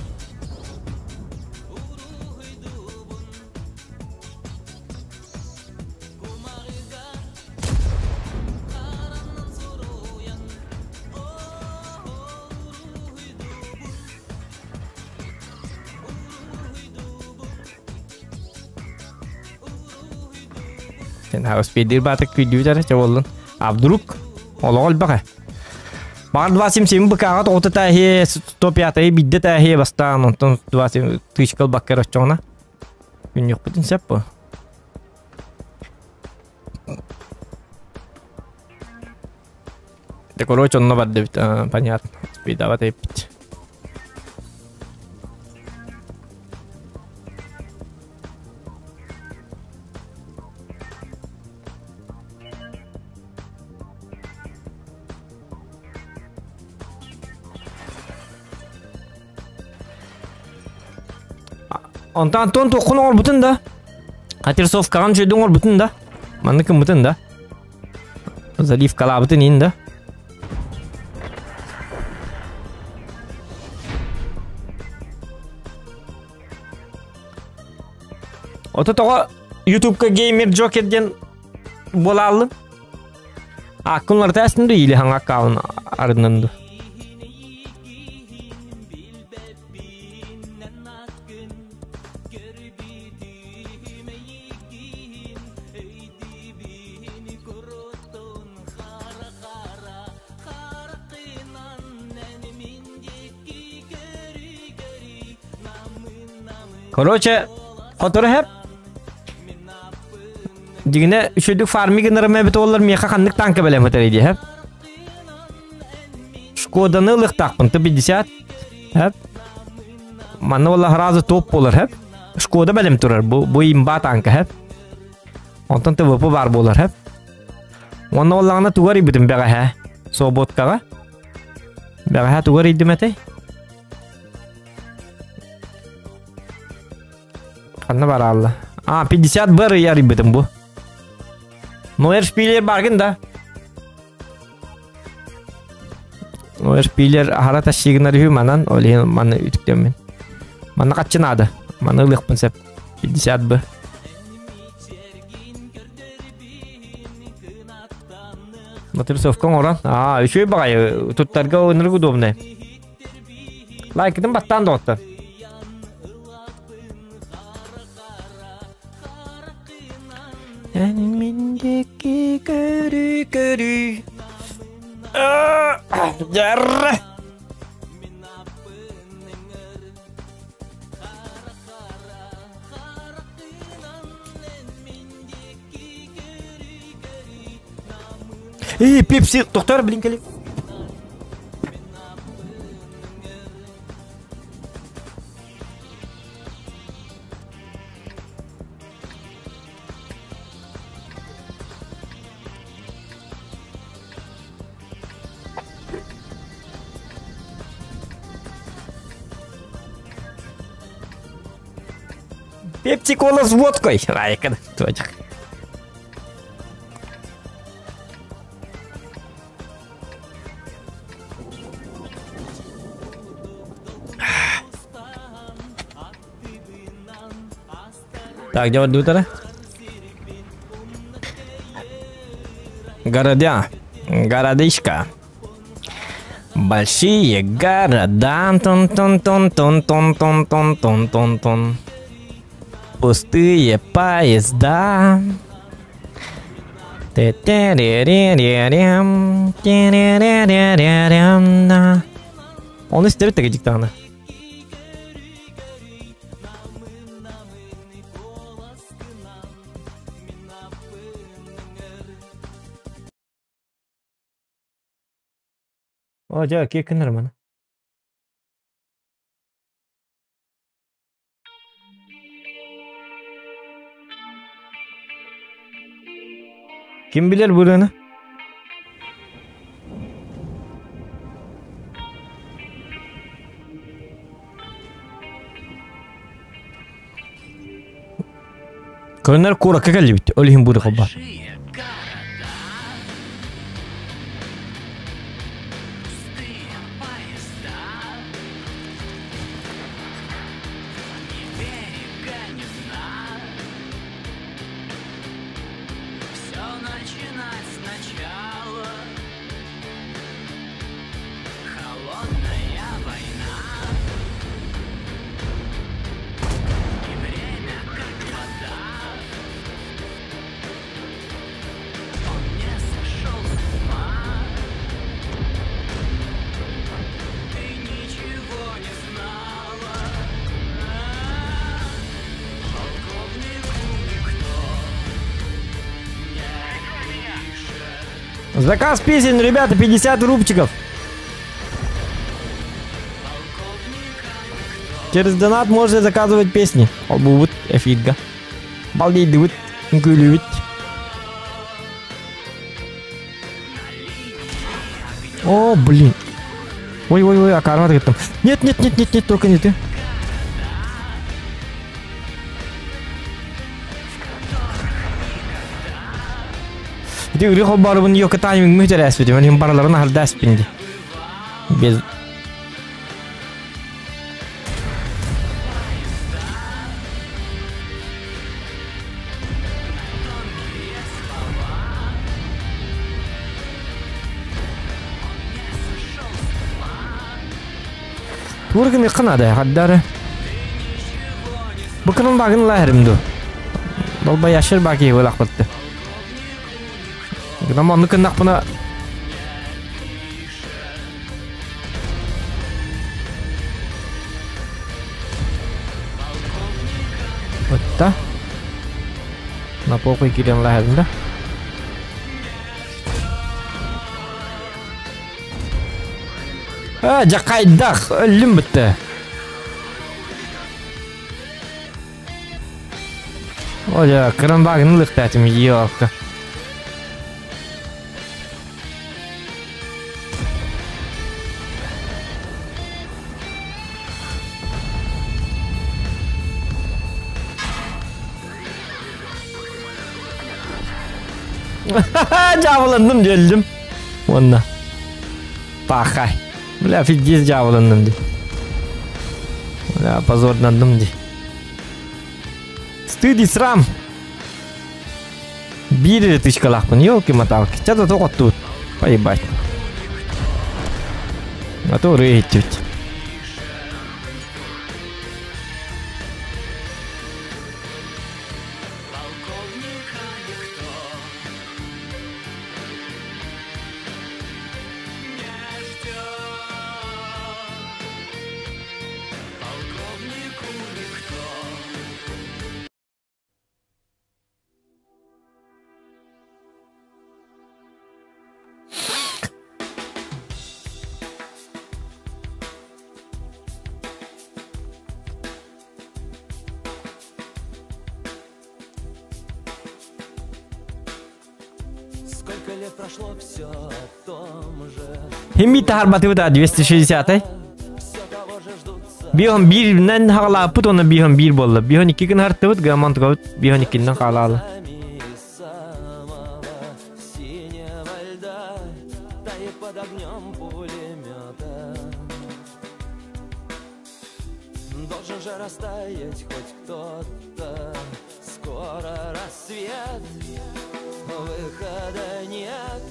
Sen harus pedir batak video cara coba Abduruk olol baka. Бар 27 бакагат отта хе 105 биддета хе бастан онтон 20 тышкал баккар очона. Күнөк бүтүн сеппо. Да короче он новад понятно. Спидават эпич. Ondan ton tokun ol bütün da. Katirsof kan şey ol bütün da. Manıkın bütün da. Zalif kala bütün indi. Ota toğa YouTube'ga Gamer Joker'den bolalım. Akınlar testinde ile hangi akağın ardındı. Короче, который hep Дигне шүдүк фармиг нырмэ бит олар меха ханнык танка белем өтөрөйди hep. Шкоданы лыктакпын 50 hep. Мана олар разы топ болар hep. Шкода белем турар. Бу имба танка hep. Онтон ТВП бар болар hep. Оны оларны тугар ибидим бага ха. Соботкага. Бага ха тугар идим эте. Kanna var Allah. 50 bar ya ribetim bu. Noer spiller bargın da. Noer spiller harat aşığına rihu manan öyle manı ütüklemin. Manı kaçın adı. Manı ılık pensep. 50 bar. Motorsofkan oran. Şöyle bakayım. Tuttarga oyunları udobne. Like edin battan da otta. Önümündeki görü Yarra Pepsi doktor blinkeli Пепси-кола с водкой. Лайка, точно. Так, где вот тут, Города. Городишка. Большие города. Тон-тон-тон-тон-тон-тон-тон-тон. Пустые поезда. Он истерит таки диктана. О, жа, кекінір мұны. Kim bilir buranı? Körünler kurakka geldi bitti. Öleyim burada kabba. Заказ песен, ребята, 50 рубчиков. Через донат можно заказывать песни. Обувут, эфирга. Балдейдут, гулюют. О, блин. Ой-ой-ой, а кармат там. Нет, только не ты. Дегри хоббары бұны екі тайминг мүйтер әспеді. Мен барларын әлді әспенді. Без... Тургын иқынады әқаддары. Бұқының бағын ләхірімді. Долба яшыр бақи өлақ бұтты. Нам он наконец пона. Вот так. На похуй кидем лахем, да? А, жакайдах, лимбте. Оля, кранбагын лыктатым, ёлка. Javlandım geldim. Onunla. Bakay. Bля, фигиз javlandım di. Bля, позорlandım di. Стыд и срам. Били тычкалахпын, ёлки-моталки. Что-то только тут. Поебать. А то рейтить. Химита арбаты вот 260-й. Bihan birinden haqlapıt ona bihan bir bollu. Bihan iki gün hartıbıt gamant gavut bihan ikinden qalalı. Должен же растаять хоть кто-то. Скоро рассвет, выхода нет.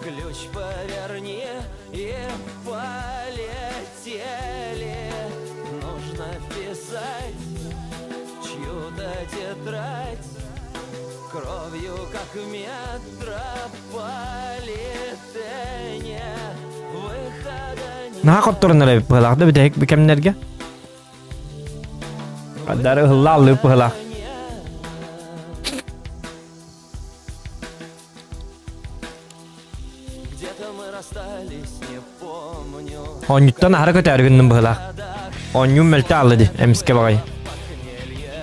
Ключ поверни и полетели. Нужно вписать чью-то тетрадь кровью, как метрополитене. Выхода нет. Naha qottorunlara pıhlaqda bir dehik bikemlerge. Qaddari hıllallı pıhlaq. Где-то мы расстались, не помню. Onyuttan hareket ergünün pıhlaq. Onyum melte aldı emiske bagay.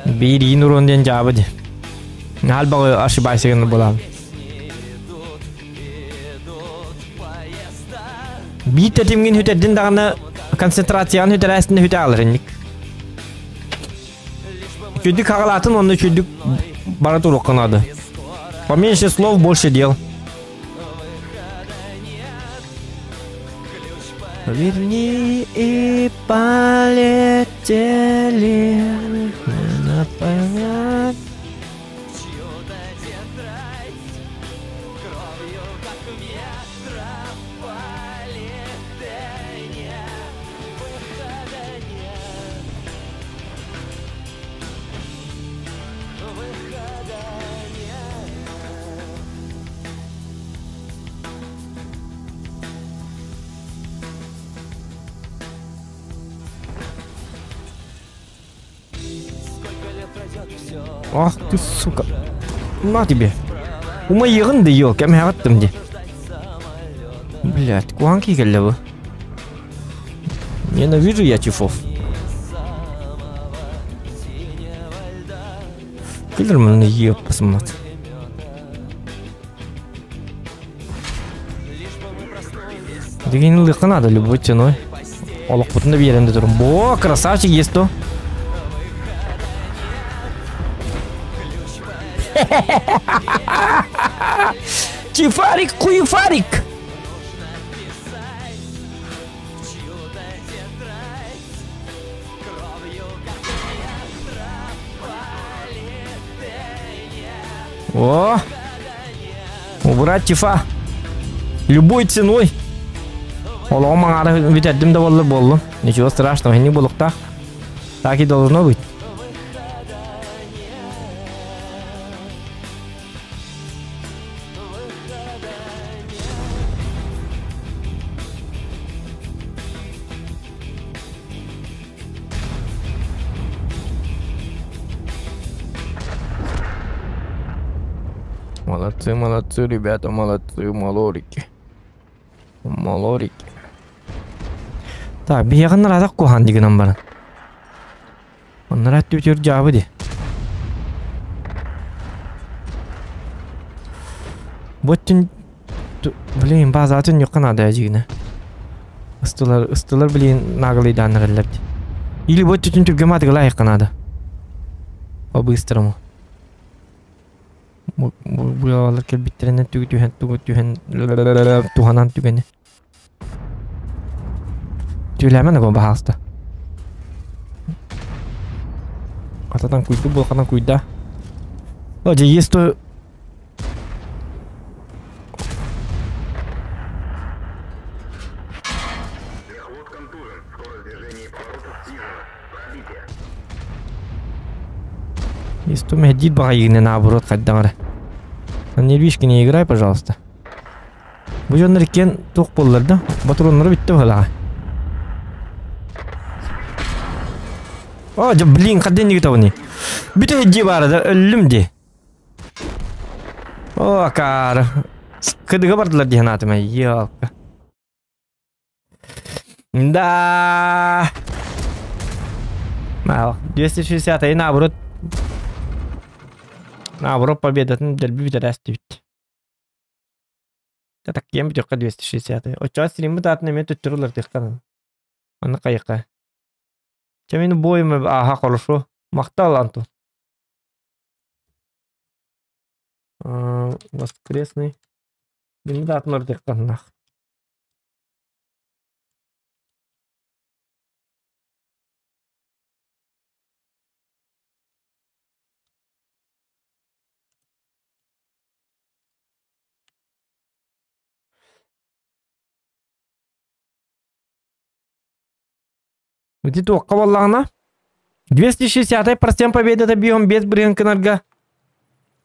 Bir iyi nurun diyen cevabı di. Hal bağı aşı baysigini bulalım. Bir tetimgin hüteddin dağını konsentrasyon hüterasını hüte alır indik. Чудик хагалтын, он чудик баратуру канады. Поменьше слов, больше дел. Верни и полетели. Ах ты сука. На тебе. Ума йығынды ел, кәм хағаттым де. Блядь, куан келі бұл. Ненавижу я чифов. Келдір мұны еп посмотреть. Деген лықты надо любой ценой. Олық бұтында беренді тұрым. Бо, красавчик есть то. Чифарик, куефарик. О, убрать чифа любой ценой. Олоғы маңары бітәддім де болы. Ничего страшного, не болықта. Так и должно быть. Молодцы, молодцы, ребята, молодцы, малорики. Малорики. Так, бияғынлар адақ қоған дегенім барын. Онлар әтті өтер жабы де. Боттын... Блин, базатын yoqqan ады әжігіні. Истылар блин нағылыйдан ғыллапты. Или боттын түргем адығыла айққан ады. По-быстрому. Bu yağlar kel bittirenden tühen tuhanan tügeni. Tüylemen de bomba hasta. Atadan kuydu bu kadan kuyda. Oje есть то. Есть то медит багайны наоборот каддагара. Нервишки не играй, пожалуйста. Бу жоннор кен ток боллар да. Батроннор битти бала. О, блин, каден не гитавни. Бите хеджи бара да өлүм де. О, кар. Кыдыга бардылар диханатыма. Ёлка. Да. Мало. 260 наоборот. Наоборот, победатын дельби битарасты бит. Так кем битёка 260. Оча стримы татны мен төттүрүлөр теккан. Аны кайыкка. Кемени бойым аха хорошо. Мактал Антон. Воскресный. Бини да атмар декканнах. Где то каваллана? 260% победа табион без бринканарга.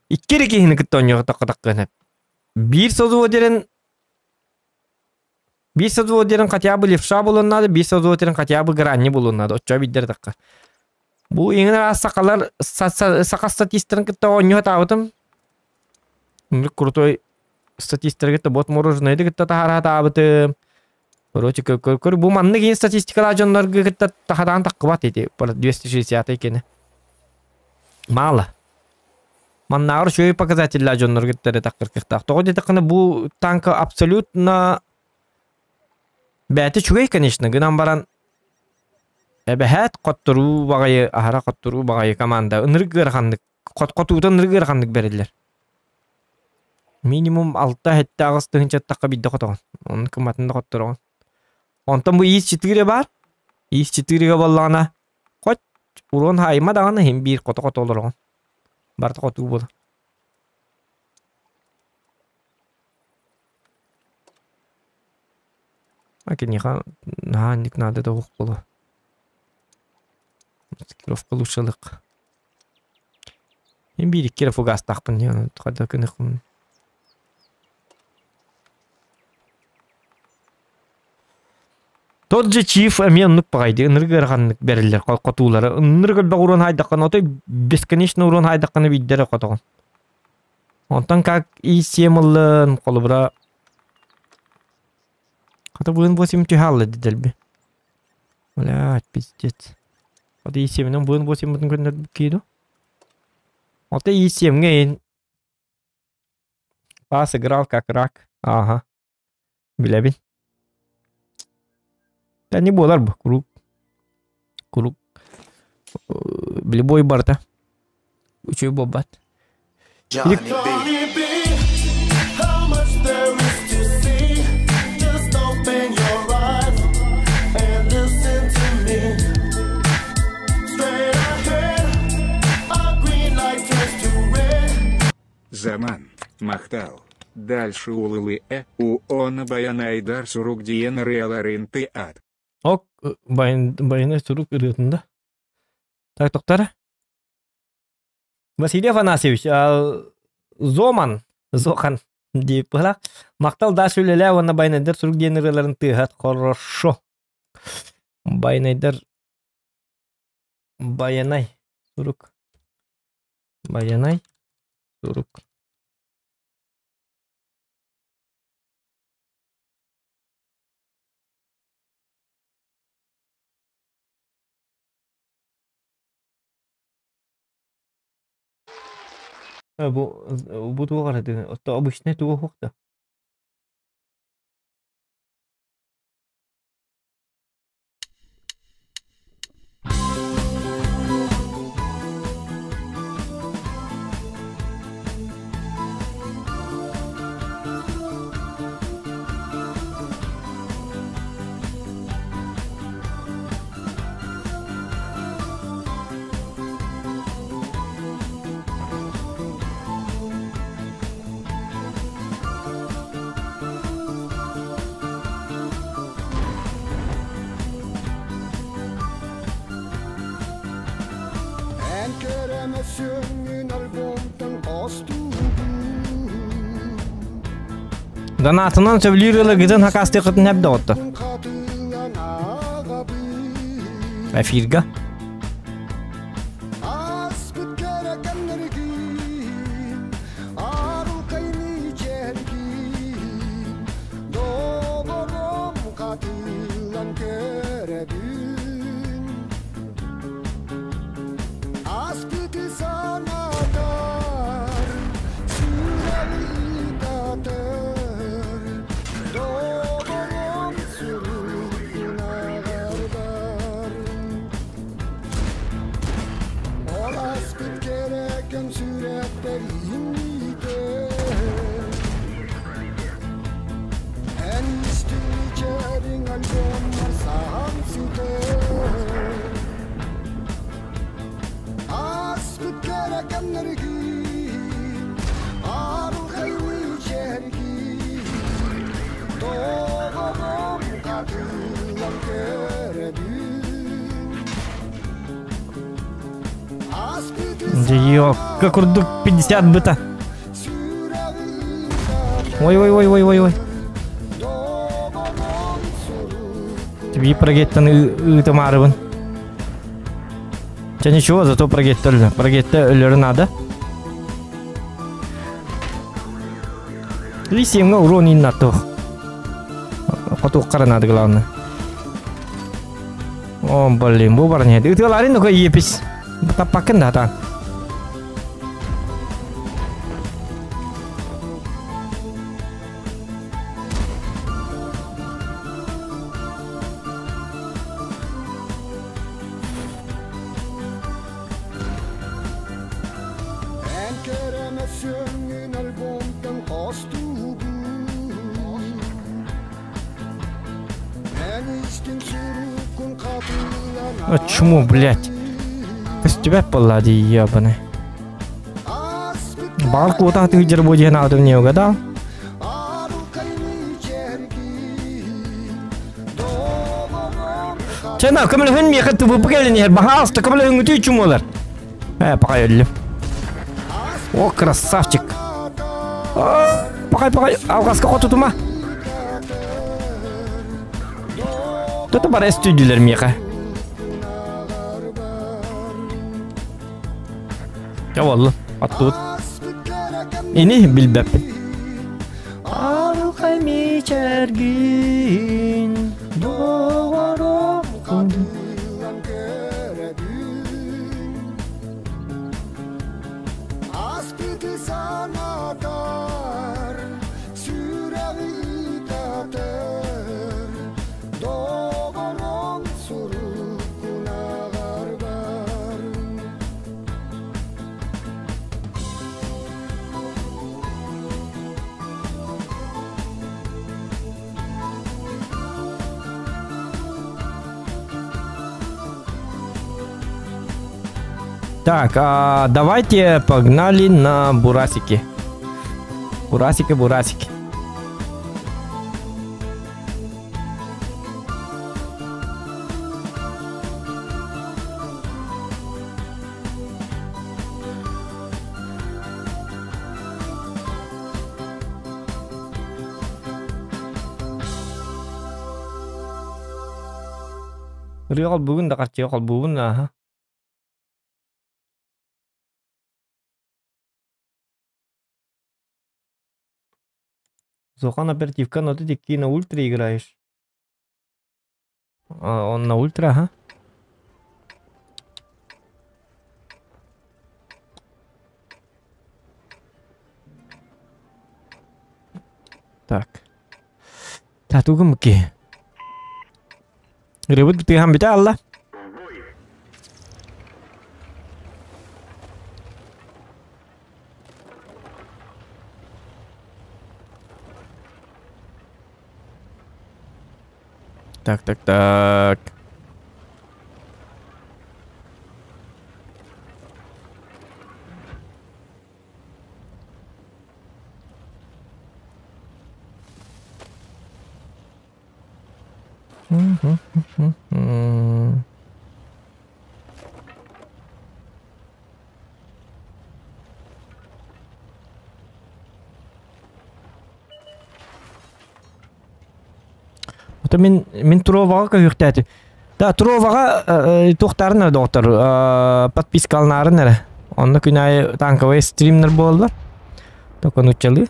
Иккери кихини кыттоньо таккатаккана. Bir sözü oderen хотя бы левша bulunnadı, bir sözü oderen хотя бы гранни bulunnadı. Oça bider takka. Bu иңин сакалар сака статистиканы кытта оньо таабытым. Крутой статистика кытта бот мороженое кытта тахара таабытым. Короче, bu манны кийин статистикалар жоннорго кытта тахадан таккыбат эти 260 экени. Мало. Маннагар шөй показателлер жоннор кытта таккыр кыктак. Тогы дитакны бу танка абсолютно бәті чугай, конечно, гынан баран бәхәт қоттыру бағайы, ахара қоттыру бағайы команда ыныргыр қандық, қот-қотуыдан ыныргыр қандық бәрелер. Минимум 6-7 ағыстығын чаттаққа бидді қотығын. Оның кыматында қоттырығын. Онтан бұл ИС-4 бар. ИС-4-ге болағына қот, урон хайма дағаны хем бір қоты-қоты олырығын. Барты қотуы болды. Макиниха наханник надо да ухпулу. Маскировка лучшылык. Мен бир кere фугас тақпын я тада кыныкмын. Тот же чиф мен нук пагайды ыныргырганнык берилер катуулары. Ыныргыр урон хайдаккан отой бесконечно урон хайдакканы биддере катаган. Онтан как И7 колубра Хата буын 8 тюхаллы дедельби. Блядь, пиздец. Хата И7-нен буын 8 бүтін көндер кейду. Ота И7-ге пас играл как рак. Ага. Билебин. Да не болар бу. Круг. Билебой барта. Учуй бобат. Johnny B. How much there is to see? Just open your eyes and listen to me. Straight ahead, a green light turns to red. Заман, Махтал. Дальше улылы у он баянайдар сурук диен реаларин теат. Ок, баянай сурук ырытында. Так, тоқтары. Василий Афанасьевич, Зохан, deyip bırak. Maktal da söylele ona Baynaydar suruk generelerin tıhat. Хорошо. Baynaydar Bayanay suruk. Bayanay suruk. Bu tuğ aradı. O da обычный tuğ hokta. Donatından söylüyorlar gidin hakasti kıtın hep dağıttı. Afirga. çeken sürekler inmide En üstünü çerin albomlar sahamside Asbıt gerekenleri Arul hayvi çergi Doğum katılan kerebün Джайокка курдук 50 быта. Ой. Тебе прогеттан ытымарыбын. Че ничего, зато прогетта өлі. Прогетта өлері надо. Лисемға урон иннатты. Потуққары надо, главное. О, блин, бұл бар нет. Ытыларын нұқы епіс. Таппақын да атан. En keremezsöngün albomdan kostuğu En içtin surukun kapılan Чему, блядь? С тебя поллади, ебаный. Балку вот ты где будешь надо мне угадал? Чена, камера хен мне хоть вы покажи не бахал, что камера хен ты чумолар. Пока я О, красавчик. Пока. Алгаска хоту тума. Кто-то барай студилер меха. Ya vallahi attı. İni bilbep. Arukay mi çergin doğaram kundu. katılan kerebün Asbıtı sana dar Sürevi tater Doğaram surukuna garbar Так, давайте погнали на бурасики. Бурасики. Real бүгін да қарчы қол бүгін аха. Зохан оперативка, но ты таки на ультра играешь. Он на ультра, ага. Так. Татуга мки. Ребут ты хамбита алла. Так. Это мен Туроваға көйіктәді. Да, Туроваға тоқтарын доктор, подпискалнарын әрі. Онда күнай танковый стримнер болды. Тоқын ұтчалы.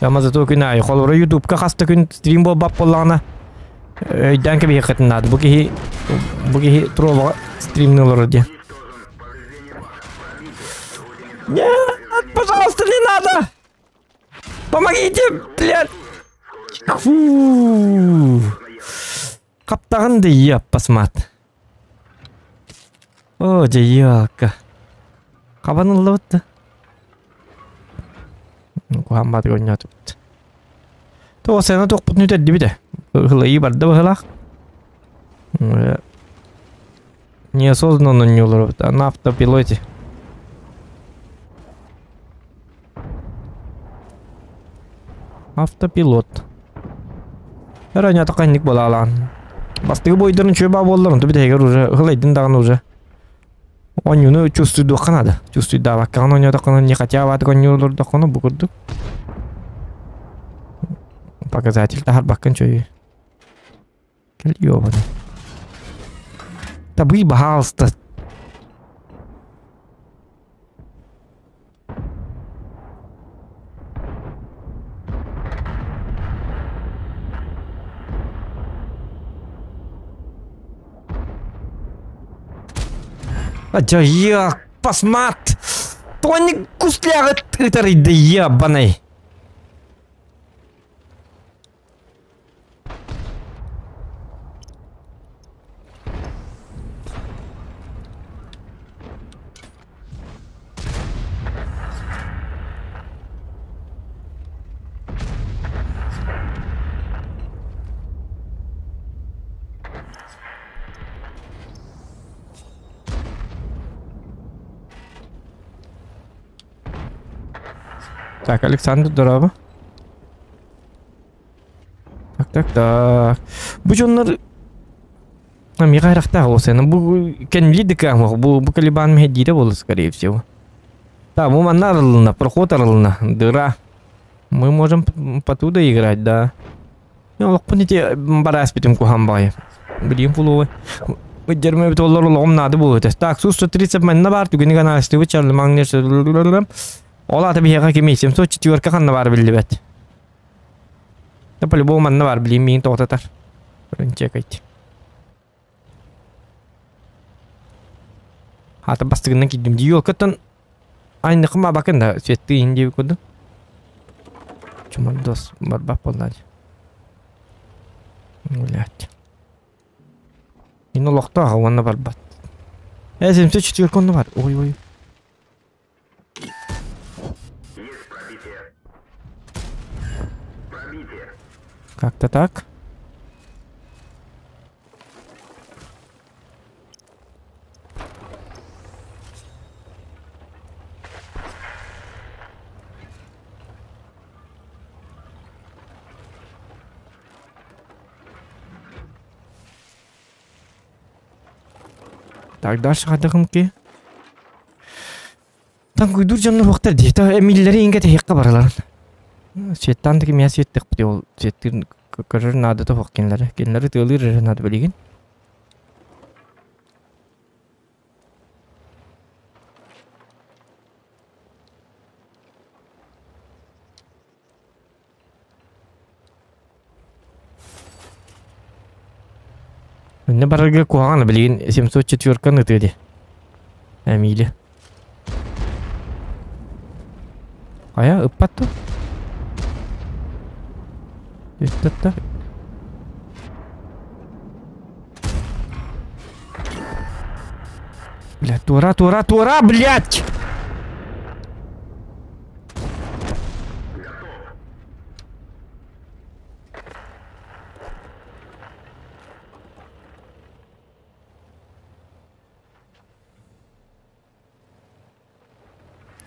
Ямазы то күнай, қолыры ютубқа қасты күн стрим бол бап болағына. Өйден кәбе еқетін нады. Бұғы Туроваға стримнер де. Нет, пожалуйста, не надо! Помогите, блядь! Фу. Каптағанды еп, посмат. О, жайяка. Кабанылды бытты. Кухамматы көрінеді бытты. Тоғы сәні тоқ бұтын өтеді біді. Хылайы барды бұғылақ. Неосознанно не улар бытты. На автопилоте. Автопилот. Әрәне атақанник бола алан. Бастығы бойдырын чөба болдырын. Түбі дәйгер уже. Хылайдың дағын уже. Он юны чувствует канада. Чувствует да, вакан он это не хотя бы такой не улор да кону букурду. Показатель тахар бакан чой. Ёбаный. Табы пожалуйста. Аджая, посмат! Тони кусляга тытары да ебаный! Так, Александр, здорово. Так. Бу жоннор мигайракта болсен. Бу кенлидик ама бу калибан мехдиде болду, скорее всего. Да, мы манарылына, проход арылына, дыра. Мы можем потуда играть, да. Ну, локпоните бараспитим кухамбай. Блин, фуловый. Выдермай битоллар улом надо будет. Так, Су-130 мен бар, түгені ғана астығы чарлы маңнеш. Ола tabi heka kimi 704 kanna var bildi bet. Da по-любому манна var bileyim min to'xtatar. Birinchi qayt. Hata bastığından gittim diyor katan. Aynı kıma bakın da svetli indi kodu. Cuma dos barbap oldu. Ulat. İno lokta havanna barbat. 704 kanna var. Oy. Как-то так. Так, дальше ходим ки. Там куйдур жанны вақтар дейді. Та эмиллери инге техекка баралар. Сеттан таки меня светтек птел. Сеттин кажыр надо то вақкенлері. Кенлері тылыр надо білеген. Ne barıgı kuğanı bilgin 704 nıtıydı. Emili. Aya ıppattı. Üsttattı. Блядь, тура, блядь!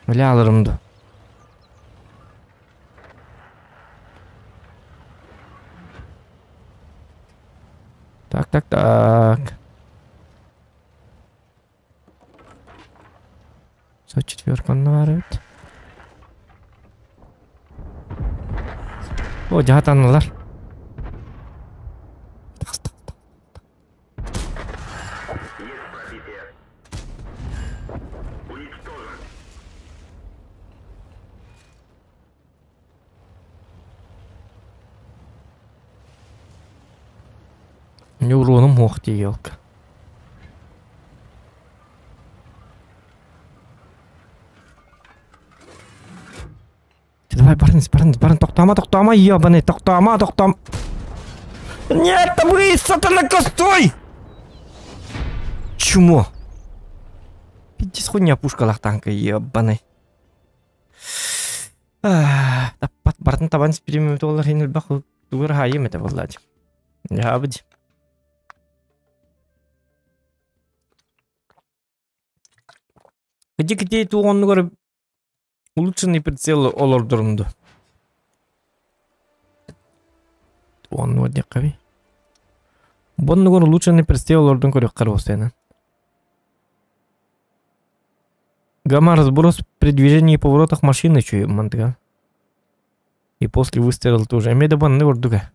Öyle alırım da. Так. Четверка наварит. О, жаатаналар. Neuronom hoch die елка. Давай, барин, тоқтама, ебаный, тоқтама. Нет, вы, сатана, стой! Чмо? чис хуйня пушкалахтанка ебаный. Таппат бартын табан спиримем толар хинил баху тугар хайым это влади. Я бди. Где туонну көрүп улучшенный прицел олордурунду. Туонну декави. Бонну көрүп улучшенный прицел олордун көрүп карабостайна. Гамма разброс при движении и поворотах машины чую мантыга. И после выстрела тоже. Эмеда банны ордуга.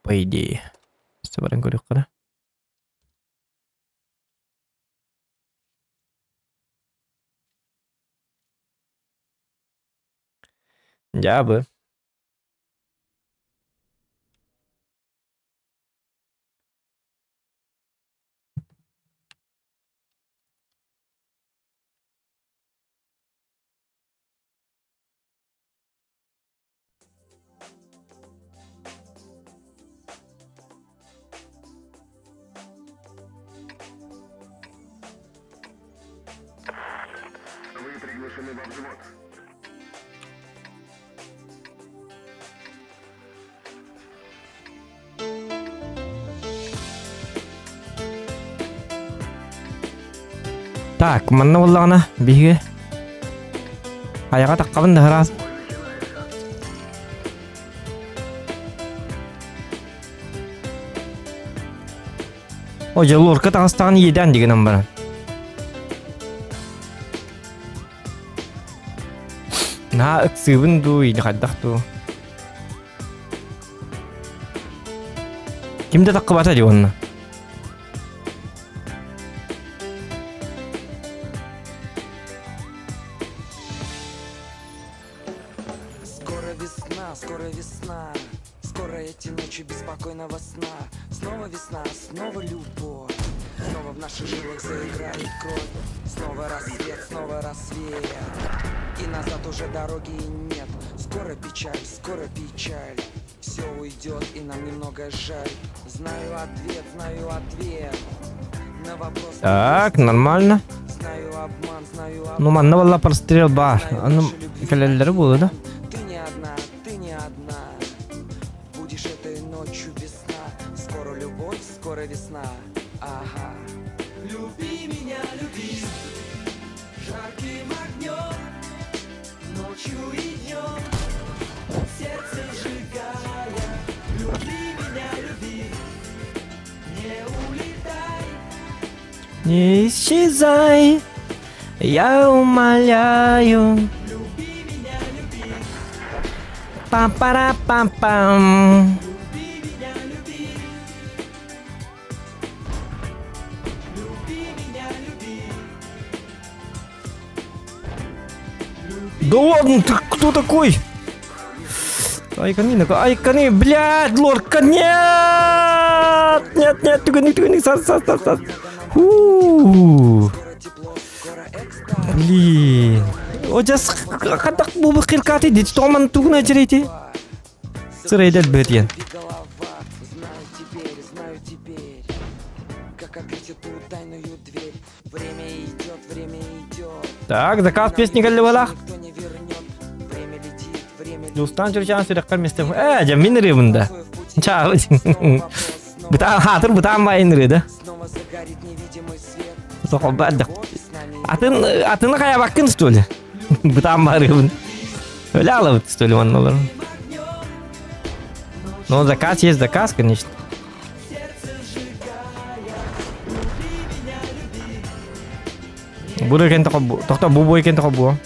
По идее. Собарен көрүп кара. Жабы. Вы приглашены во взвод. Так, манна боллагана биге. Аяга таккабын да раз. О, жалорка тагыстаган еден дегенем бар. На ыксыбын ду иди каддакту. Кимде таккабата ди онна? Скоро весна, скоро эти ночи беспокойного сна. Снова весна, снова любовь, снова в наших жилах заиграет кровь. Снова рассвет, снова рассвет, и назад уже дороги нет. Скоро печаль, все уйдет и нам немного жаль. Знаю ответ на вопрос. Так, нормально. Знаю обман, Ну, манна валла прострел бар. Ану, калеллери болу да? Ты не одна, будешь этой ночью весна. Скоро любовь, скоро весна. Ага. Люби меня, люби, жарким огнем, ночью и днем, сердце сжигая. Люби меня, люби, не улетай. Не исчезай, я умоляю. Пам-пара-пам-пам. Да ладно, ты кто такой? Айкани, блядь, лорка, нет! Нет, тыгани, сас. Блин. Очас хатак бубы киркаты дит томан тугна жрейти. Сырайдат бетен. Знаю теперь, как открыть эту тайную дверь. Время идет. Так, заказ песни галлевалах. Никто не вернет. Время летит. Достан жүрчан сыраккар местем. Жамин рыбында. Чао. Бутан хатыр бутан байын рыда. Снова загорит невидимый свет. Сохобадда. Атына кая баккын что ли? Бутан барыбын. Öyle алабыт что ли ванналар. Но заказ есть заказ, конечно. Буду кен токобу. Токто бубой кен токобу.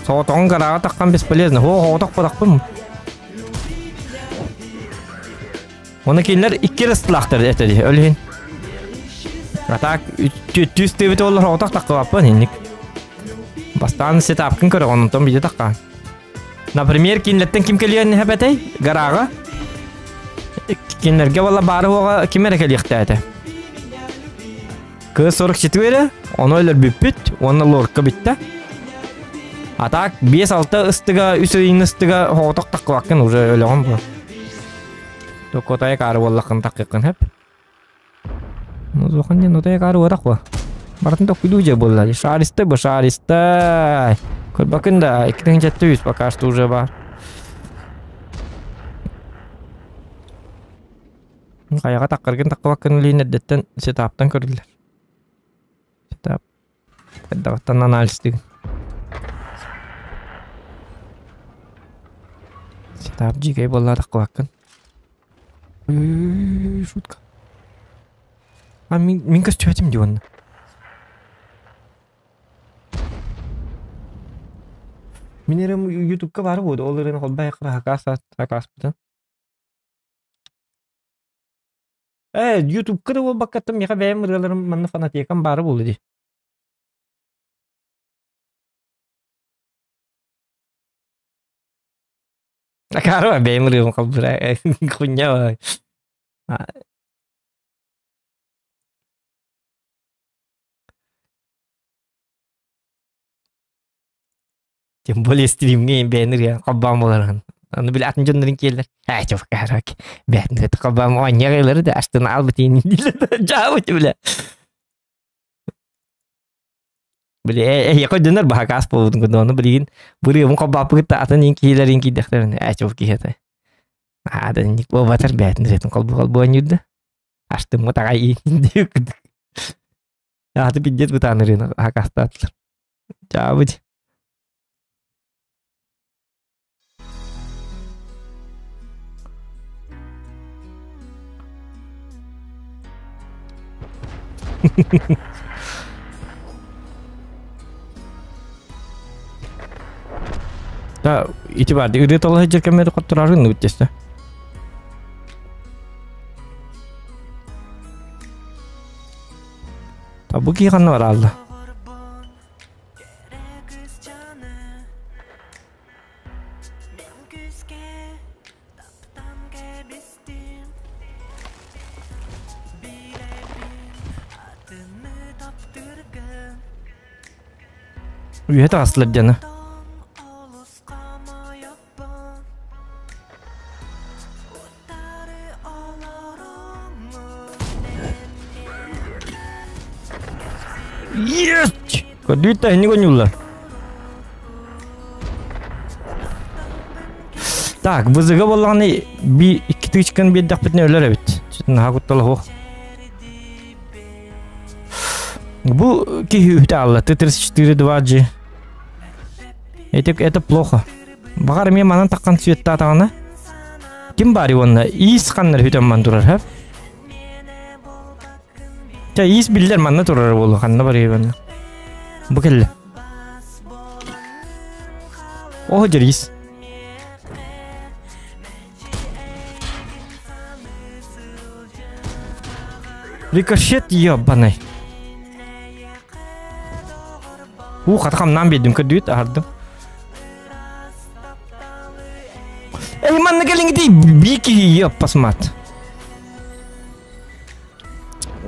Соотон гарага таккан бесполезно. Хо такпын. Оны кейлер 2 раз тылактыр этеди. Өлүн. Так, түз тебет олар отак таккаппын инник. Бастан сетапкын көрө онтон биде таккан. Например, кинлеттен ким келген хебетей? Гарага. Кинлерге вала бары ога кимер келиктәте. К44, оны өлөр бүппүт, оны лорка битте. Атак 5-6 ыстыга, үсөйін ыстыга хоғытық таққылақын уже өліғын бұл. Токотая кары боллақын таққықын хеп. Мұзуқан ден отая кары орақ бұл. Бартын тоқ күді уже болла. Шаристы бұл, шаристы. Көрбақын да 2700 пока что уже бар. Қаяға таққырген таққылақын өлейін әдеттен сетаптан көрділер. Сетап. Әддағыттан аналистігін. Сетап жигай болла таққылақын. Ой, шутка. Мен көз түйетім де оны. Мен ерім ютубқа бары болды. Ол ерін қолбай қыра хакас бұдан. Ютубқа да ол баққаттым. Меға бәйім ұрғаларым манны фанатекам бары болды де. Кары ба бәйім ұрғаларым қалбыра. Құння ба. Тем более стримге бәйінірге қалбам боларған. Оны білі атын жондырын келдер. Жоқ қарак. Бәйінірге қалбам оңя қайлары да аштын ал бітейін дейлер. Жау өте білі. Білі, еқой дөндер баға қас болудың күнді оны білген. Бүрі ұмын қалбапы күтті атын ең кейлер ең кейдіқтерін. Жоқ кейді. Адан ек бол батыр бәйініретін қалбу өңірді. Аштың мұтаға ең деу күдік. Аты біддет бұтанырын қақасты атылыр. Жау өте. Да, итибар ди ретолы жеркемеди коттурарын үттесте. Та бу кийганны бар алды. Это аслабдяна. Есть! Кодвита не гонюла. Так, бузыга болғаны bir iki тычкан bir дақпетіне өлер әбет. Четін хақытталы хоқ. Бұл кейі үхті алла. Т-34-2G. Это плохо. Бағар мен манан таққан светті атағана. Кім бар онда? Иіс қаннар үйтен ман тұрар, әп? Иіс білдер манна тұрар болу. Қанна бар ебенна. Бұл келі. Оғы жыр иіс. Рикошет ебанай. Қатқамнан бедім көрдейт ардым. Манна келіңі дей бейкі еп басмат.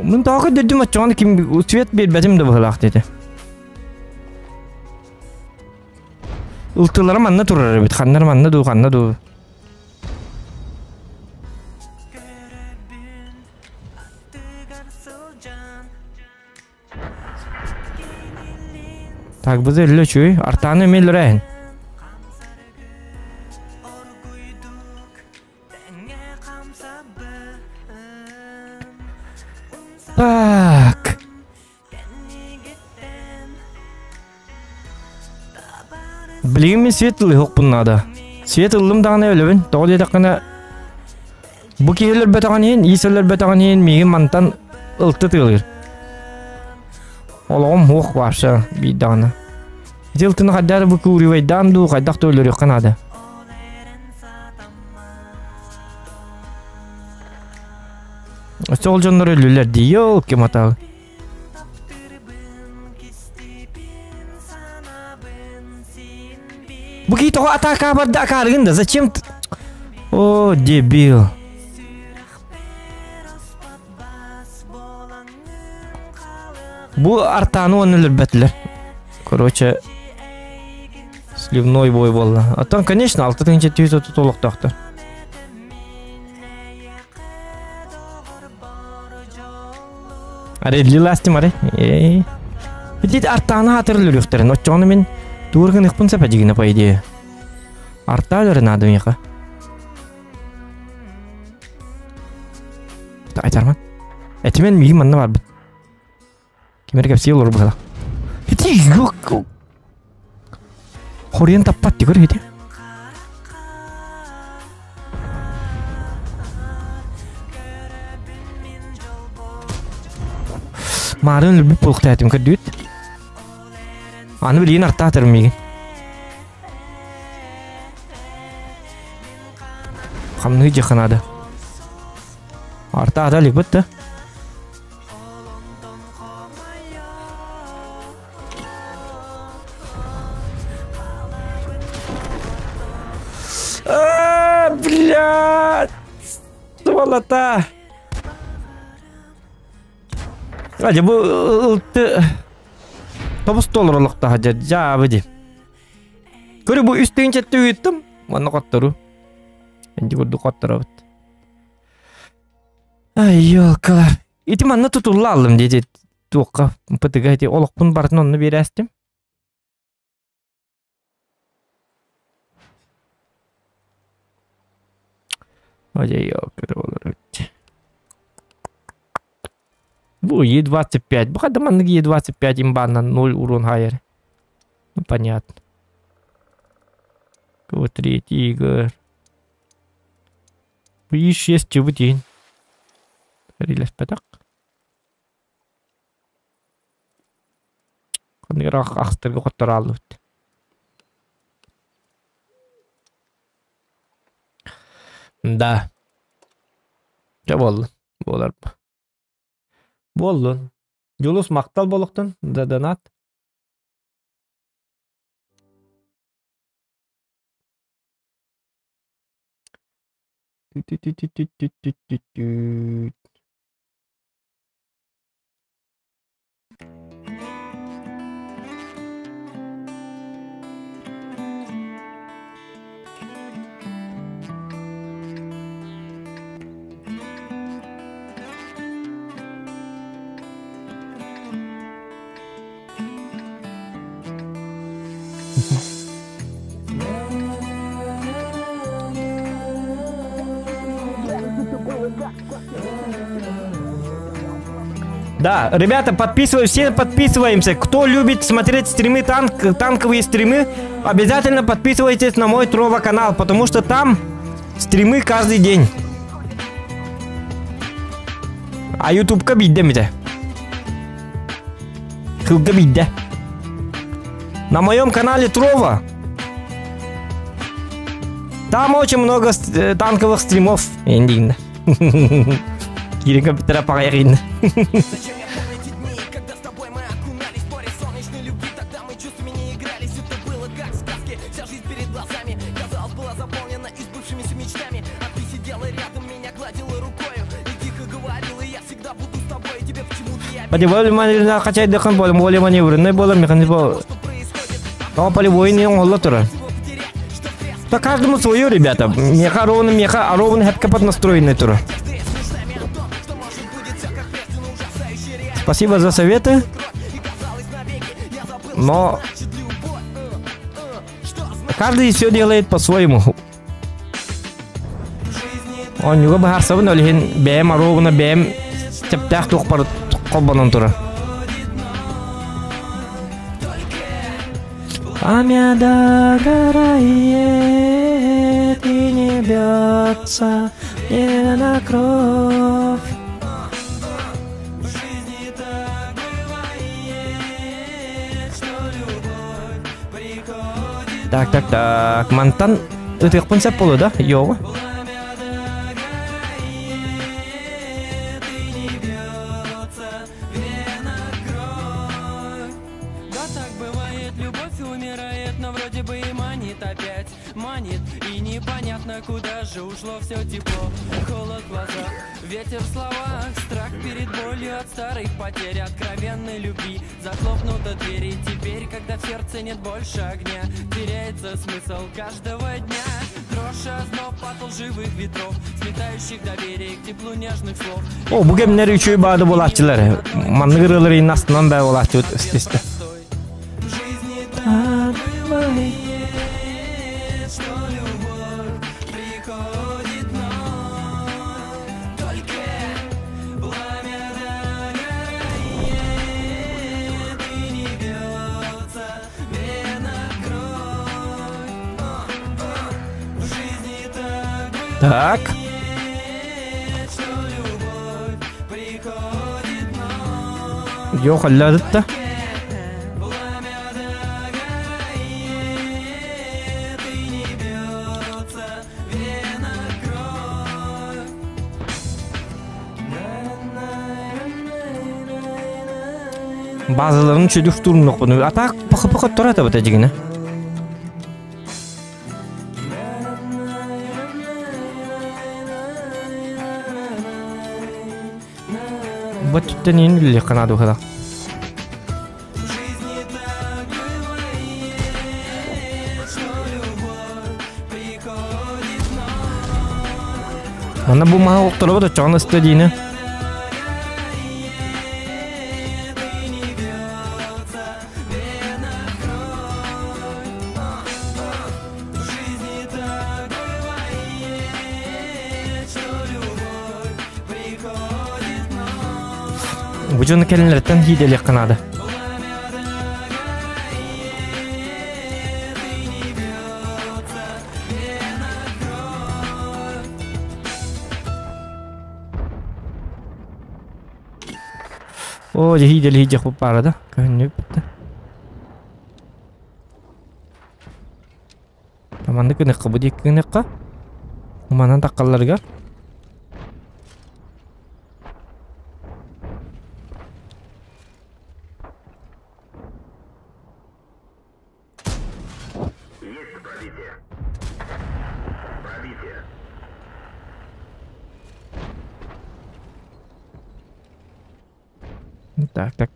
Мен тағы дөдім атчағаны кем свет бербәдім де бұғылақ деді. Ұлтылары манна тұрар бет, қандар манна ду, қанна ду. Так, бұзы үлі чөй, артаны өмелі рәйін. Так. Білігім мен свет ұлы хоқ бұннада. Свет ұлым дағына өлі бін. Тоғыл едіққана бұ кейлер бәтіған ең, исілер бәтіған ең мегім мантан ұлты тығылыр. Олағым хоқ барша бейдағына. Жылтыны қаддары бұ көуривайдан ду қайдақты өлір еққанады. Сол жонлар өлілер дейел кем атағы. Бұ кей тоғы атақа барды ақарығында. Зачем? О, дебил. Бұ артаны оны өлір бәтілер. Короче, Ливной бой болды. Аттан, конечно, 6-700 толық тақты. Аре, лиластым, аре. Дед артаны атырылыр өфтерін. Отчоны мен туырғын ұқпын сәпәдігіне по идее. Арта өлерін адым еқа. Айтарман. Әтімен мүйім анна бар бұд. Кемер кәпсей олар бұғала. Еті жоқ. Хориян таппат дегір еті. Марын үлбіп болықты әтім көрді өт. Аны білейін артта атырым меген. Қамны жақынады. Арта адалик бұтты. Блядь! Сволота! Аде бұл $9 олықта хажар жабы де. Көрі бұл үстігін четті үйеттім. Оны қоттыру. Әнді көрді қоттыру бұд. Ай, елкалар. Ити манна тұтулы алым деді. Туаққа пұтыға әте олықпын бартын оны бері әстім. Ай, елкалар олар өтті. Бұл Е25. Бұл қады маннығы Е25 имбаннан 0 урон хайыр. Ну, понятно. Кого третий игр. Бұл Е6 чебі дейін. Рилес пәтақ. Қандығыр ақстырғы қоттар алды өтті. Да. Жа болды. Болар ба. Болды. Жолус мақтал болықтын. Даданат. Да, ребята, все подписываемся. Кто любит смотреть стримы, танковые стримы, обязательно подписывайтесь на мой Трова канал, потому что там стримы каждый день. А YouTube-ка биддемите. Хылга бидде. На моем канале Трова. Там очень много танковых стримов. Индийно. Кири компьютера поверин. Более маневренный качать дыхан более маневренный более механизм. Но полевой не он лотера. То каждому свое, ребята. Меха ровно, меха, а ровно хэпка под настроенный тур. Спасибо за советы. Но каждый все делает по-своему. Он не бы харсов, но лихин бэм, а ровно бэм, тептях тух пар колбанан тура. Пламя догорает и не бьется не на кровь. Так. Мантан, это их концепт полу, да? Йо. Да так бывает, любовь умирает, но вроде бы и манит опять. Манит и не непонятно, куда же ушло все тепло. Холод в глазах, ветер в словах, страх перед болью от старых потерь, откровенной любви. Захлопнуты двери теперь, когда в сердце нет больше огня. Теряется смысл каждого дня. Дрожь, озноб от лживых ветров, сметающих доверие к теплу нежных слов. О, bu gemler üçü bağda bolatçılar. Manlı kırılırın aslından da bolatçı isteste. В жизни так бывает, что любовь приходит вновь. Только пламя догорает и не бьется в венах кровь. В жизни так Так. бывает, что любовь приходит вновь. Yok halladık da. Пламя догорает и не бьется в венах кровь. Bazılarının çödük durumunu konu. Atak pıkı tor ata batacığına. Bu tüpten yeni bile kanadı o kadar. В жизни так бывает, что любовь приходит вновь. Bana bu maha oktalı da çoğun istediğini. И не бьется в венах кровь. В жизни так бывает, что любовь приходит вновь. Bu canı kelinlerden hideli kanadı. O hideli hidecek bu parada. Könlü bitti. Tamandı kınıkka bu dik kınıkka. Umanan takkalları gör.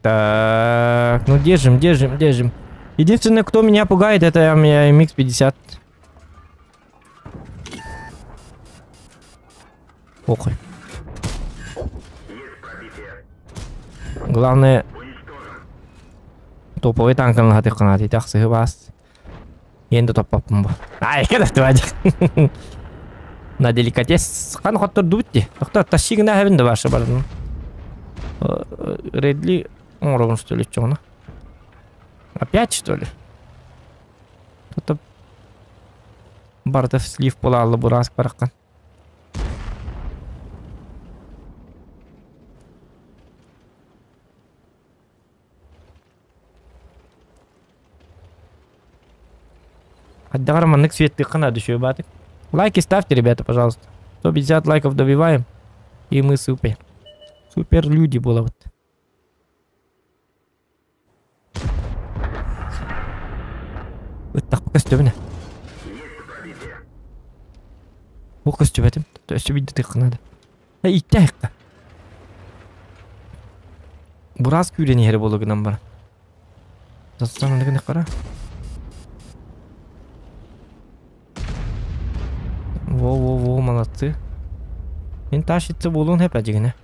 Так. Ну, держим. Единственное, кто меня пугает, это MX-50. Охуй. Главное... Топовый танк на хатых канаты. Так, сыгыбас. Енді топпаппын бұл. Ай, кәдәфті бәдік. На деликатес. Қан хоттырды бітті. Тоқтар, тащигіне әбінді башы бардың. Редли... Оңырығын что ли, чоғына? Опять, что ли? Кто-то... Бардов слив полалы бураск бараққан. Отдавай романник свет канады еще батик. Лайки ставьте, ребята, пожалуйста. 150 лайков добиваем. И мы супер. Супер люди было вот. Вот так по костюме. По костюме этим. То есть видно их надо. А и тяжко. Бурас кюрени хер было к нам бар. Застану на кара. Во, молодцы. Мен ташитсы болуын хеп ажигіне.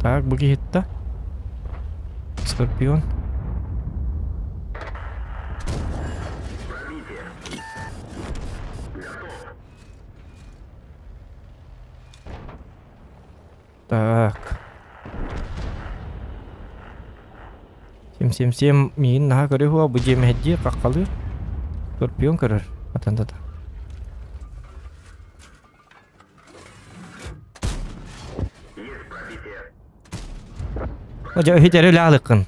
Так, бұғы хетті. Скорпион. Так. 777 миин наха көрі хуа бұ жеме хеджи қаққалы. Скорпион көрір. Атандата. О, жау хетері лағылыққын.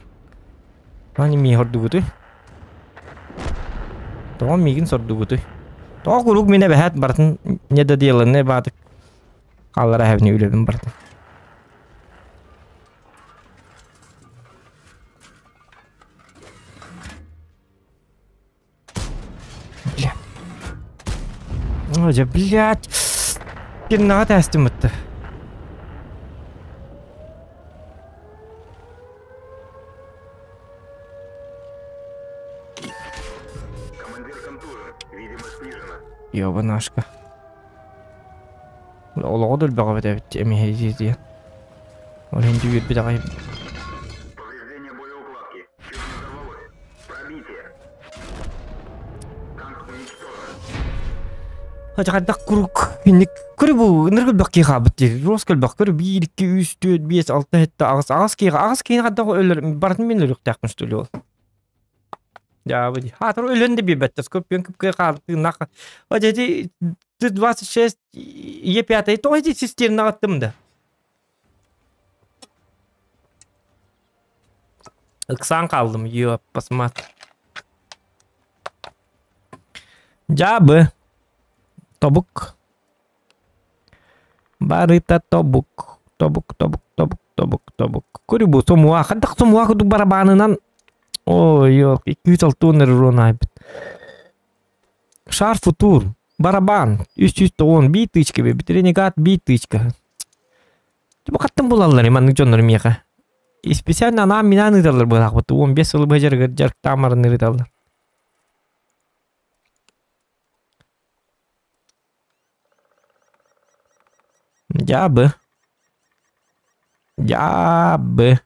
Мани ми хорду бұты. Тоған мигін сорду бұты. Тоға құруқ мене бәхәт бартын. Неда дейліне бадық. Қаллара әвіне үлебін бартын. уже, блядь. Кино тестим это. Ёбанашка. Олоодул бага бит эми хейзи. Олен дүйүт бит агай. Повреждение боеукладки. Чуть не взорвалось. Пробитие. Танк уничтожен. Хачакадак курук. Ник күрү ныргыл бакки хабыт. Роскал баккыр 1 2 3 4 5 6 7 агас кийин кадак өлөр бартын мен өлөк такмыш төлөп. Я бы хатыр өлөндө бибеттес көппен көпкө калды нак. Ажети 26 Е5 то эти системаны аттым да. Иксан калдым, ёп, посмотри. Жабы. Тобук. Барыта тобук. Тобук. Көрүбү сомуа, кандак сомуа куду барабанынан. Ой, ёп, 206 тонна урон. Шар футур. Барабан 310 битычка бе, битренегат битычка. Типа каттым булалар, иман жоннор мияка. И специально нам меня нырдалар булак, вот 15 жыл бажар жарк тамар нырдалар. Жабы.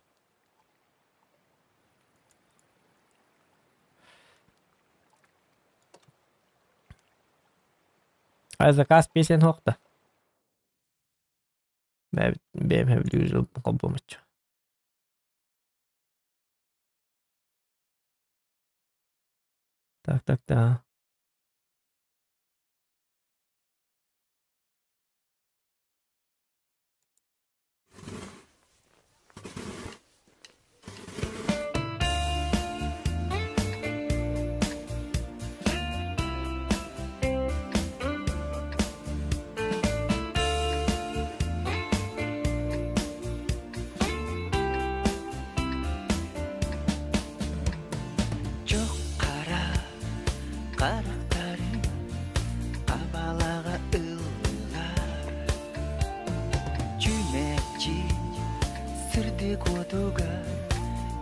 А заказ песен хокта. Бем хевлюжил компомочу. Так. Қарақтарың қабалаға ылғар Жүмәкчі сірді көтуға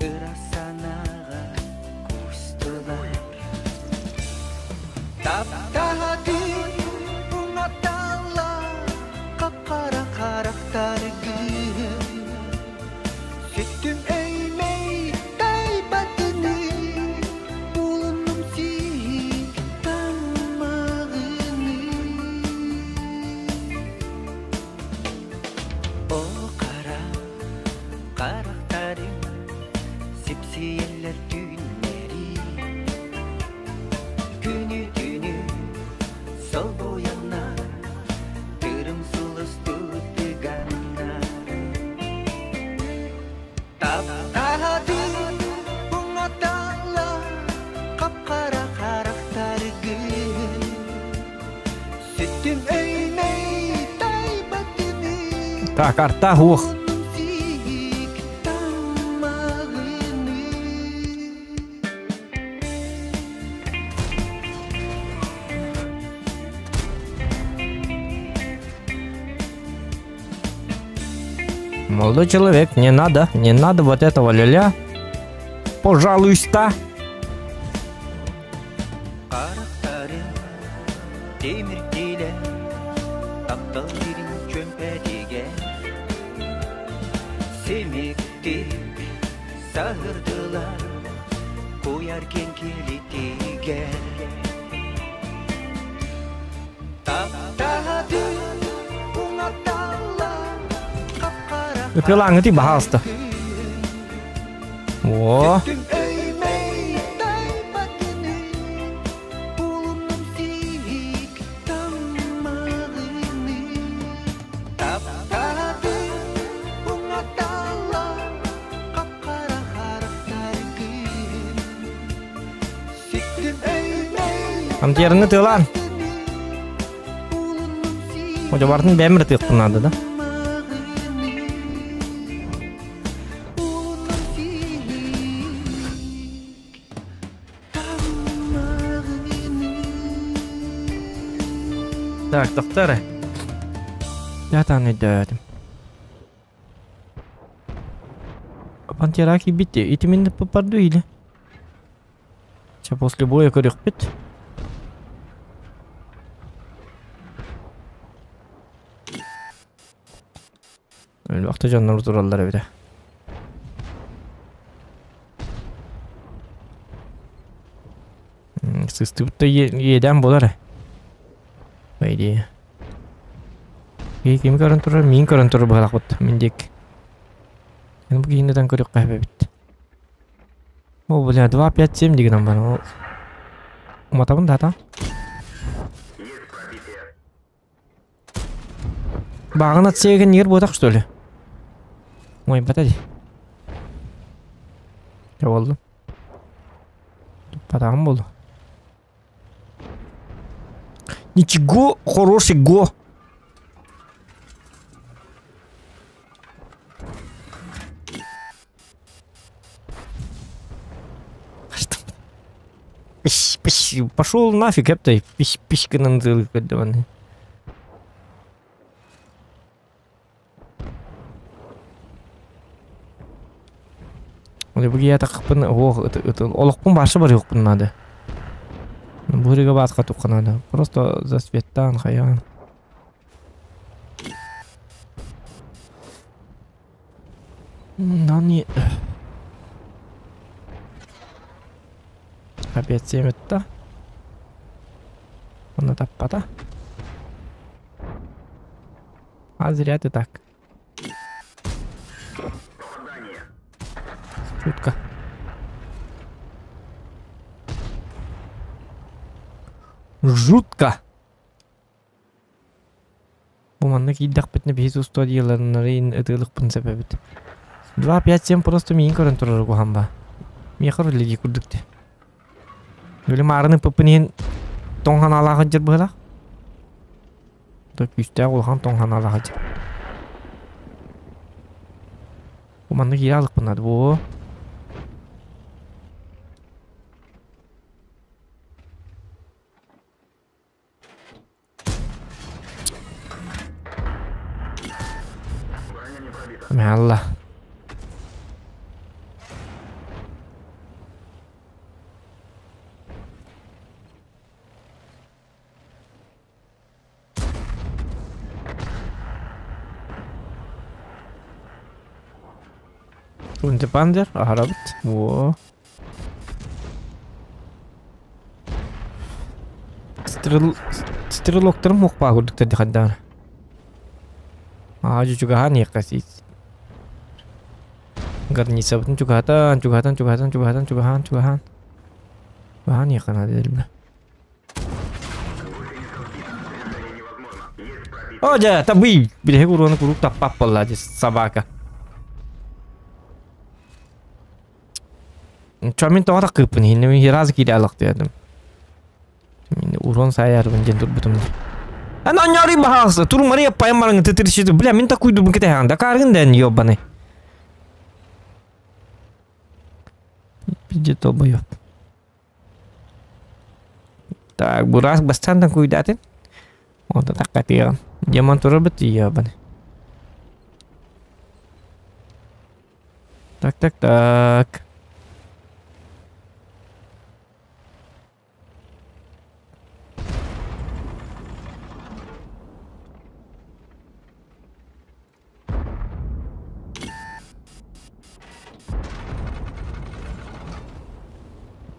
ұрасанаға көстілар Таптағады ұнатала қапқара қарақтар күн Сүттім өймей тайбатыны Қарақтарың сепсиелер түнлері Күні сол бояна Түрім сұлыс тұтығана Таптағады ұнатала қапқара қарақтар күн Сүттім өймей тайбатыны Так, арта хух. Молодой человек, не надо вот этого ля-ля. Пожалуйста. Қарақтарың теміртелі Ақтал жерін чөмпәдеге Семекті сағырдылар Қояр кенкелетеге Таптағады ұнатала Пилаңы ти бахаста. О. Амтерны тылан. Hoca bardın bemir tıkkınadı da. Так, доктора. Я там не дадим. Пантера битти. И ты меня попаду или? Сейчас после боя корих пит. Вақта жаннар тураллар бите. Сыстыпты еден болар. Байди. Ким көрін тұрар, мен көрін тұрар бағалақ бұд, мендек. Енді бұл кейіндеден көрек қайбай бітті. Ол бұл 2-5-7 деген бар. Ұматабын дата. Бағын атсеген ер бодақ, что ли? Ой, батади. Я болду. Потом буду. Ничего, хороший го. Пошел нафиг, это пищка на нзылы кодованный. Я так пон, это олохпун башы бар yok надо. Бурига басқа туққа надо. Просто за светтан хаян. Нани. Опять 7-та. Он таппата. А зря ты так. Шутка. Жутко. Буманна киддак битне бизу студияларына рейн этылыкпын себебит. 2-5-7 просто мен көрін тұрар гуамба. Мен қыр леги күрдікті. Өлі марыны пыпынен тоңхан алағы жыр бұғыла. Күсті олған тоңхан алағы жыр. Буманна кире алықпын ады бұ. Allah. Unte panzer, harabit. Wo. Стрелок мог пагудuk tadi kadar. Aju juga hani kasih. Гарница, потом чугатан. Вахан я канада дельбе. О, да, таби, бля, урон курук та папала здесь собака. Чамин то так кыпни, не раз кидалак дедим. Урон саяр бенжен тур бутум. Ана няри бахас, тур мария паймарың тетиршиди. Бля, мен такой дубын кете ханда каргын ден ёбаны. Пиздец долбоёб. Так, бурас бастан куйдатин. Вот так катиан. Демон турбит ёбаны. Так.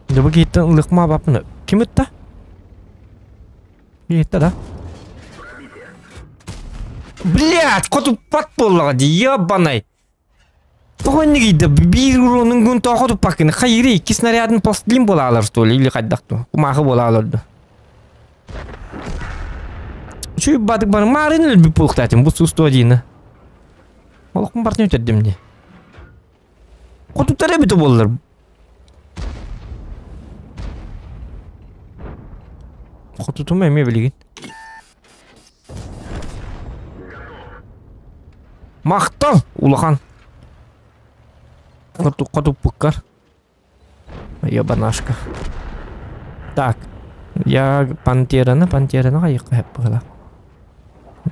Да begitu лыхма бапны. Ким это? Это да? Блядь, коту подпола, ёбаный. Похоже, да бируның гун тохоту пакын. Хайри, ки снарядын постлим болалар, что ли, или хаддакту. Кумахы болалар да. Чуй бадык бар, марин лби пулктатим, бусу 101. Олохм бартын өтедім не. Коту таребіті болалар. Коту мәме білеген. Мақтал, улахан. Коту пуккар. Ебанашка. Так. Я пантераны қайыққа хеп бұғыла.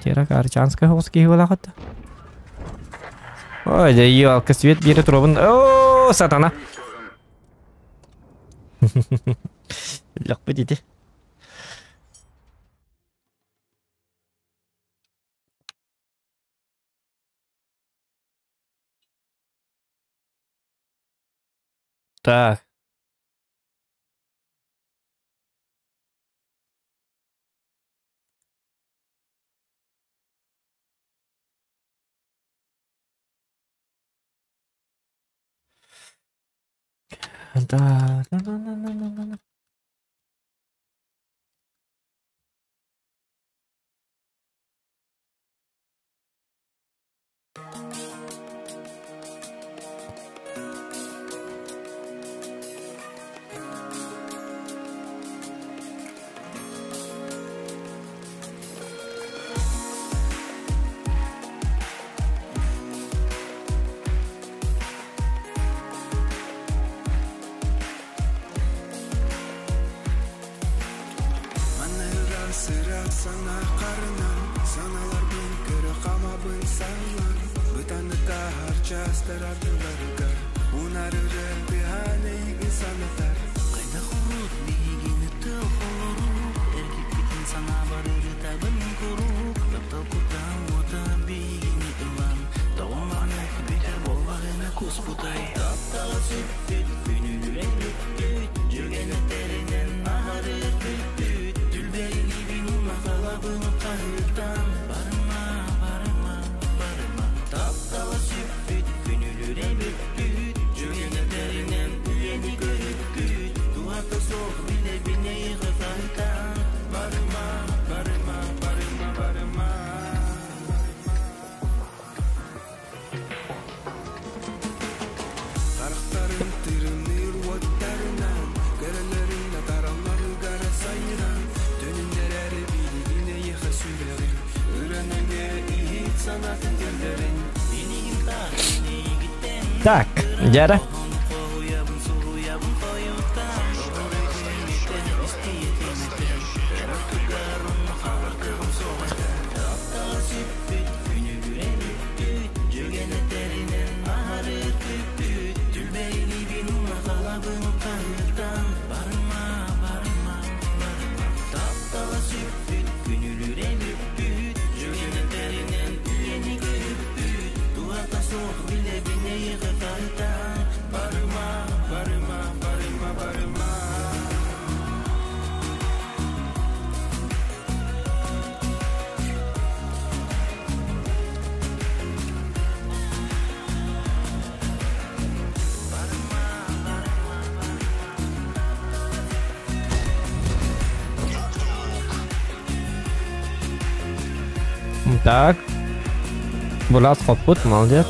Тера Карчанская хоски валахата. Ой, да ёлка, свет берет ровен. О, сатана. Лёгко дети. Так. Да. Sana karınan sanalar bin kere kama bin sayılar Bıtanı harca starardılar gar Unarı bihane insan atar Kayda kurut bihigini tığ kurut Erkeklikin sana barırı tabın kurut Lapta kutan oda bihigini ilan Doğumanı biter bolvarına kusputay Taptağı süttüt günülüre lüttüt Cürgene terinen aharı lüttüt Dülberi gibi kalabını kahırdan Barıma, barıma, barıma Taptala süppüt, günülüre büttüt Cügene derinen üyeni görüttüt Duhata soğuk bile bineyi kızardan Barıma, barıma, barıma, barıma Karaktarın tırınır vatlarından Görelerinde taranlar gara sayıran Dönündeleri bilgine yıka sürerin Öğrenene iyi sanatın göllerin İniyim tak, iniyi gitten Так, Яра. Так. Булат хоппут, молодец.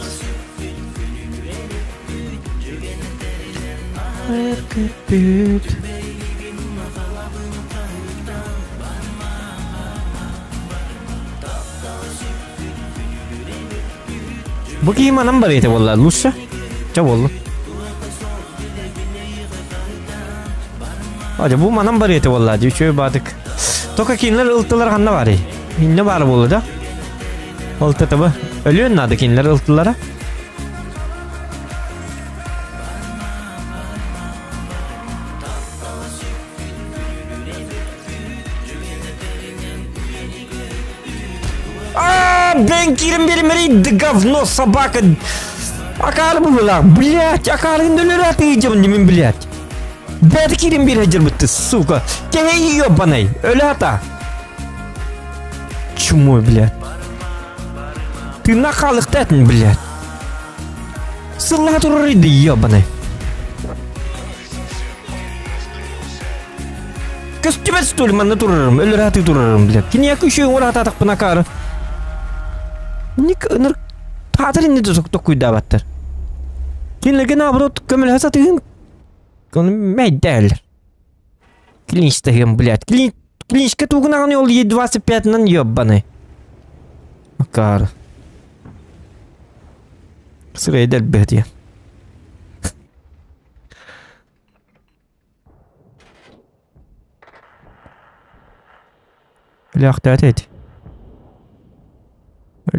Bu kiyim anam bariyete vallahi Lusha. Çavollu. Aja bu manam bariyete vallahi diyor şöyle badık. Toka kinler ıltılar handa var. Ne var bu da? Olta tabi. Ölüyor nadı kinler ıltılara. Ben kirim benim говно собака. Акар була, блядь, акар индулер атыйчым немин блядь. Бәт кирим бир хәҗер битте, сука. Кеһе ёбаный, ölе ата. Чумой, блядь. Ты нахалыктатын, блядь. Сылла турыр иде ёбаный. Көстүбәт стул мен турырым, ölе аты турырым, блядь. Кине күшөң ора ататык бuna кары. Ник ныр татыр инде ток куйдабаттыр. Кинлеген аброт көмөл хасатын. Коны мәйдәлер. Клинчтеген, блядь. Клинчка тугнаган yol 25-нан ёбаный. Макар. Сырайдал бәдия. Ляхтат эти.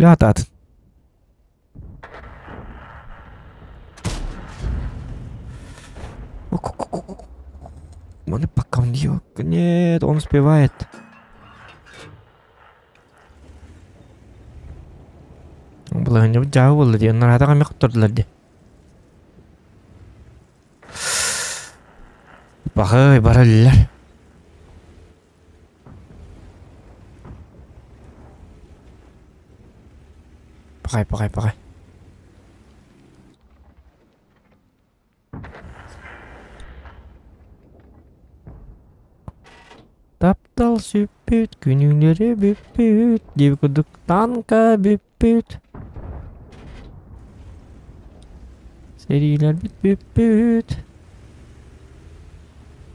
Бля, ататын. Mana пока он ее... Нет, он успевает. Bulan jauh lah dia. Narada kami kotor lah dia. Pakai baralah. Pakai. Таптал süpüt, günleri büpüt, divkuduktan ka büpüt. Seriler büpüt.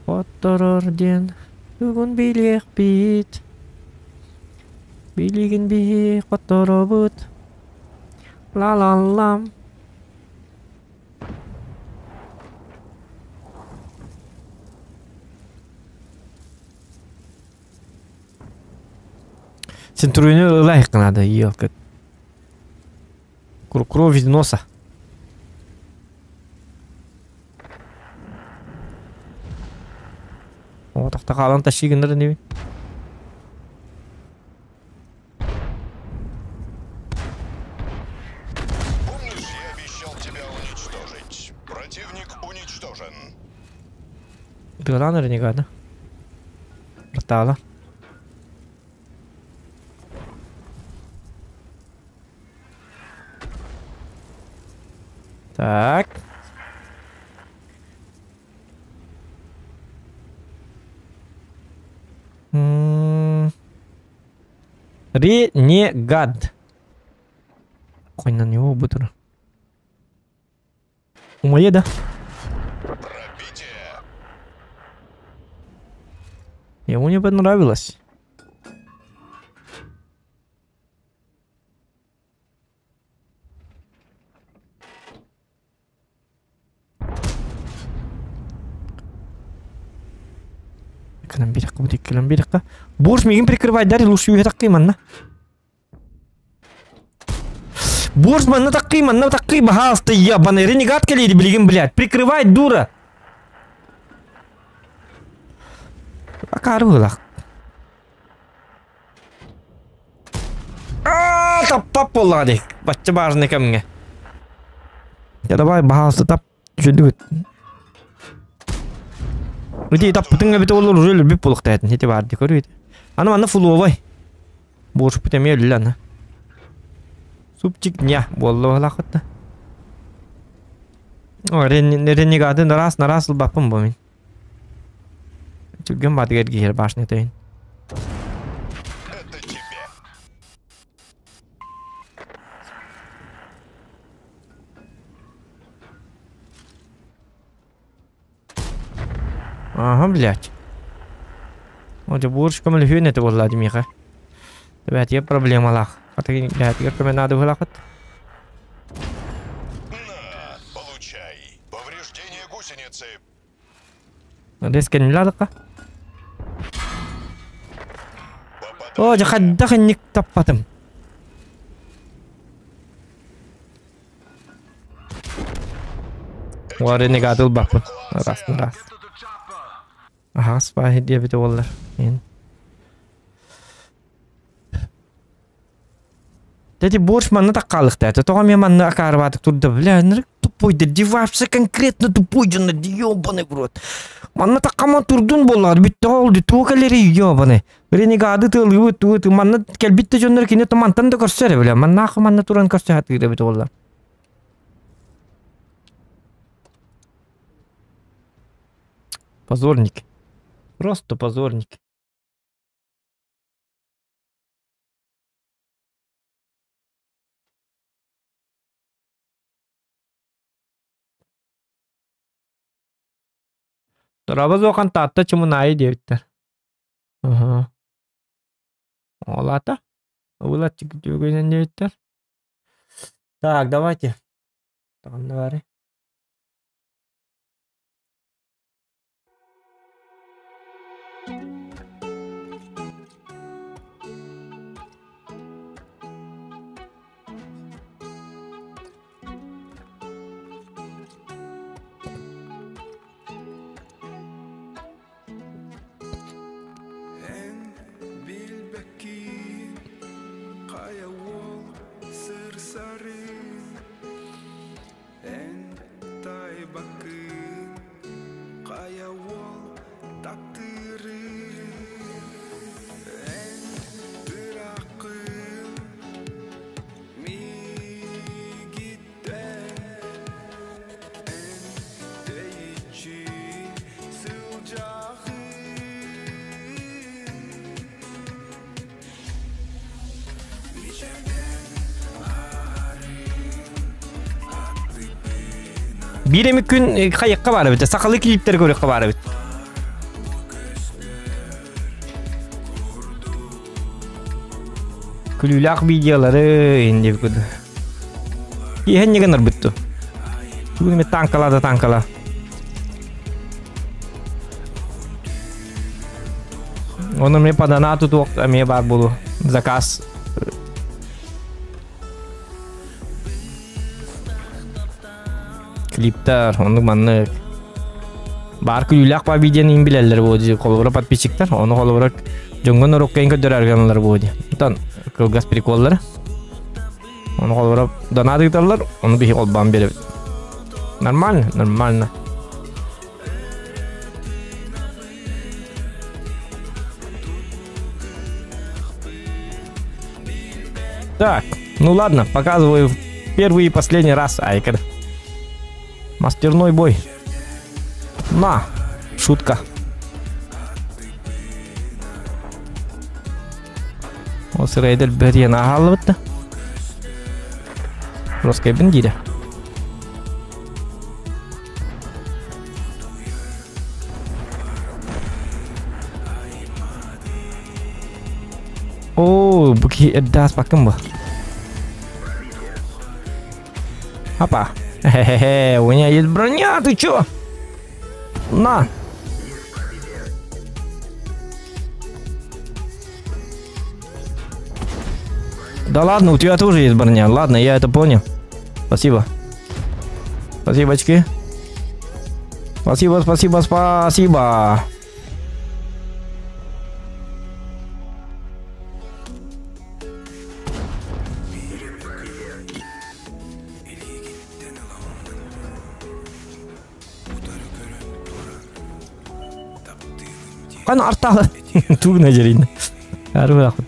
Otururdun, bugün bilek bit. Biligin bir oturubut. La la lam. Центурионер лайк надо, елка. Кровь из носа. Вот так алан тащигендер не. Помнишь, я обещал тебя уничтожить? Противник уничтожен. Дыра наверняка, да? Портала. Так. Ренегат. Какой на него бутер? Умоє, да? Ему не понравилось. Клам берега. Борщ мигин прикрывать, да, лучше ее такие манна. Борщ манна такие бахалста ебаный. Ренегат калири, блин, блядь. Прикрывать, дура. Акарулах. Таппап болады. Бачча баарны ко мне. Я давай бахалста тап. Жүдүгүт. Уйди тап путыңа бит олор уже бип болуктайтын. Хете барды көрүйт. Аны фуловой. Борщ путеме лана. Супчик ня болло лахатта. О, ренегаты нарас бапым бу мен. Чүгөн бадыгерге жер башны тейин. Это тебе. Ага, блядь. Вот же борщ камел хюн это болла димиха. Тебе є проблема лах. А ты, блядь, как надо вылахать? На, получай. Повреждение гусеницы. Дескен миладыка. О, жахаддахан ник таппатым. Уары негадыл бапын. Раз. Ага, спахи диye bir de ollar. Dedi борщ манна таккалыкта. Это того мне манна акарватык турда. Бля, нырык тупой. Да вообще конкретно тупой жана ёбаный в рот. Манна таккама турдун болар. Битте олду. Туокалери ёбаный. Ренегады тылы ту манна келбитте жоннор кине томантан да көрсөре бля. Манна ахы манна туран көрсө хаты да бит олар. Позорник. Просто позорник. Дорабыз оқан татты чымынайы деуттер. Ага. Олата. Улат чигдөгөнен деуттер. Так, давайте. Тағын бары. Bir gün kayıkka var bit. Sakalı klipler görüp var bit. Külülak videoları indi bu. İyi ne kadar bitti. Bugün tankala. Onun me padana tutuk me bar bulu. Zakaz. Klipler, onu manlık. Bar külülak var videonun bilenler bu diye kolora patpiçikler. Onu kolora jongon orokkeyn ködörergenler bu diye. Tan kılgas prikolları. Onu kolora dana diyorlar. Onu bir olban biri. Нормально. Так, ну ладно, показываю первый и последний раз Айкер. Мастерной бой. На, шутка. Осы рейдер берген ағалы бітті. Роскайбін дейді. О, бұки әддас бақым бұл. Опа. Хе-хе-хе, у меня есть броня, ты чё? На. Да ладно, у тебя тоже есть броня. Ладно, я это понял. Спасибо. Спасибочки. Спасибо. Kan artalı. Tuğ neceriydi. Harbi bakın.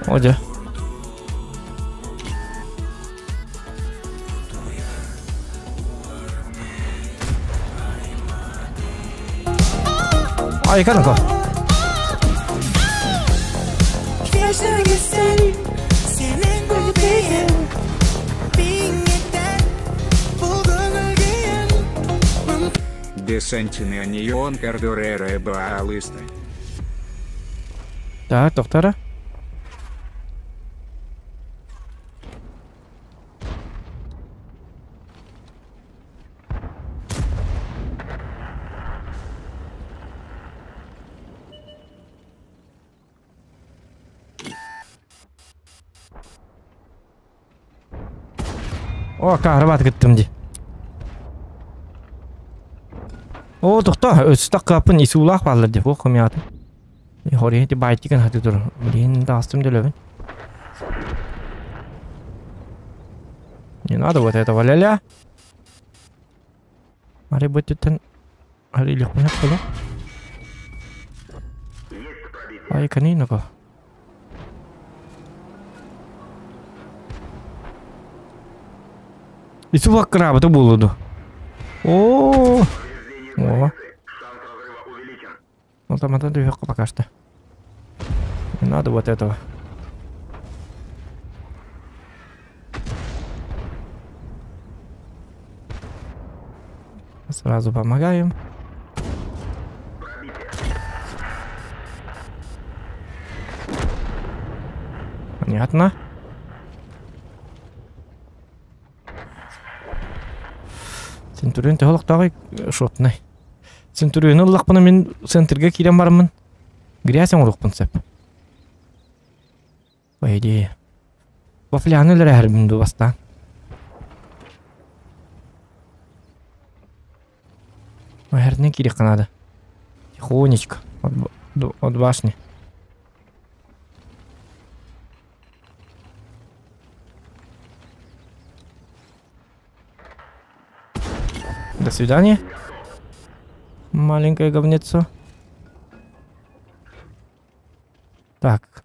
Hoca. Ay kanka. Десантины анион кардурера баалысты. Так, доктора. О, kahrabat gittim di. O, to'xta, o'zida qapın isulah ballar deb o'qimayapti. Horiye de baytigan hadi dur. Bilin dastım delövün. Не надо вот этого ля-ля. Ари бөттен ари легко yaptı. Ay kanina ko. Ису вакра это булуду. О. Ну там это движок пока что. Не надо вот этого. Сразу помогаем. Понятно. Центурин толық тағы шотный. Центурионы лақпына мен центрге кирен бармын. Грязен ұрықпын сәп. Ойде. Вафляны өлір әрбімді бастан. Әріне керек қанады. Тихонечко. От башни. До свидания. Маленькое говнецо. Так.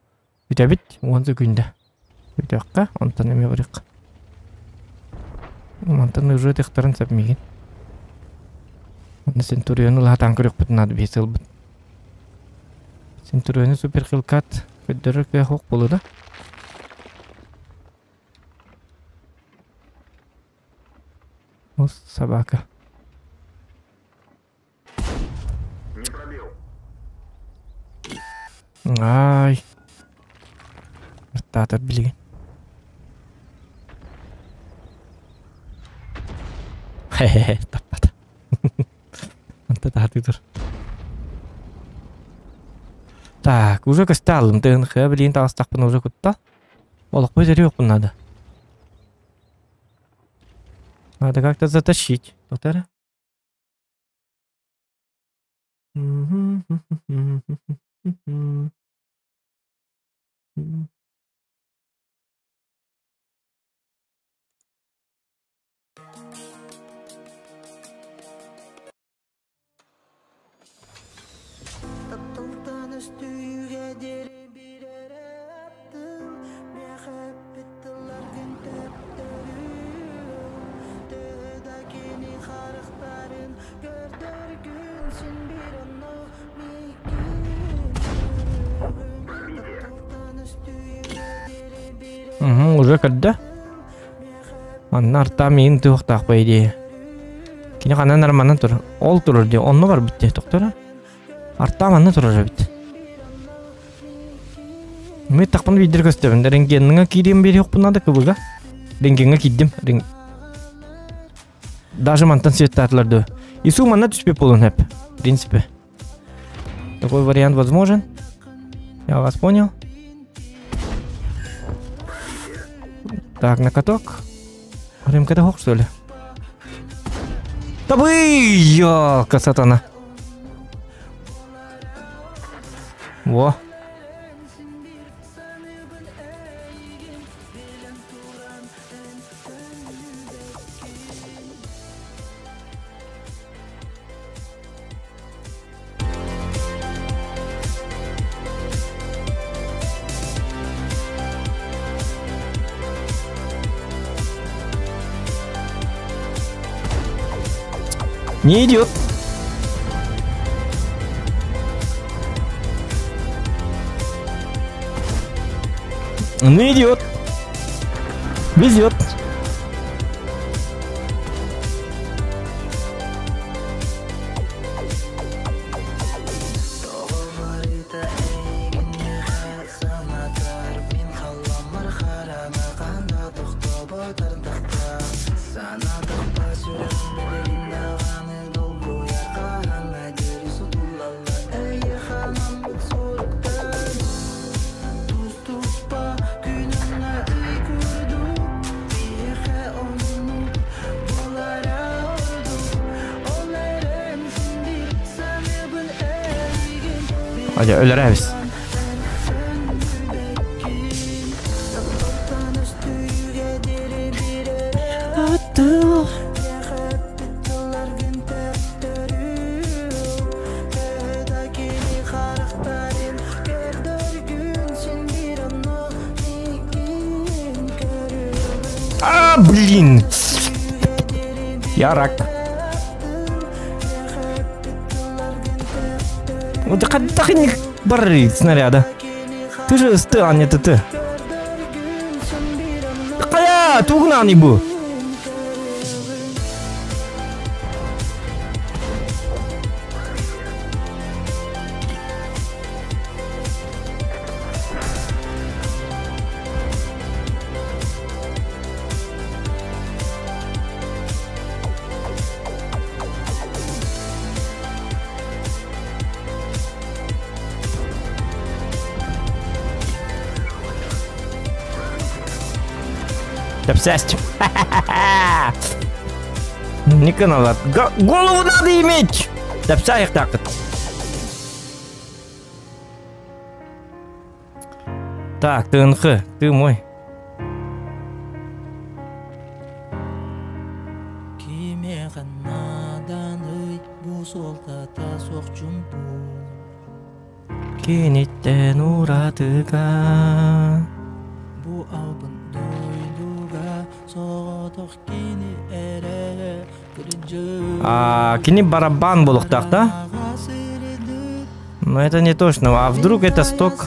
Үтә бит, онды күнді. Үтәққа, онтан әме барық. Онтан ұжы тектарын сәпмеген. Онды Центурионы лағатан көрек бұтын ады бесіл бұт. Центурионы супер қылқат көддірі көй хоқ болу да. О, собака. Ай. Артатар білген. Хе-хе-хе, таппады. Антататы тұр. Так, уже косталым. ТНХ, блин, тағыстақпын уже күтті. Олық бөзері өкпін надо. Надо как-то затащить. Доктора? Уже когда? Анна арта мен туқтақ бейде. Кені қанан арманан тұр. Ол тұрыр де, онны бар бітте, тоқтары. Арта манны тұрыр бітті. Мен тақпын бейдер көстебін. Рентгеніңе кейден бері оқпынады көбіға. Рентгенге кейдім. Даже мантан светатыларды. И су манна түспеп болын әп. В принципе. Такой вариант возможен. Я вас понял. Так, на каток. Рымка-то хок, что ли? Да вы, ёлка, сатана. Во. Не идет. Не идет. Везет. Hadi ölürüz. А, блин! Я рак. Вот так не бары снаряда. Ты же сты, а не ты. Какая тугна не был. Тәпсәст. Не каналат. Голову надо иметь. Тәпсәйік тақыт. Так, тынқы. Ты мой. Кеме ғанадан өй, бұл солта та соқ жүмпу. Кенеттен ұратыға. Бұл албын дойдуға, соғытық кені әрі күрджі. Кені барабан болықтақ, да? Но это не точно. А вдруг это сток?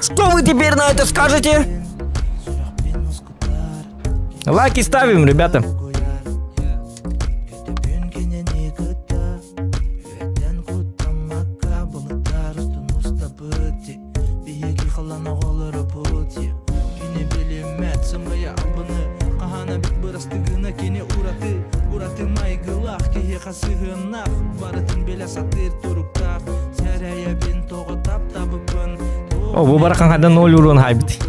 Что вы теперь на это скажете? Лайки ставим, ребята. О, bu бараканга 0 урон хайбит.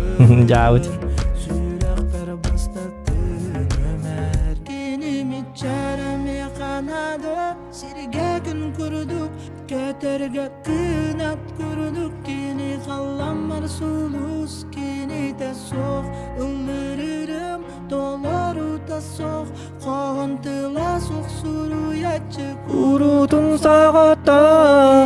Жабыт. Urutun sağatta.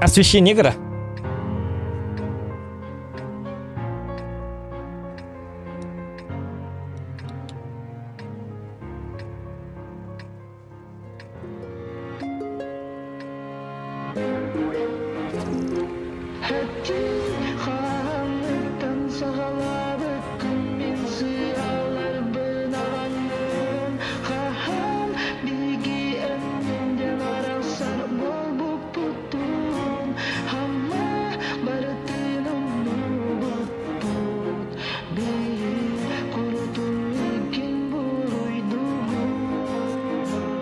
Освещение игра.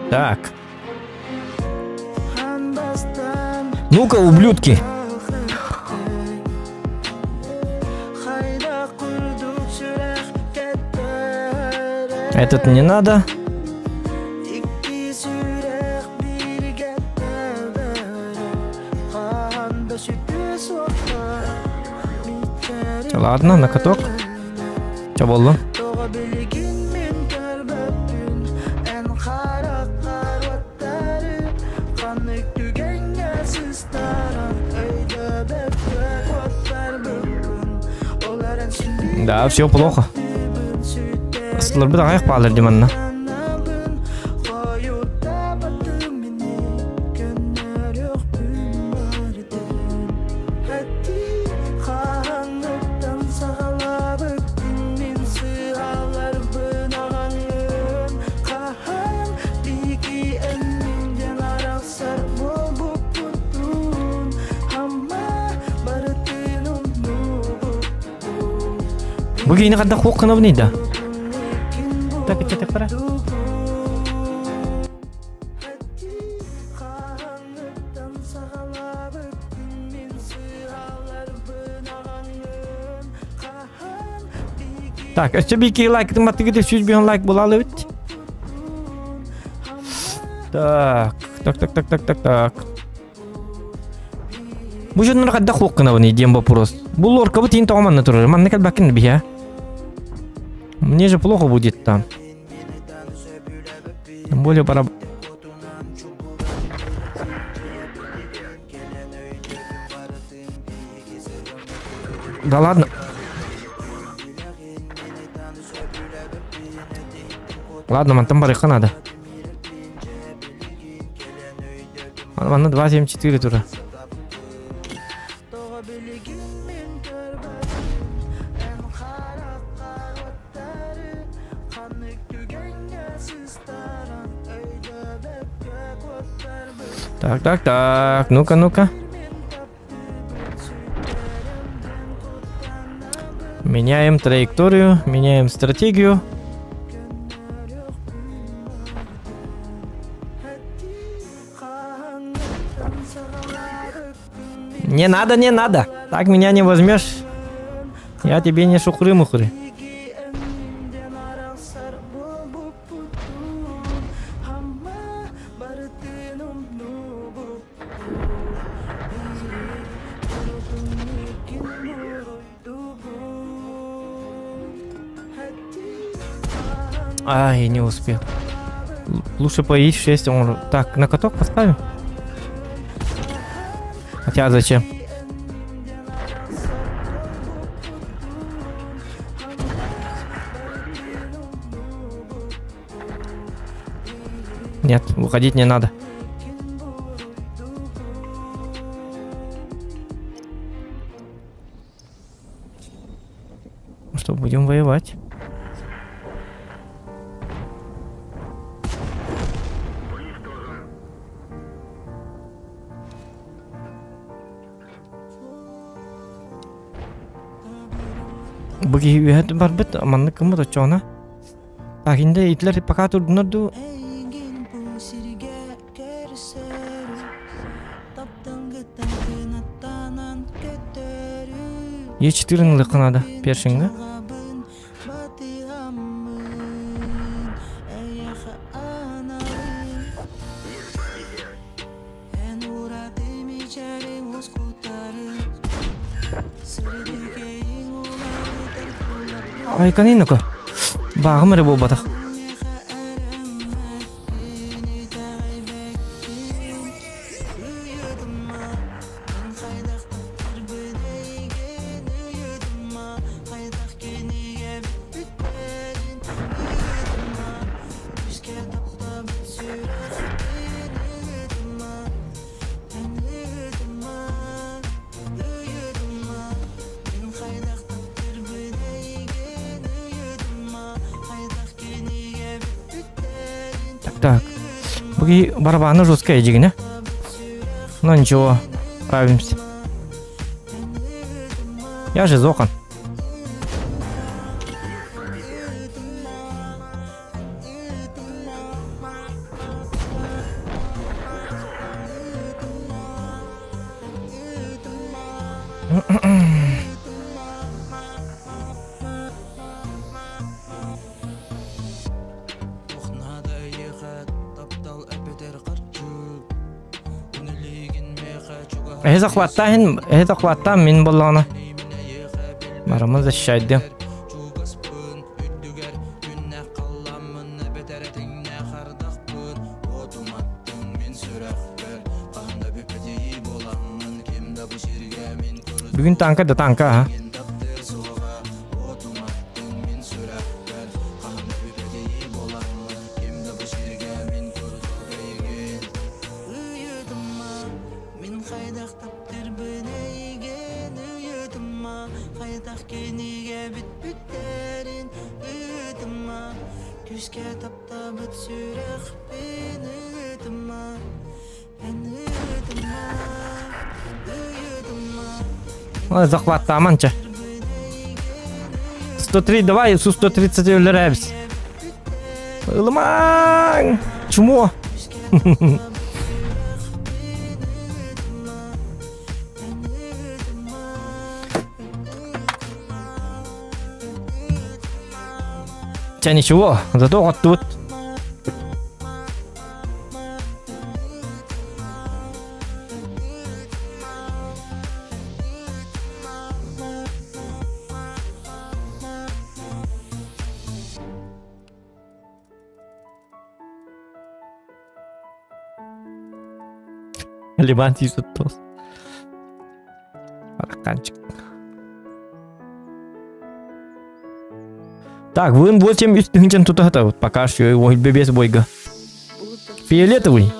Так. Ну-ка, ублюдки. Этот не надо. Ладно, на каток. Что было? Да, все плохо. Сылыр бір аяқ балыр деманна. Bu giyini kadar kokuna bu neydi? Так, это пора. Так, SBK лайк тыматыгы сүзбен лайк болалы бит. Так. Бу жөнүн кадда хоккана бу дем вопрос. Бу лорка бу тин тагаман турар. Манны кал бакин бия. Мне же плохо будет там. Тем более пора. Да ладно. Ладно, man там барыха надо. Манна 274 тура. Так. Ну-ка. Меняем траекторию, меняем стратегию. Не надо. Так меня не возьмешь. Я тебе не шухры-мухры. Ай, не успел. Лучше поить в 6. Так, на каток поставим. Хотя зачем? Нет, выходить не надо. Что, будем воевать? Bagi lihat barbet mana kamu tuh cona. Tak ini Hitler pakai tuh nado. Ye 4 yıllık Kanada Pershing'e. Ay kanino ka? Baka maribo batak. Так, бagi барабаны жесткая жигина. Но ничего, справимся. Я же Зохан. Это хватает мин болана. Марамыз защищает. Бүгін танка да танка. Захват аманча. 103, давай, Су-130 өлерәбіз. Ылымаң! Чумо! Хотя ничего, зато вот тут. Левантий тос. Параканчик. Так, вон вот чем үстүнчен тутата вот пока что его бебес бойга. Фиолетовый.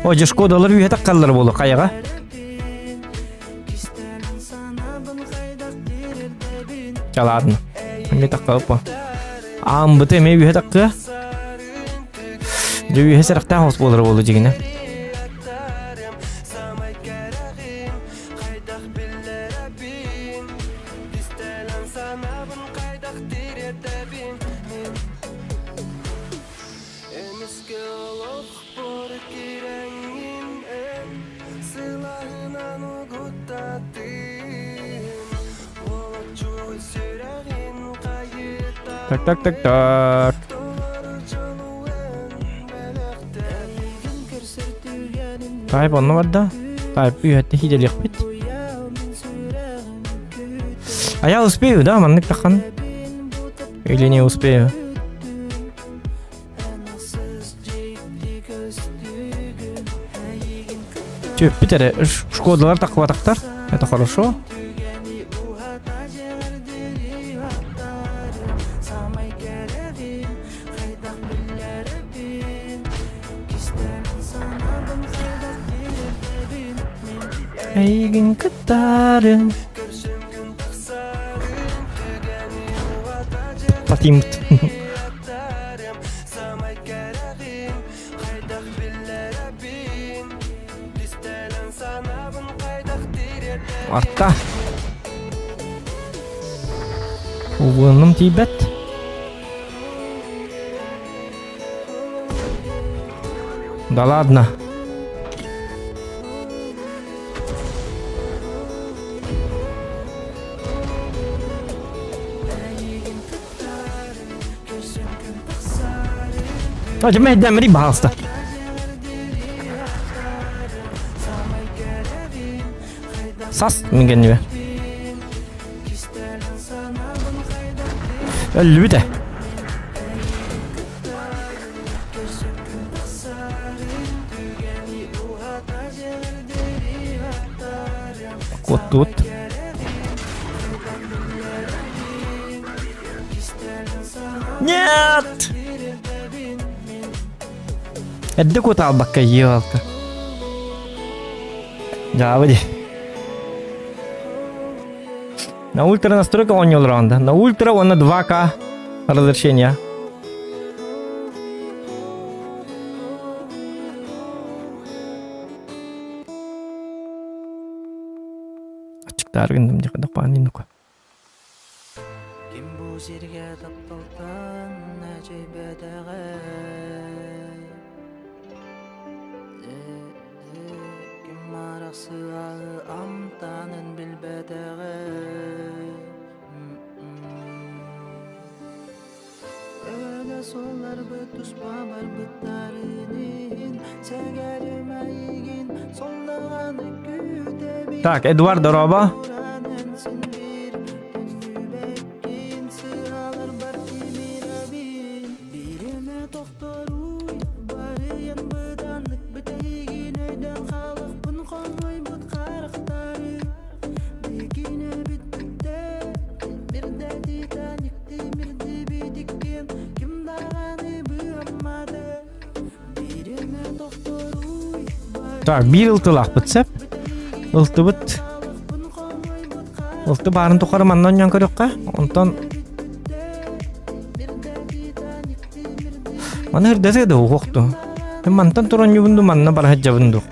Ой, Шкодалар үйе таққалар болу қаяға. Жаладын. Әме таққалы по. Амбыты әме үйе таққы. Үйе сәріқтен хос болыр болу жегіне. Так. Тайп онны бар да. Тайп үйетті хиделек бет. А я успею, да, маннык таққан? Или не успею? Чё, Питер, Шкодалар тақва тақтар? Это хорошо. Эйгин кытарын Патимут Артта Уғыным тейбет Да ладно Hocam ben beri bahasta. Sas mingen gibi. Öldü bir de. Kut. Нет! Это куда албакка елка. Да, води. На ультра настройка он не улранда. На ультра он на 2К разрешения. Ачыктар гендем де када пани нука. Ким бу жерге тапталган ажайбадага. Ким мараксыгы амтанын билбедеге. Солар бүтүс бабар бүттарынын сәгәрмәйгин солдаганы күтәби. Так, Эдуардо Роба. Так, bir ıltılaq bitsep. Iltı bit. Ылты барын тухарыманнан ян көрөккө. Онтон Мана хырдасы да уокту. Мантан туран юбунду манна бар хаджабынду.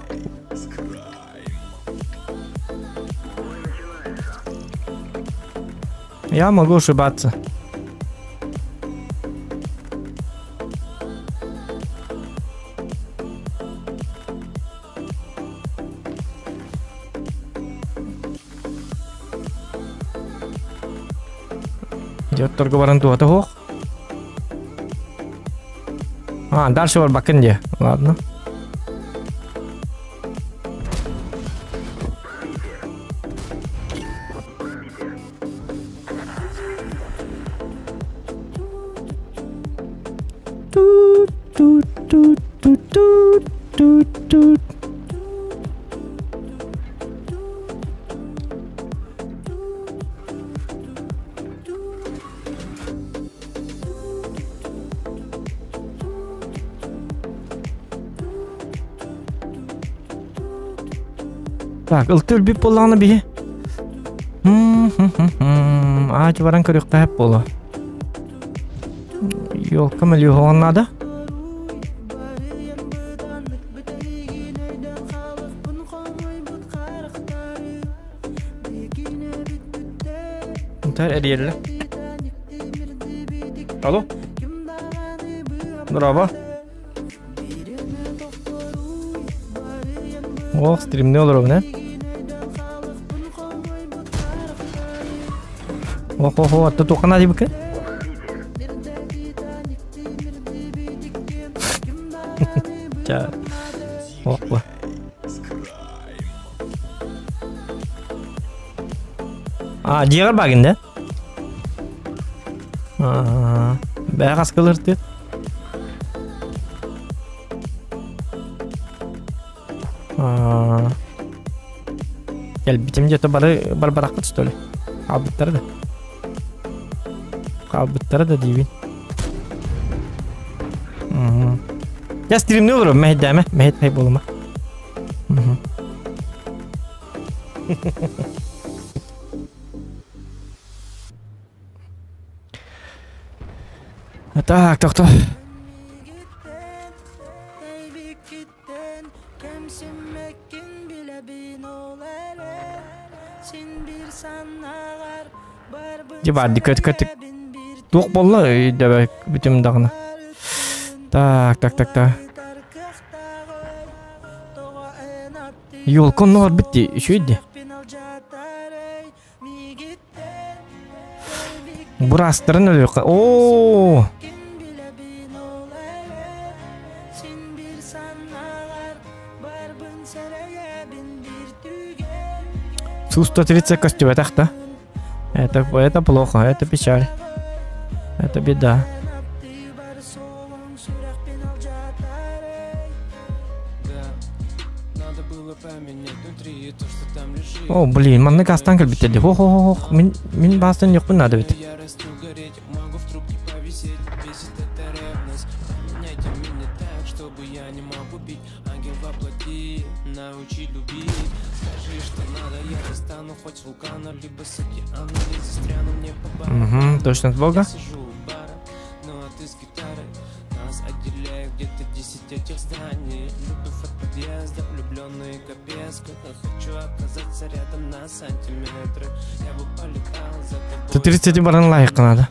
Я могу ошибаться. Идет торговый баранту, того. Дальше вот бакенде. Ладно. Так, ылтыр бип болғаны бе? Ачы баран көректі әп болу. Йолка мүлі оғаннады? Ұнтар әрелі. Алло? Здорово. Ох, стримный olur o ne? Oh, atı tokan hadi bakın. Ya. Oh, bu. Diğer baginde. Beyaz kalırdı. Gel bitim jeta barbarakka tuttu. Kabıtları da diyeyim. Ya stream ne olur? Mehed deme. Mehed pay bolma. Tak. Coba dikkat. Tuh bolla da bitim dağına. Tak. Yol konular bitti. Şuydu. Burası da ne oluyor? Oo. Су-130 костюм, это это плохо, это печаль. Это беда. О, блин, манны гастан кел битеді. Ох, мен бастан жоқ бұн надо бит. Точно от Бога. Ты 30 баран лайк надо.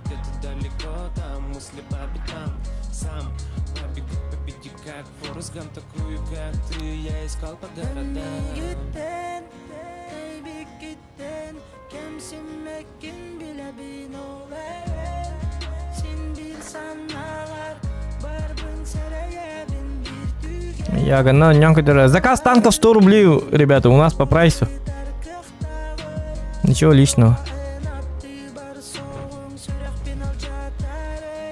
Я гана нянка. Заказ танков 100 рублей, ребята, у нас по прайсу. Ничего личного.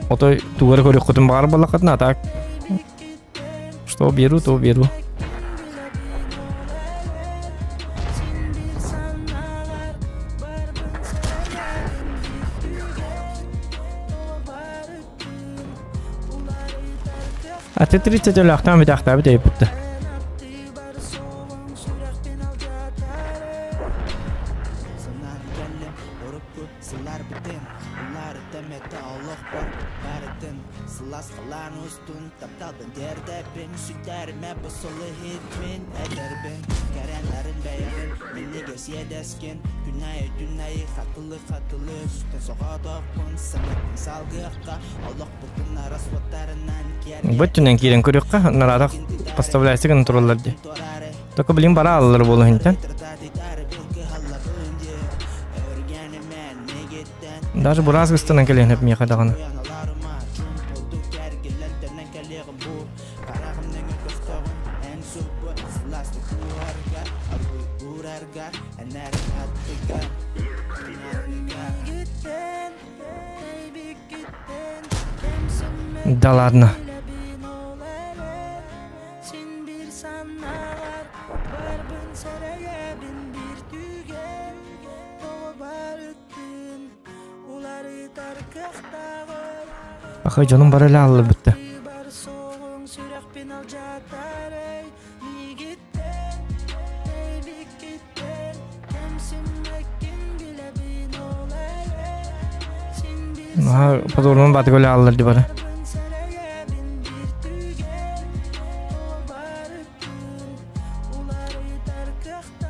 Вот тугар говорю, хотим бар балакатна, так. Что беру, то беру. А ты 30 лях там видах, да, битей путта. Rahmette Allah var Baritin Sılas kılan ustun Taptal ben derde bin Sütlerime basılı hitmin Eder bin Gerenlerin beyanın Minni gesiye deskin Günayı dünayı Katılı Sütten soğa dokun Sametin salgıqqa Allah bugün arasvatlarından Бүтүнен кирен көрөккө нарада поставляйсы контроллерди. Только билим бара аллар болу хинтен. Даже буразгыстан келен хеп мия кадаганы. Да ладно. Ахай жаным бар эле алып битти. Подорун баты көле алыр ди бара.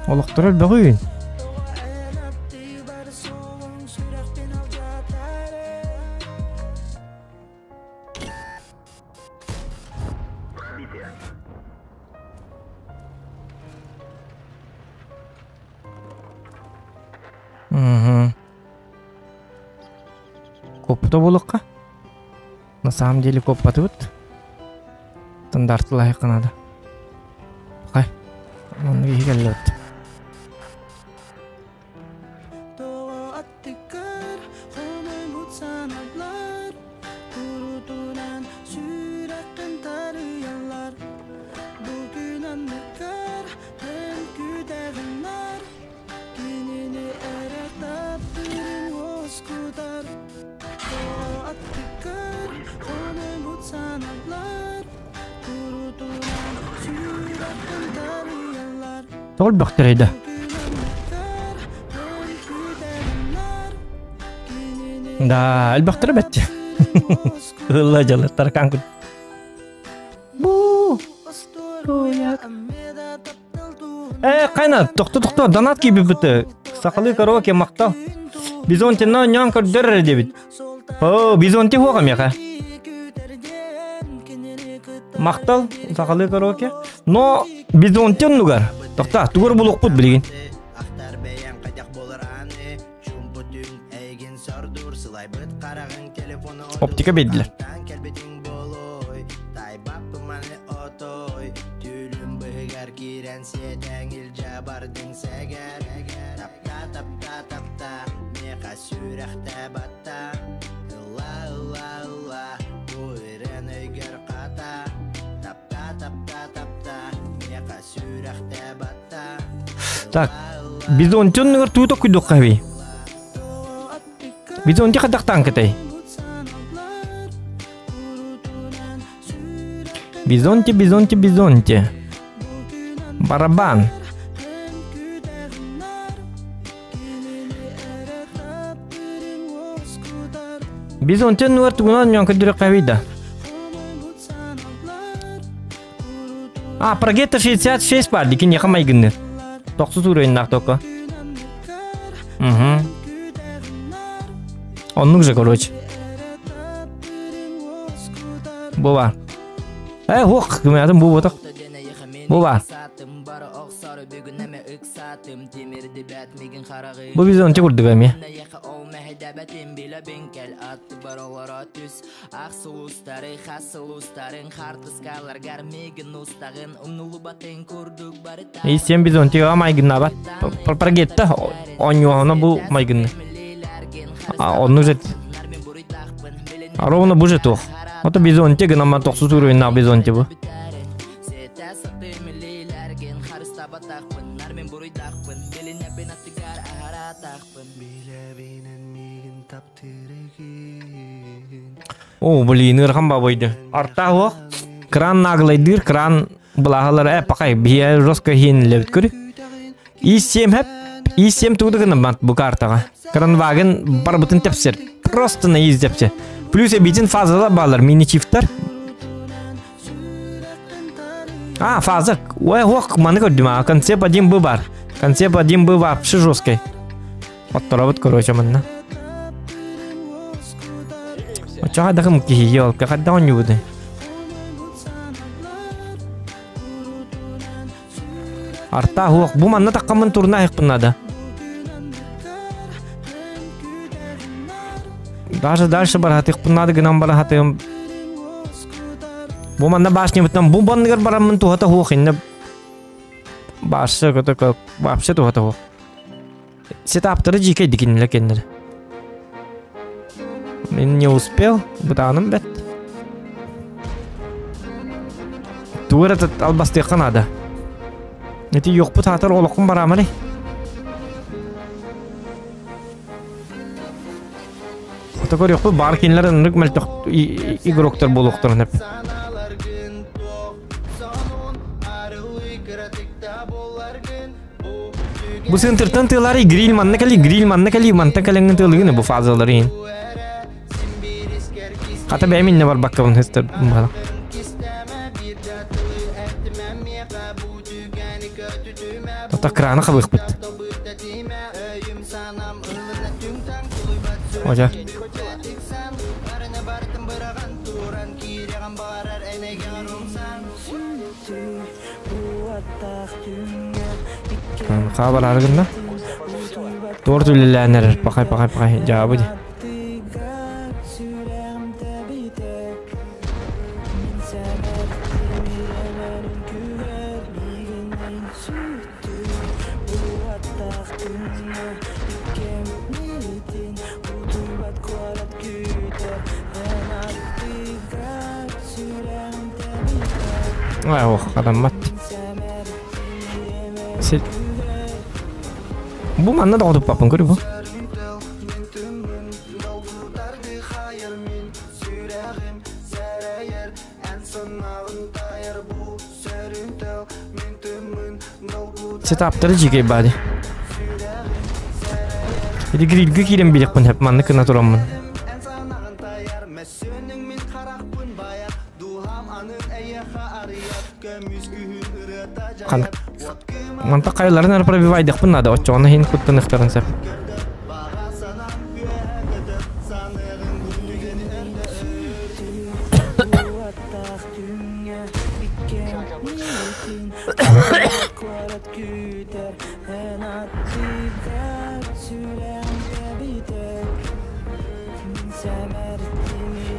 Олуктар өлбө күйүн. Копта болуққа? На самом деле коппаты бут. Стандарты лайықынады. Қай? Оны келі бут. Тол бактырайды. Да, албактыр бетти. Алла жалар таркан күт. Бу. Кайна, токто, донат киби бите. Сакалы караоке мактал. Бизонтино нян көрдөр дебит. О, бизонти хуга мека. Мактал, сакалы караоке. Но бизонтин нугар. Токта, тугур булук бут билген. Оптика бедилер. Так, бизонтин нугар тууток күйдік қави. Бизонти қадақтан кітай. Бизонти. Барабан. Бизонти нугар тугунан мен күдірі қавида. Прогетта 66 бар, декен яқамай гінді. 9 уровень тока. Он нужен, короче. Бува. Ох, кімеятым бұл отық. Бува. Бұл бізон те көрдік әме. Сен бізон те майгынна бат. Прогетта онюағына бұл майгынны. Он нужен. Ровно бұл жетуқ. Это бизонте, где нам только сутуру на бизонте был. О, блин, ирхамба бойды. Артау, кран наглайдыр, кран благалар, пакай, бия жестко хин левит кури. И 7 туды гына бат бу картага. Кран ваген бар бутын тепсер. просто наездепсе. Плюс обиден фазалар балар, мини-чифтар. Фаза. Ой, ох, маны көрдім, концепт один бы бар. Концепт один бы вообще жесткий. Вот робот, короче, манна. Чого дахым киел, когда он не будет. Арта хук, бу манна таккамын турна их надо. Даже дальше барат их надо гнам барат им. Бу манна башня вот там бу баннигар барамын тухата хук инне. Башся как вообще тухата хук. Сетаптары жике дикинле кендер. Мен не успел, бутаным бет. Тур этот албастыка надо. Это yok bu tatar olukun baramari. Otakor yok bu barkinler ınırık meltok igroktar boluktarın hep. Bu sentırtan tığları grill manna kali manta kalengin tığlığı bu fazaları in. Hatta benim ne var bakalım hester bana. Takrana kabuk bit. Hoca. Kabar argında. Doğru tüllener. Bakay cevabı di. Oh, adam mat. Bu mana da otup papın görüyor bu. Setapları jike badi. Jadi grill kirim bilik pun hep mana kena turamın. Kan mantak kayıların her prebivaydık pun nada oçoğuna hin kuttun ikhtarın sep.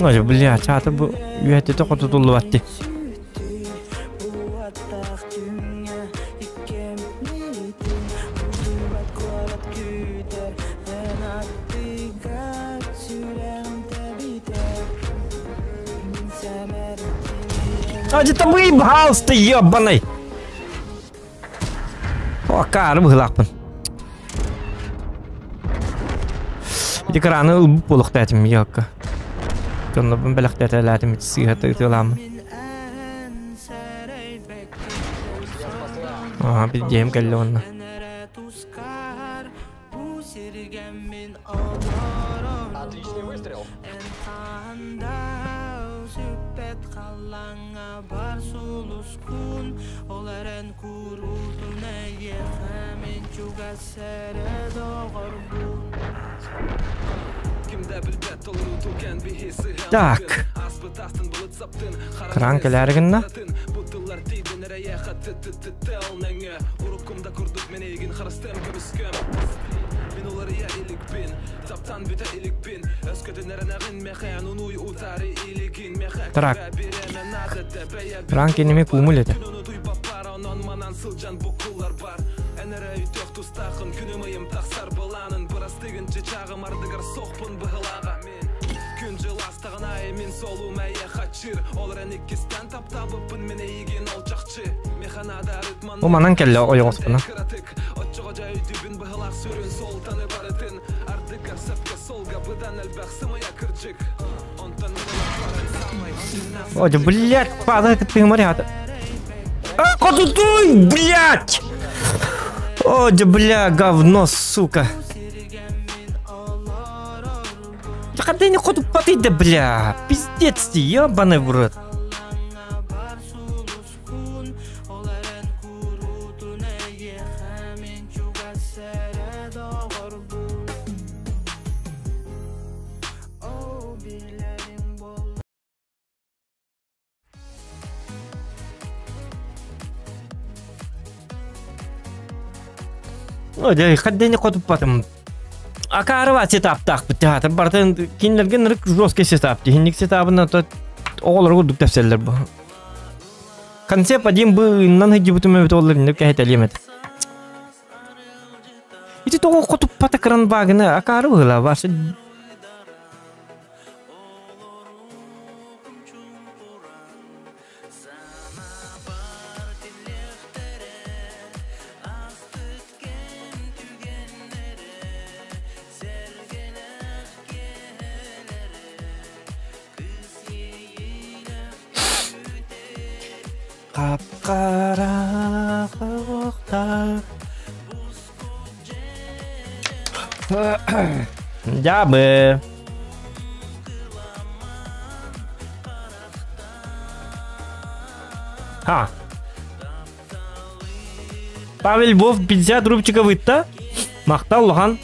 Oye, bля, çatı bu üyetete kututullu vatti. Acıta bu ibhalstı yabbanay. O karı bıhlakpın. Bir kranı ılbıp buluq dəyətim yok. Könlü ben belak dəyətələdim hiç siğətə ıtılamın. Aha bir geyim geldi onunla. Так. Krankelerginde. Trak. Krankenimi kumul edi. O manan kelle oyos buna. Ой, блядь, падает ты морята. Котуй, блядь! Ой, бля, говно, сука. Когда не ходят потыды, бля. Пиздец ты, ебаный в рот. Ой, когда не ходят потом. Акарова сетап так битәтер бартын кинләргә нәр жесткий сетап. Техник сетабына то олар гудук тәфсилләр бу. Концепт один бы нан һиҗи бутымы бит олар инде кәһәтәлемәт. Ити то котуп патакран багына акарыла башы. Капкара хавахта. Жабы. Ха. Павел Львов 50 рубчиков итта. Мактал Лохан.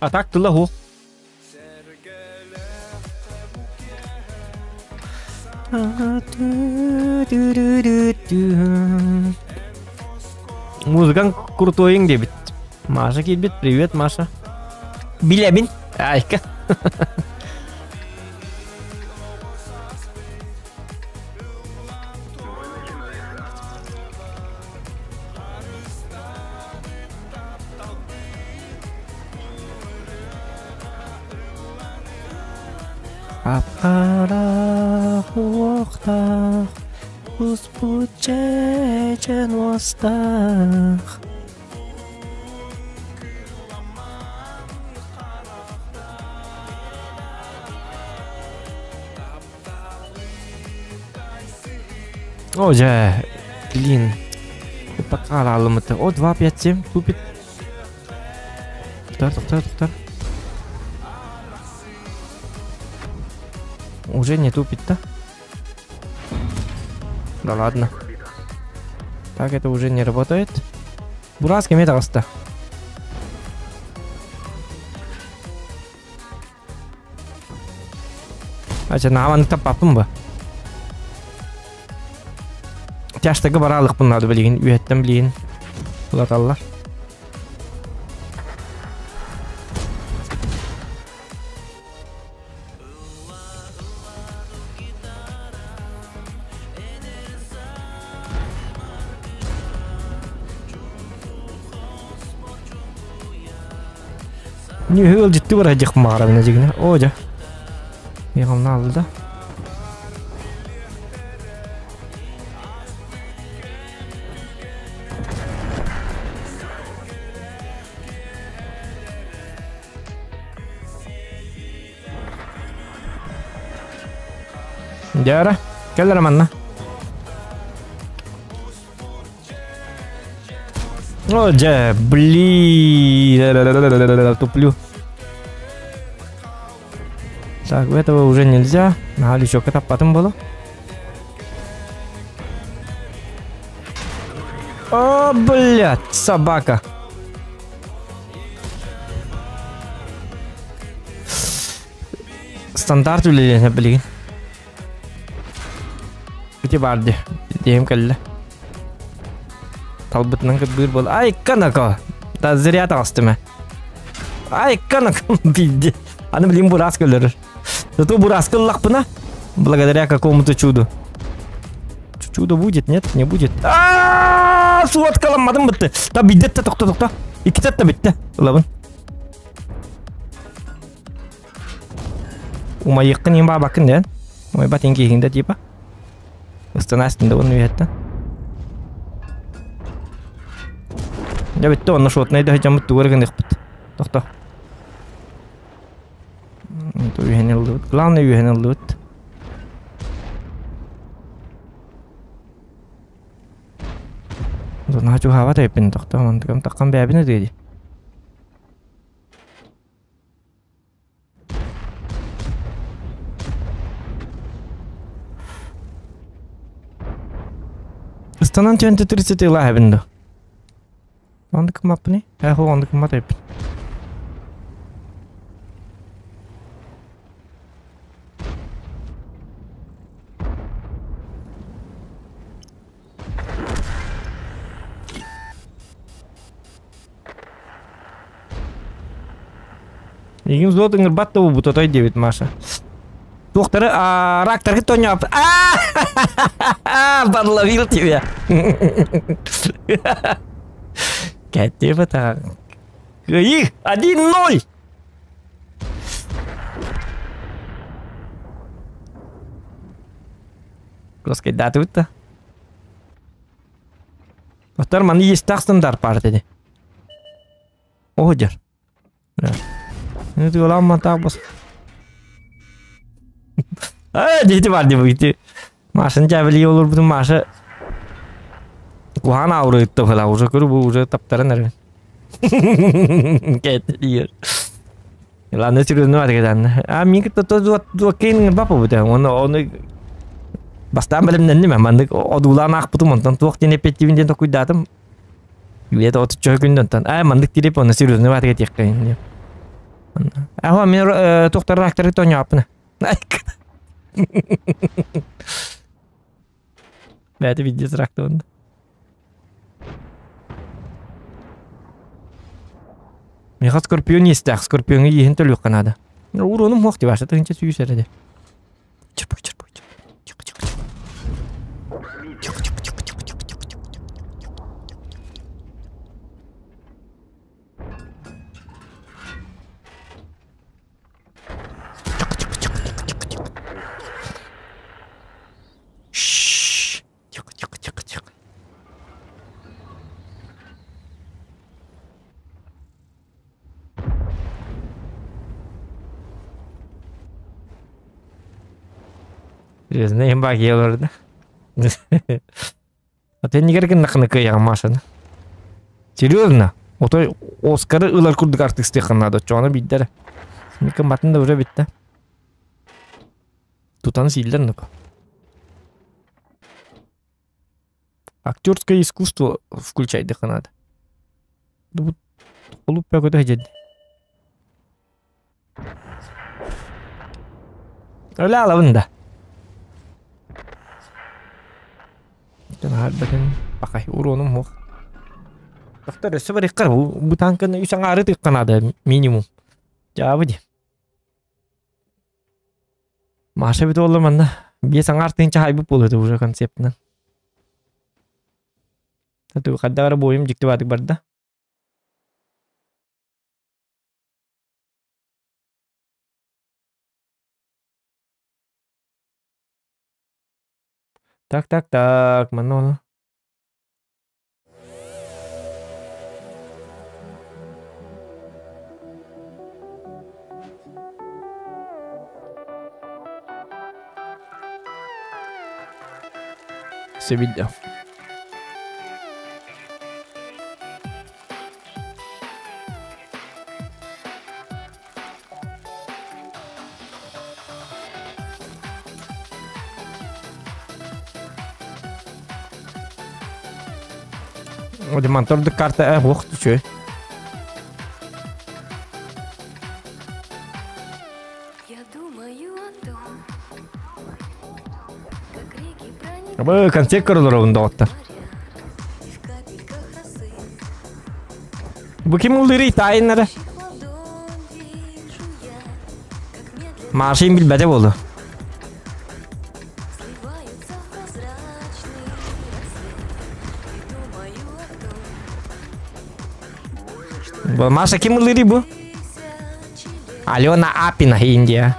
А так ты лагу. Музыкан крутой инде бит. Маша килбит. Привет, Маша. Билябин. Айка. Апара хуахта успучечен востах. О, же, блин. Покаралым это. О, 257 тупит. Туктар. Уже не тупит-то. Да ладно. Так это уже не работает. Бурацкий металл-то. Ача наваны таппаппын ба. Тяштагы баралык bunları билген, үйөттөн билген. Булаталлар. Не хыл житти бар ажык мара менен жигине. О жа. Ягымны алды да. Jara, келер манна. О, жа, блин, туплю. Так, этого уже нельзя. Надо еще как-то потом было. О, блядь, собака. Стандарт или блин. Где барды? Дем калла. Талбытнан кыбыр бол. Ай, канака. Да зря тастыма. Ай, канака бидди. Аны блин бурас калыр. Зато бурас каллакпына. Благодаря какому-то чуду. Чудо будет, нет? Не будет. Су аткаламадым битти. Та биддетте токта. Икитетте битти. Лабын. Умайыккын ең бабакын ден. Умай батен кейгенде типа. Астынастында оны уятта. Я битти оны шотнайды хажамыт тугыргын икпыт. Токта. То үйенелді бұд. Главный үйенелді бұд. Ona çok hava da yapın doktor. Mantıkam takkan bebine dedi. Istanan 20-30 yıla hepinde. Mantıkam yapı ne? Ho mantıkam da yapın. Игин злот ингербат табу бутатой 9 Маша. Доктор, рактор кто не ап. Подловил тебя. Катева так. Их 1-0. Коскай да тут-то. Доктор, ман есть так стандарт партии. Одер. Это лама так бас. Дети варди выйти. Машин чавили olur bütün Маша. Kuhan ağrıyor tohla уже курбу уже таптары нервы. Кет диyor. Ладно, серьезно var kedan. Min kita tuh kin bapa buta. Onu bastan belimden değil mi? Ben de odulan akbutu montan tuh tine petivinden to cuidadım. Lihat otu çoğu günden tan. Mandık dirip onu seriousno var kedan diyor. Aha, men doktor rektör itu nyapna. Berarti video rektör. Men skorpion istek, skorpion yiyin tölü kanada. Uronum vakti başta tınca suyu serede. Çırpı. Серьезно, им баги оларды. А ты не говори на я машина. Серьезно? Вот Оскар ылар курдук артисты надо, что она биддер. Микам батында уже битте. Тут он сильный ну-ка. Актерское искусство включать дыха надо. Вот полуп какой-то ходит. Ля лавында. Harbakan pakai uronum ho. Dokter sebenarnya bu tangkan isang hari itu kan ada minimum. Jawab aja. Masa itu Allah mana biasa ngertiin cahaya bu puluh itu udah konsepnya. Satu kadang ada boyum jikti batik berda. Tak, manol. Sevilla. De mantor de karten er hoog tje. Абы концерт көрөлөр доктор. Бу ким улдырый тайыннары? Машин билбеде болду. Маша ким улдырый бу? Алена Апина Индия.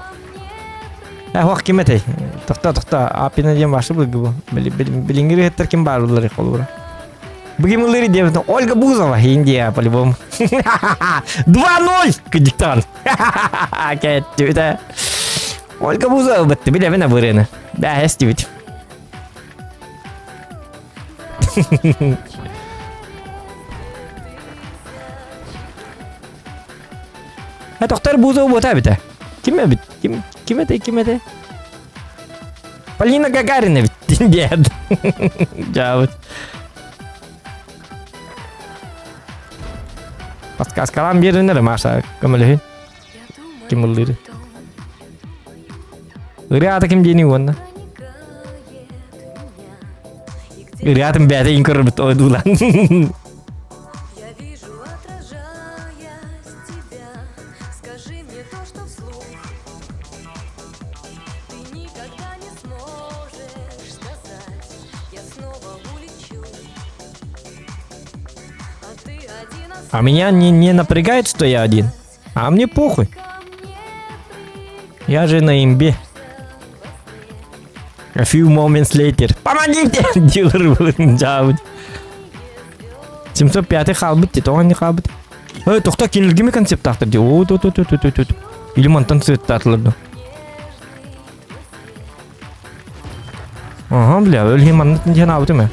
Хоқ ким этэй? Тохта Апина дем башы бу. Билингири хеттер ким бар улдырый колура. Бу ким улдырый деп Ольга Бузова Индия по-любому. 2-0 диктант. Кетти да. Ольга Бузова битти билебине бурена. Бәһес дибит. Доктор бузу бота бите. Ким бит? Ким это? Полина Гагарина бит. Нет. Жабыт. Подсказкалам беринер Маша. Камылын. Кимылдыр. Ряда ким дени онна. Рядом бәді инкір біт ойдулан. А меня не напрягает, что я один. А мне похуй. Я же на имбе. A few moments later. Помогите! Дилер был жабыт. 705 халбыт, тоған не халбыт. Тоқта келерге ме концепт ақтыр де. Или монтан цвет татылырды. Ага, бля, өлге маннатын жан абыты ме?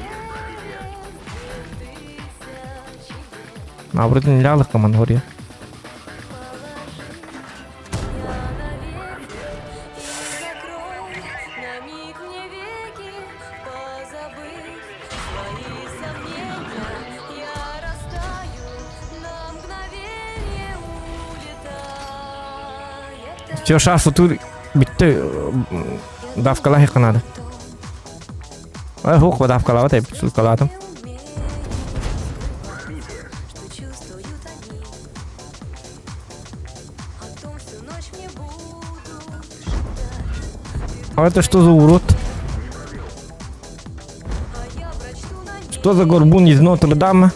Абырытын не алыққа ман ория. Все, шарфы тут битті давкала хеқанады. Хуқ ба давкала бат, сұлқаладым. А это что за урод? Что за горбун из Нотр-Дама?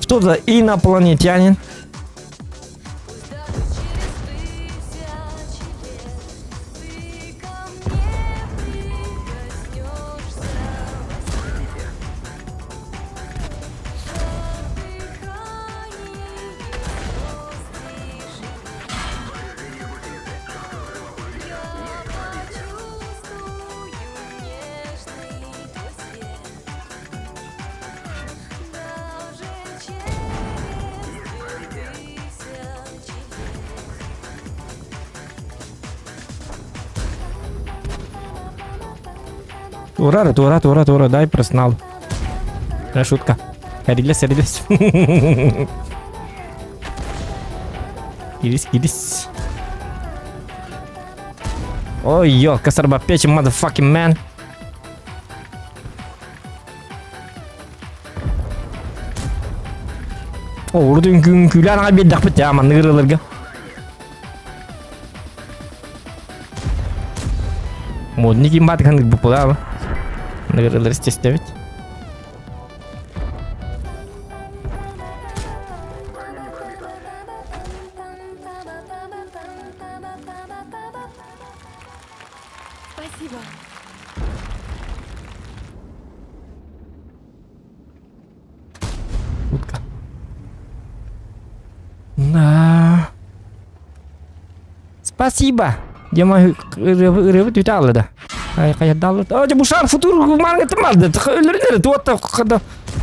Что за инопланетянин? Тура, дай проснал. Да, шутка. Релес. Ирис. Ой, ё, косарба печи, motherfucking man. О, урдың күйлер аңа беддақ бітті, аман нығырылырға. Модны кем баты қандық бұпыға ба. Нығырылыр істесті бет. Спасибо. Утка. Да. Спасибо. Дема рыбы тюталы да. Каят далы. Ача бу шар футур манга тымалды. Өлөрүнөр туатта када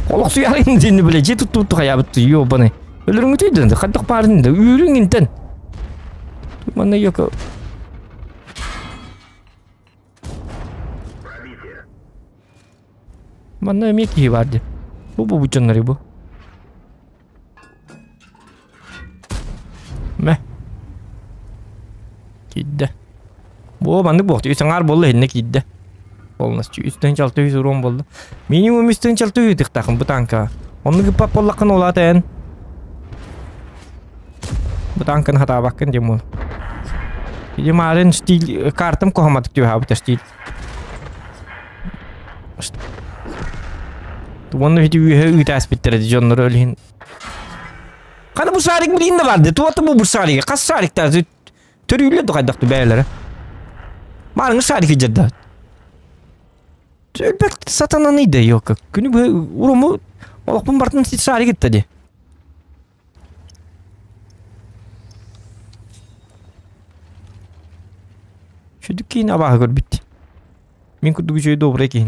колок суярын дени биле. Жети тутту каябыт ёбаны. Өлөрүңү түйдүн. Кадык барын да. Үйрүң интен. Мана ёко. Мана меки барды. Бу бучоннары бу. Мэ. Кидде. Бу бандык бокты. Үсаңар болду элне кидде. Полностью. Үстөн чалты үз урон болду. Минимум үстөн чалты үйтик такым бу танка. Onu gıpap bollakın olaten. Bu tankın hata bakın cemul. Cemalin stil kartım kohamadık diyor abi stil. Onu videoyu ütes bitirdi canları öyle. Kana bu sarik bilin de vardı. Tuvatı bu sarik. Kas sarik tarzı. Törüyle de kaydaktı beyler. Malın sarik cidden. Elbette satananıydı yok. Günü bu urumu Allah pun bartın sarik gitti de. Şu dükkanı abah gör bitti. Min kudu bir şey dobra ki.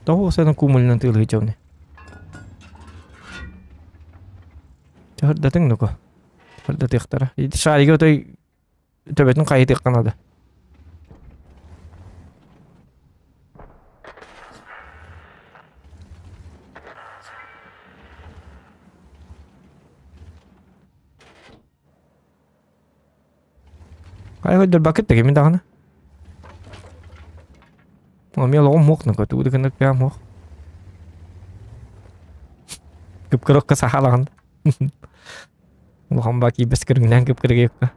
Того сена кумульнан тылы жауны. Чахырдатың нуко. Чахырдаты ықтара. Шарыға өтой төбетін қайыты ыққанады. Қайғы өдір бакет теге мен дағаны. Мен лоғым моқ нуко. Туғыды кіндік бәм моқ. Күп-күріққа сахалағанды. Лоғым баки біз кіргінен күп-күріге екқа.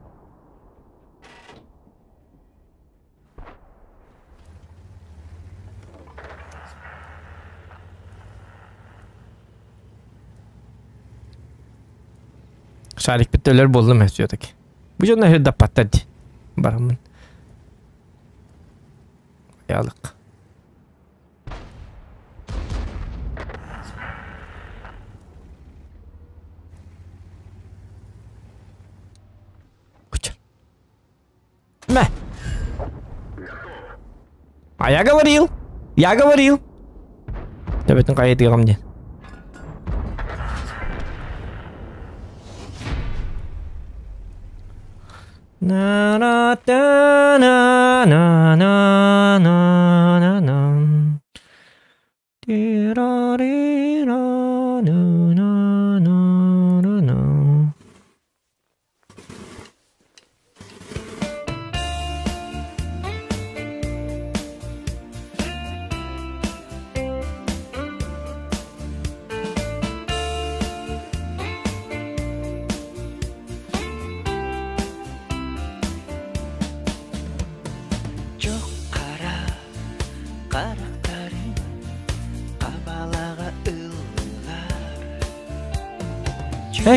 Шарик біттелер болды ме сөйтекі. Бұл жонна хөрді паттады. Барамын. Ялық. Мә. А я говорил. Я говорил. Төбетін қайеті ғамден.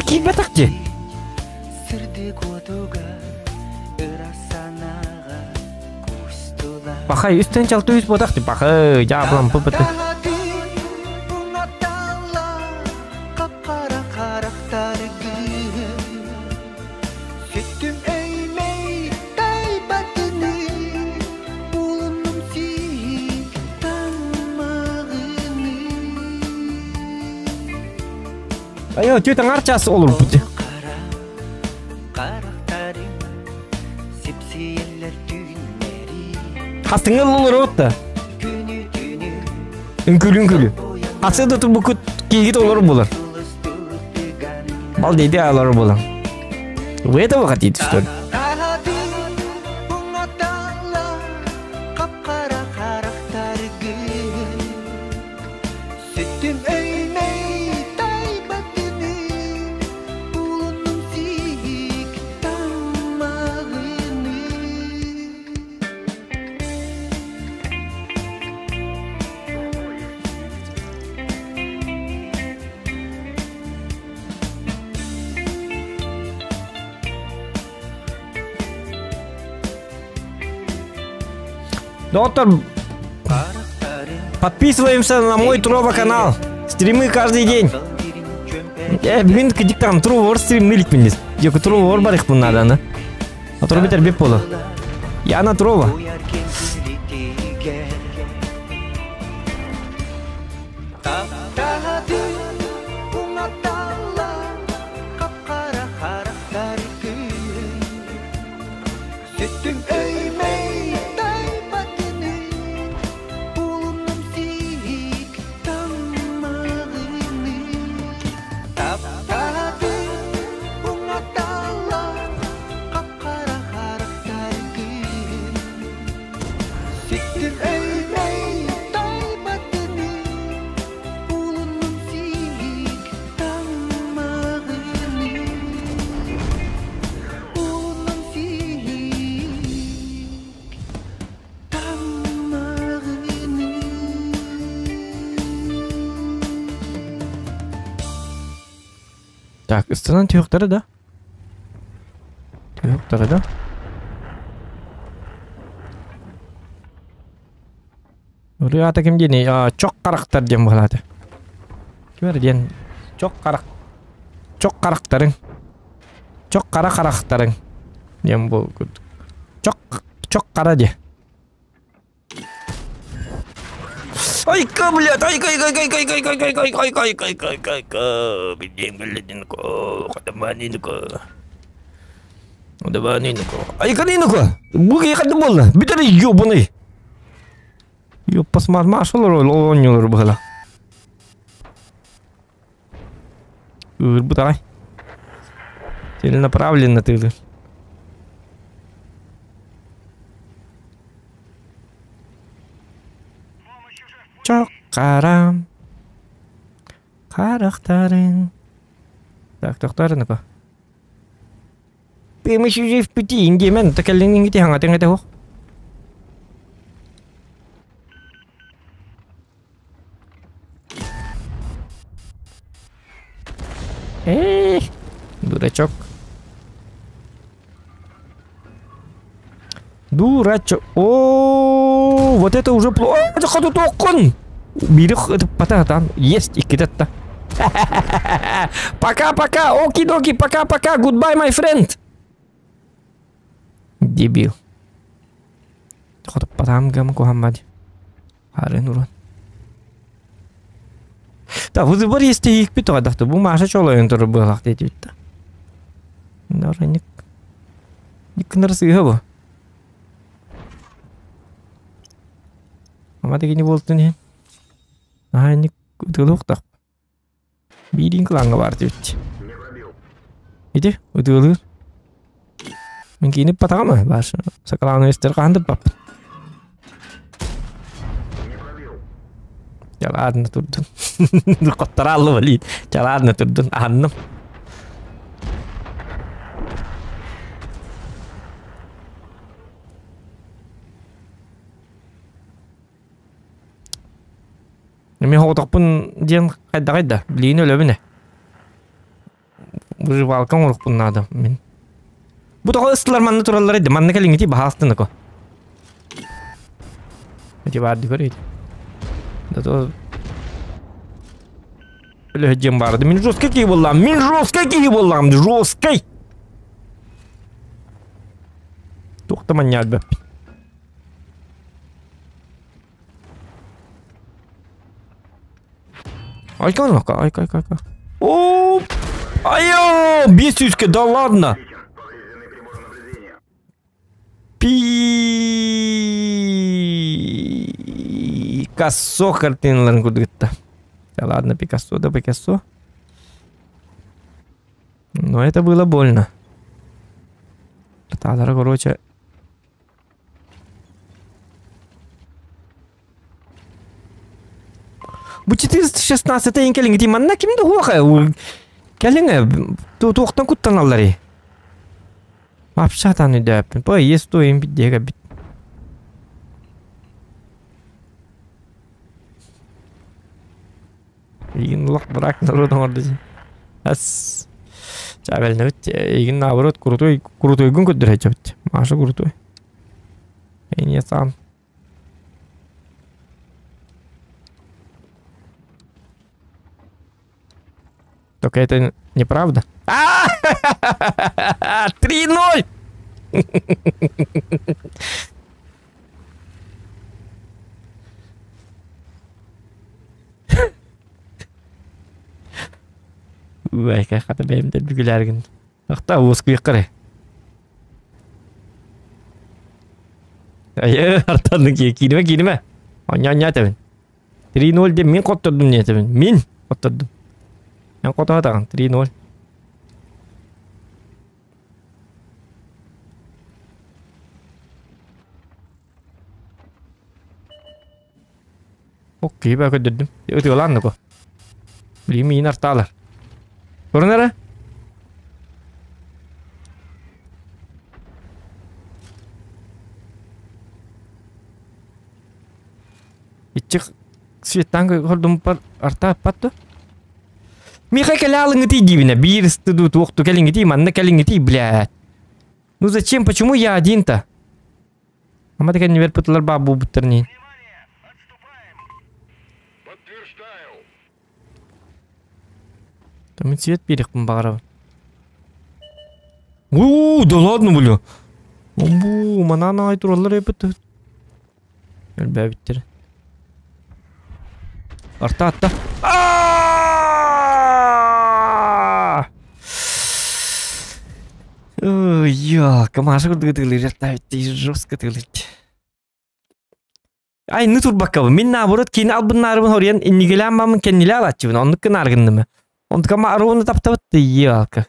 Kim batakçı? Bakay üstten çaltı üst batakçı. Bakay jablam pıpıtı. Ayo cuy tengarcas olur putih. Hastınga olur otta. Ünkülü. Hastı da bu kut gigit olur bular. Bal dedi alır bular. Ve de vakit yetiştir. Доктор, подписываемся на мой Трова канал. Стримы каждый день. Бүгін кедіктен Трова стримнілік мінес. Жоғы Трова барық бұл наданы. Атыру бетер беп болу. Яна Трова. Так, ыстынан түйіқтары да. Түйіқтары да. Үрі аты кім дені? Чоқ қарақтар дем болады. Кім әрі ден? Чоқ қарақтарың. Чоқ қара қарақтарың. Дем бұл. Чоқ қара де. Айка, блядь, айка. Бедем, блядинко. Айка, буги хады болна. Битер ёбаный. Ёппас машалар ойнолор бала. Давай. Целенаправленно ты. Чокарам. Характарын. Так, тоқтарыныка. Пемеш уже в пути, индемен, так әліңнен кете хаңатың әті хоқ. Дурачок. Дурачок. О, вот это уже плохо. Это ходу токон. Бирих, это потатан. Есть и кидать-то. Пока-пока. Оки-доки. Пока-пока. Goodbye, my friend. Дебил. Ходу потам гам Мухаммад. Харин уран. Да, вот бар есть их питадахты. Бу маша чолоен туры былах детибитта. Дара ник нарсыга бу. Ама деги не болду не. Ага, ник утылуктак. Бирин кланга бар дебит. Иди, утылу. Мен кийинип батагамы? Баш. Сакаланы эстер кандып бап. Jalan turun. Terlalu valid. Jalan turun anam. Мен хооток пун ден кайда билин өлө мене. Выживалкан урукпун надо мен. Бу да ыстылар манны тураллар эди. Манны келиңити баастын ко. Эти барды көрөйт. Да то бля жембарды. Мен жесткий болам. Мен жесткий болам. Жесткий. Токтаман ябып. Айка. О! Айо! 500-ке, да ладно. Пикассо картиналарын көрдүктө. Да ладно, Пикассо. Но это было больно. Татары, короче. Бу 416 келинги тиманна кимди хуака? Келинге токтон куттаналары. Апшатан үдөп. По есто им бидега бит. Игин лок брак народон ордыжы. Ас. Чабелне бит. Игин наоборот крутой гүн көддөр хачабыт. Маша крутой. Я сам. Только это неправда. 3-0! Ой, как это бейм дед бигуляргин. Ах та воску якыры. Ай, артанын кийиниме. Anya табин. 3-0 деп мен коттурдум не табин. Мен коттурдум. Yang kota tang 3-0. Okey, bagus dedim. Itu lan kok. Beli minar talar. Kornera? Icik светан көрдүм бар арта патту. Михай калялыңыты дивина, бирсты тут оқту калингити, манна калингити, блядь. Ну зачем, почему я один-то? Ама така не верпытлар бабу буттарни. Там и цвет перехпын бағарабын. Да ладно, бля. Омбу, манана айтуралар епіті. Әлбәбіттер. Арта. Ой, ёлка, маша курдугутылыр, жестко тылыть. Ай, ну турбаккабы. Мен наоборот кейін албыннарыбын хориян иннигеле аммамын кеннеле алатчыбын. Онныккын аргыннымы. Онтка маарууны таптабытты, ёлка.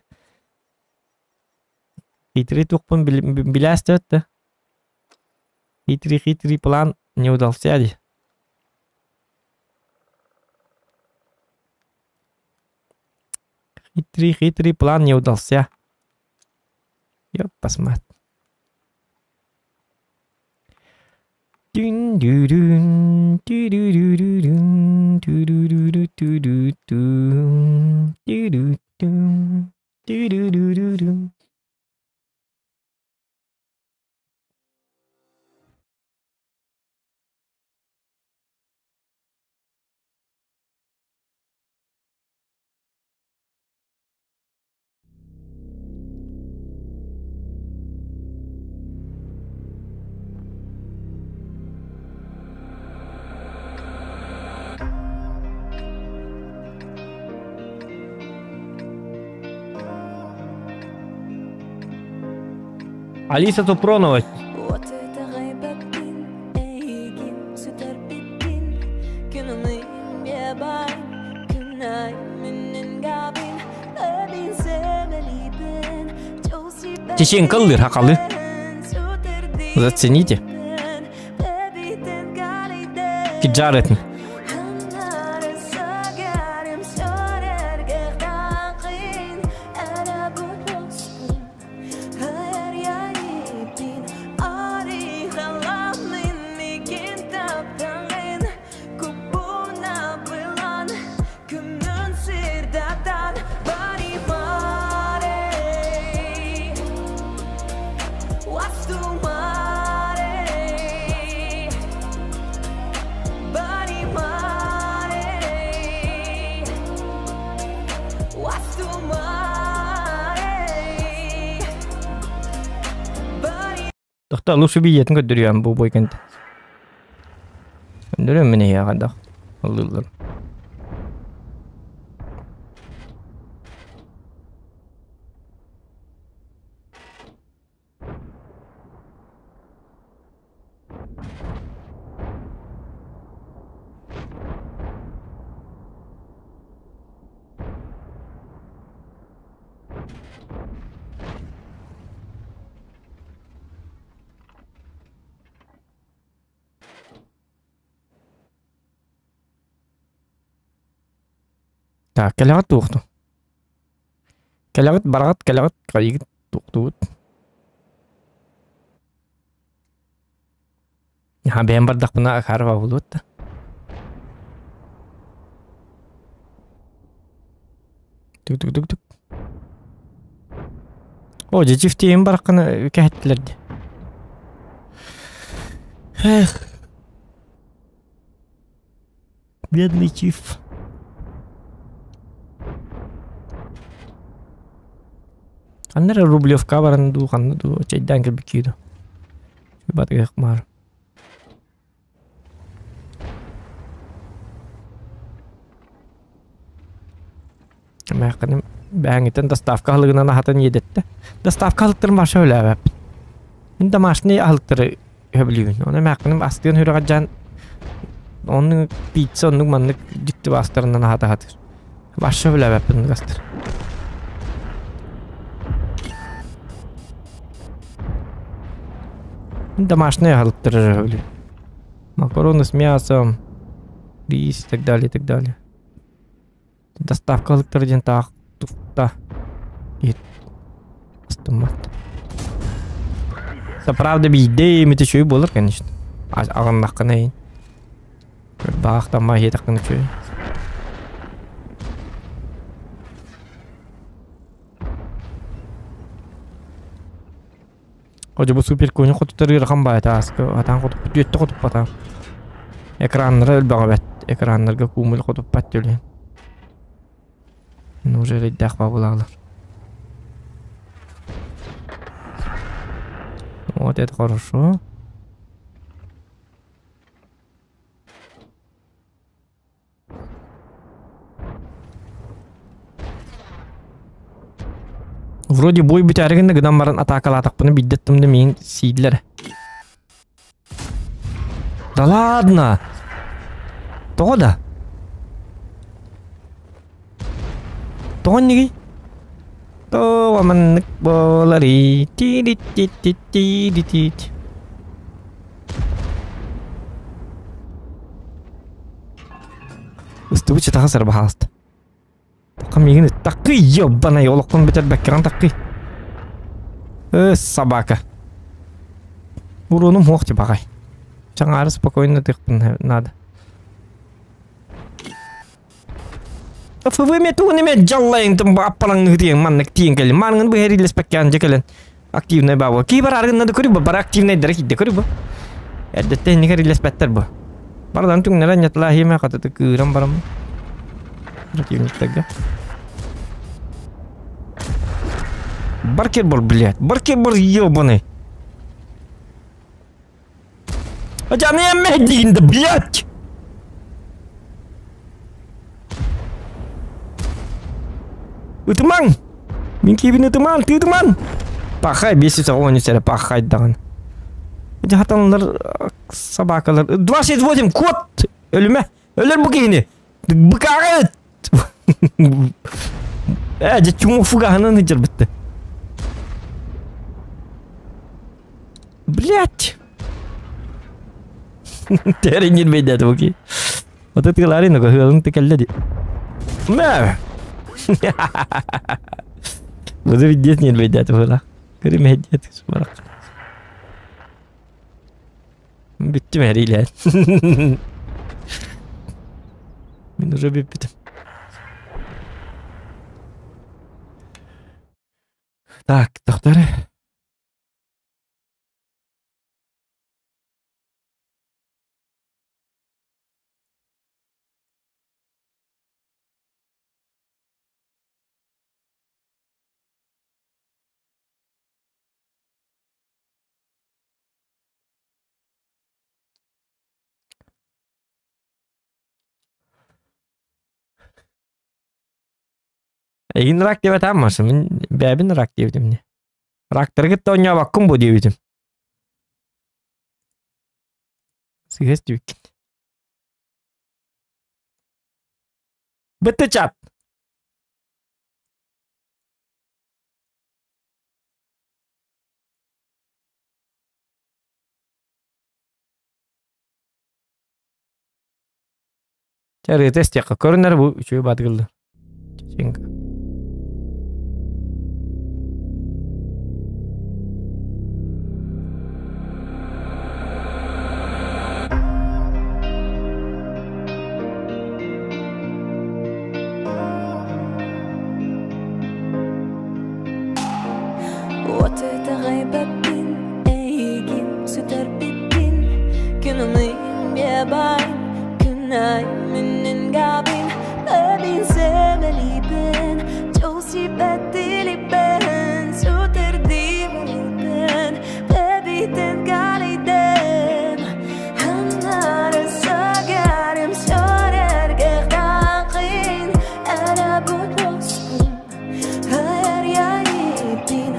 Хитрый тухпын биләсті өтті. Хитрый план не удался, ди. Хитрый план не удался. Ёп, посмотри. Алиса Тупронова. Чечен кылдыр, хакалы. Зацените. Киджаретни. Doktor lütfü bir yetin götürüyorum bu boykent. Götürüyorum beni ya kadar. Allah. Так, келегат туқту. Келегат барагат, келегат кайгыт туқтуут. Я бем бардак мына харва болот. Тук. О, жифтейм баракны кеттилерди. Эх. Бедный чиф. Аннары Рублевка баранду, канду, чайдан кирбикиду. Батга хмар. Мәкәнем бәңитен доставкалыгынан хатын едетте. Доставкалыктыр маша өләбәп. Инде машины алыктыры хөблүн. Оны мәкәнем астын хүрәгән onun pizza onun manlık ciddi bastırından hata. Başa bile yapın bastır. Домашние халтеры. Макароны с мясом, рис и так далее. Доставка электродента туфта. И автомат. Правда, идеями это еще и было, конечно. А он нахканей. Бах там магия так ничего. Hoca bu super koyun kutuları rakam bayata askı atan kutup düette kutup pata. Ekranları elbağabet. Ekranlarga kumul kutup pat diyor. Neужели дах бабулалар. Вот это хорошо. Вроде бой бүтәргенде гыдан баран атакалатак буны биддеттимде мен сийлер. Да ладно. Тода. Тони. То маннык болары. Ти-ти-ти-ти-ти-ти. Устубуча тахасар бахаст. Камигин такы ёбаный олоққан бетер бәккеран такы. Собака. Уроным хоқти бағай. Жаңары спокойно тықпын надо. Вы мету не мет жаллайын тым аппалаң ғытиен маннық тиен келін. Манғын бұл әрілес бәккен жекелін. Активный бауы. Кейбір арғыннады көрі бұл. Бар активный дәрекейді көрі бұл. Әдетті не әрілес бәттер бұл. Бардан түңнерен нетла хеме қатыты күйрен барам. Противниктегі. Баркер бол, блядь. Баркер бол ёбаный. А я не медин, да, блядь. Утман. Мен кебін утман, ты утман. Пахай, бесится он не сәрі пахай даған. Эти хатанлар собакалар. 28 кот. Өліме. Өлер бұл кейіне. Бұқағыт. Әже чуңы фуғағынан жыр бітті. Блять. Тәрі нермейді әді бұл кей. Оты тығыларын оға ғылың тікәлді. Мә. Бұзы видет нермейді әді бұл. Көрім әдет сұмарақ. Bitti mi heriyle? Ben уже bittim. Так, доктор. Egin rak diye tammasın. Ben bebin rak diyedim ne. Raktır git de onya bakım bu diyedim. Siges diyor. Bitti chat. Çare test yakı. Körünler bu üçü batıldı. Çenka. وقت غيبتين ايجين ستر بيتين كنا مين يا باين كنا من نقابين أبين ساملي بين جوسي بدلي بين ستر ديملي بين أبي تنقالي دين هنار الساقر مسارر قاقين أنا بوصل هير يا يبين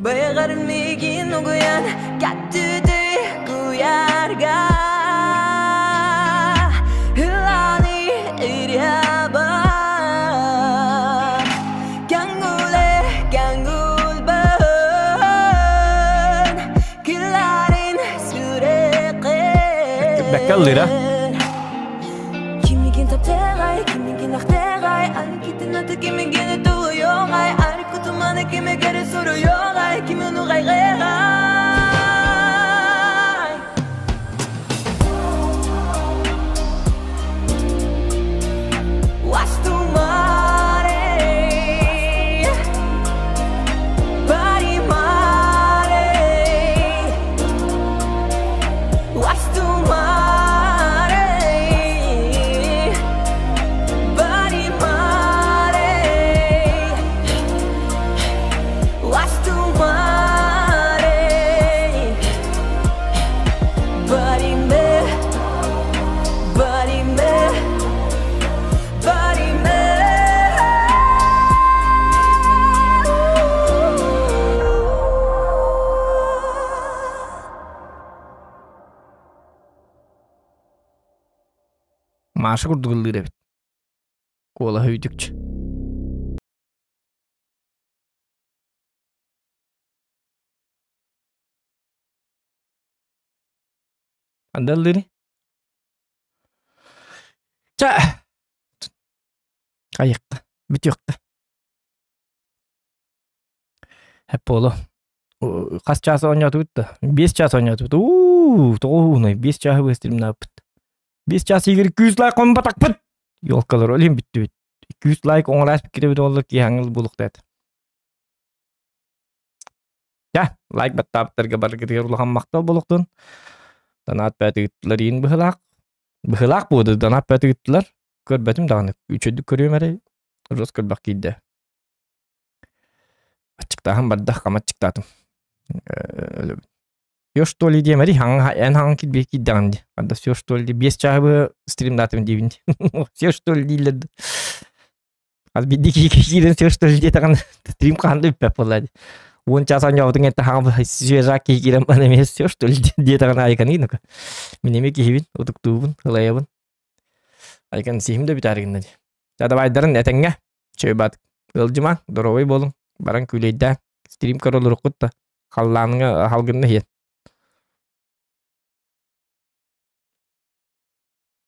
Bayağarmigin uguyan kattüdü kuyarga Hılani iryaba Gangule gangul ban Kilare Kaldıra. Kimigin tapteray, kimigin akteray, Arkitin atı kimigin tuğuyoray, Arkutumanı kime göre soruyoray, Kimi onu gayreray. Was tu mare, bari mare, was tu mare, bari mare, was tu mare, bari me, bari me. Body Maşı kurduğulur evet. Kola hüydükçe. Andalları. Ça. Ayıktı. Bitiyordu. Hep oğlu. Kaç ças oynatıyordu? 5 ças oynatıyordu. Doğru. 5 ças gösterim ne yaptı? 5 ças 200 like on batak pıt. Yolkalar olayım bitti. 200 like on ras fikri bir olur ki hangıl buluk dedi. Ya, like battaptırga bargıdır ulahan maktal buluktun. Danat bətigittiler yiyin bıhılak. Bıhılak budu danat bətigittiler. Körbetim dağınık. Üçüdük körüyorum ere. Rus körbak giydi. Açıktağım bardak kama çıktadım. Сёрстолли демери en hangi bir ki dandi. Anda Сёрстолли 5 çabı stream datım dibindi. Сёрстолли değildi. Az bir diki kişilerin Сёрстолли diye takan stream kandı bir pepoladı. 10 çasan yavdun ette hangi Сёрстолли ki giren bana mes Сёрстолли diye takan aykan ini. Minime ki hivin otuk tubun halayabın. Aykan sihimde bir tarihinden. Cada baydarın etenge çöbat. Ilcıma dorovay bolun. Barang küleyde stream karolur kutta. Kallanıga halgında hiyen.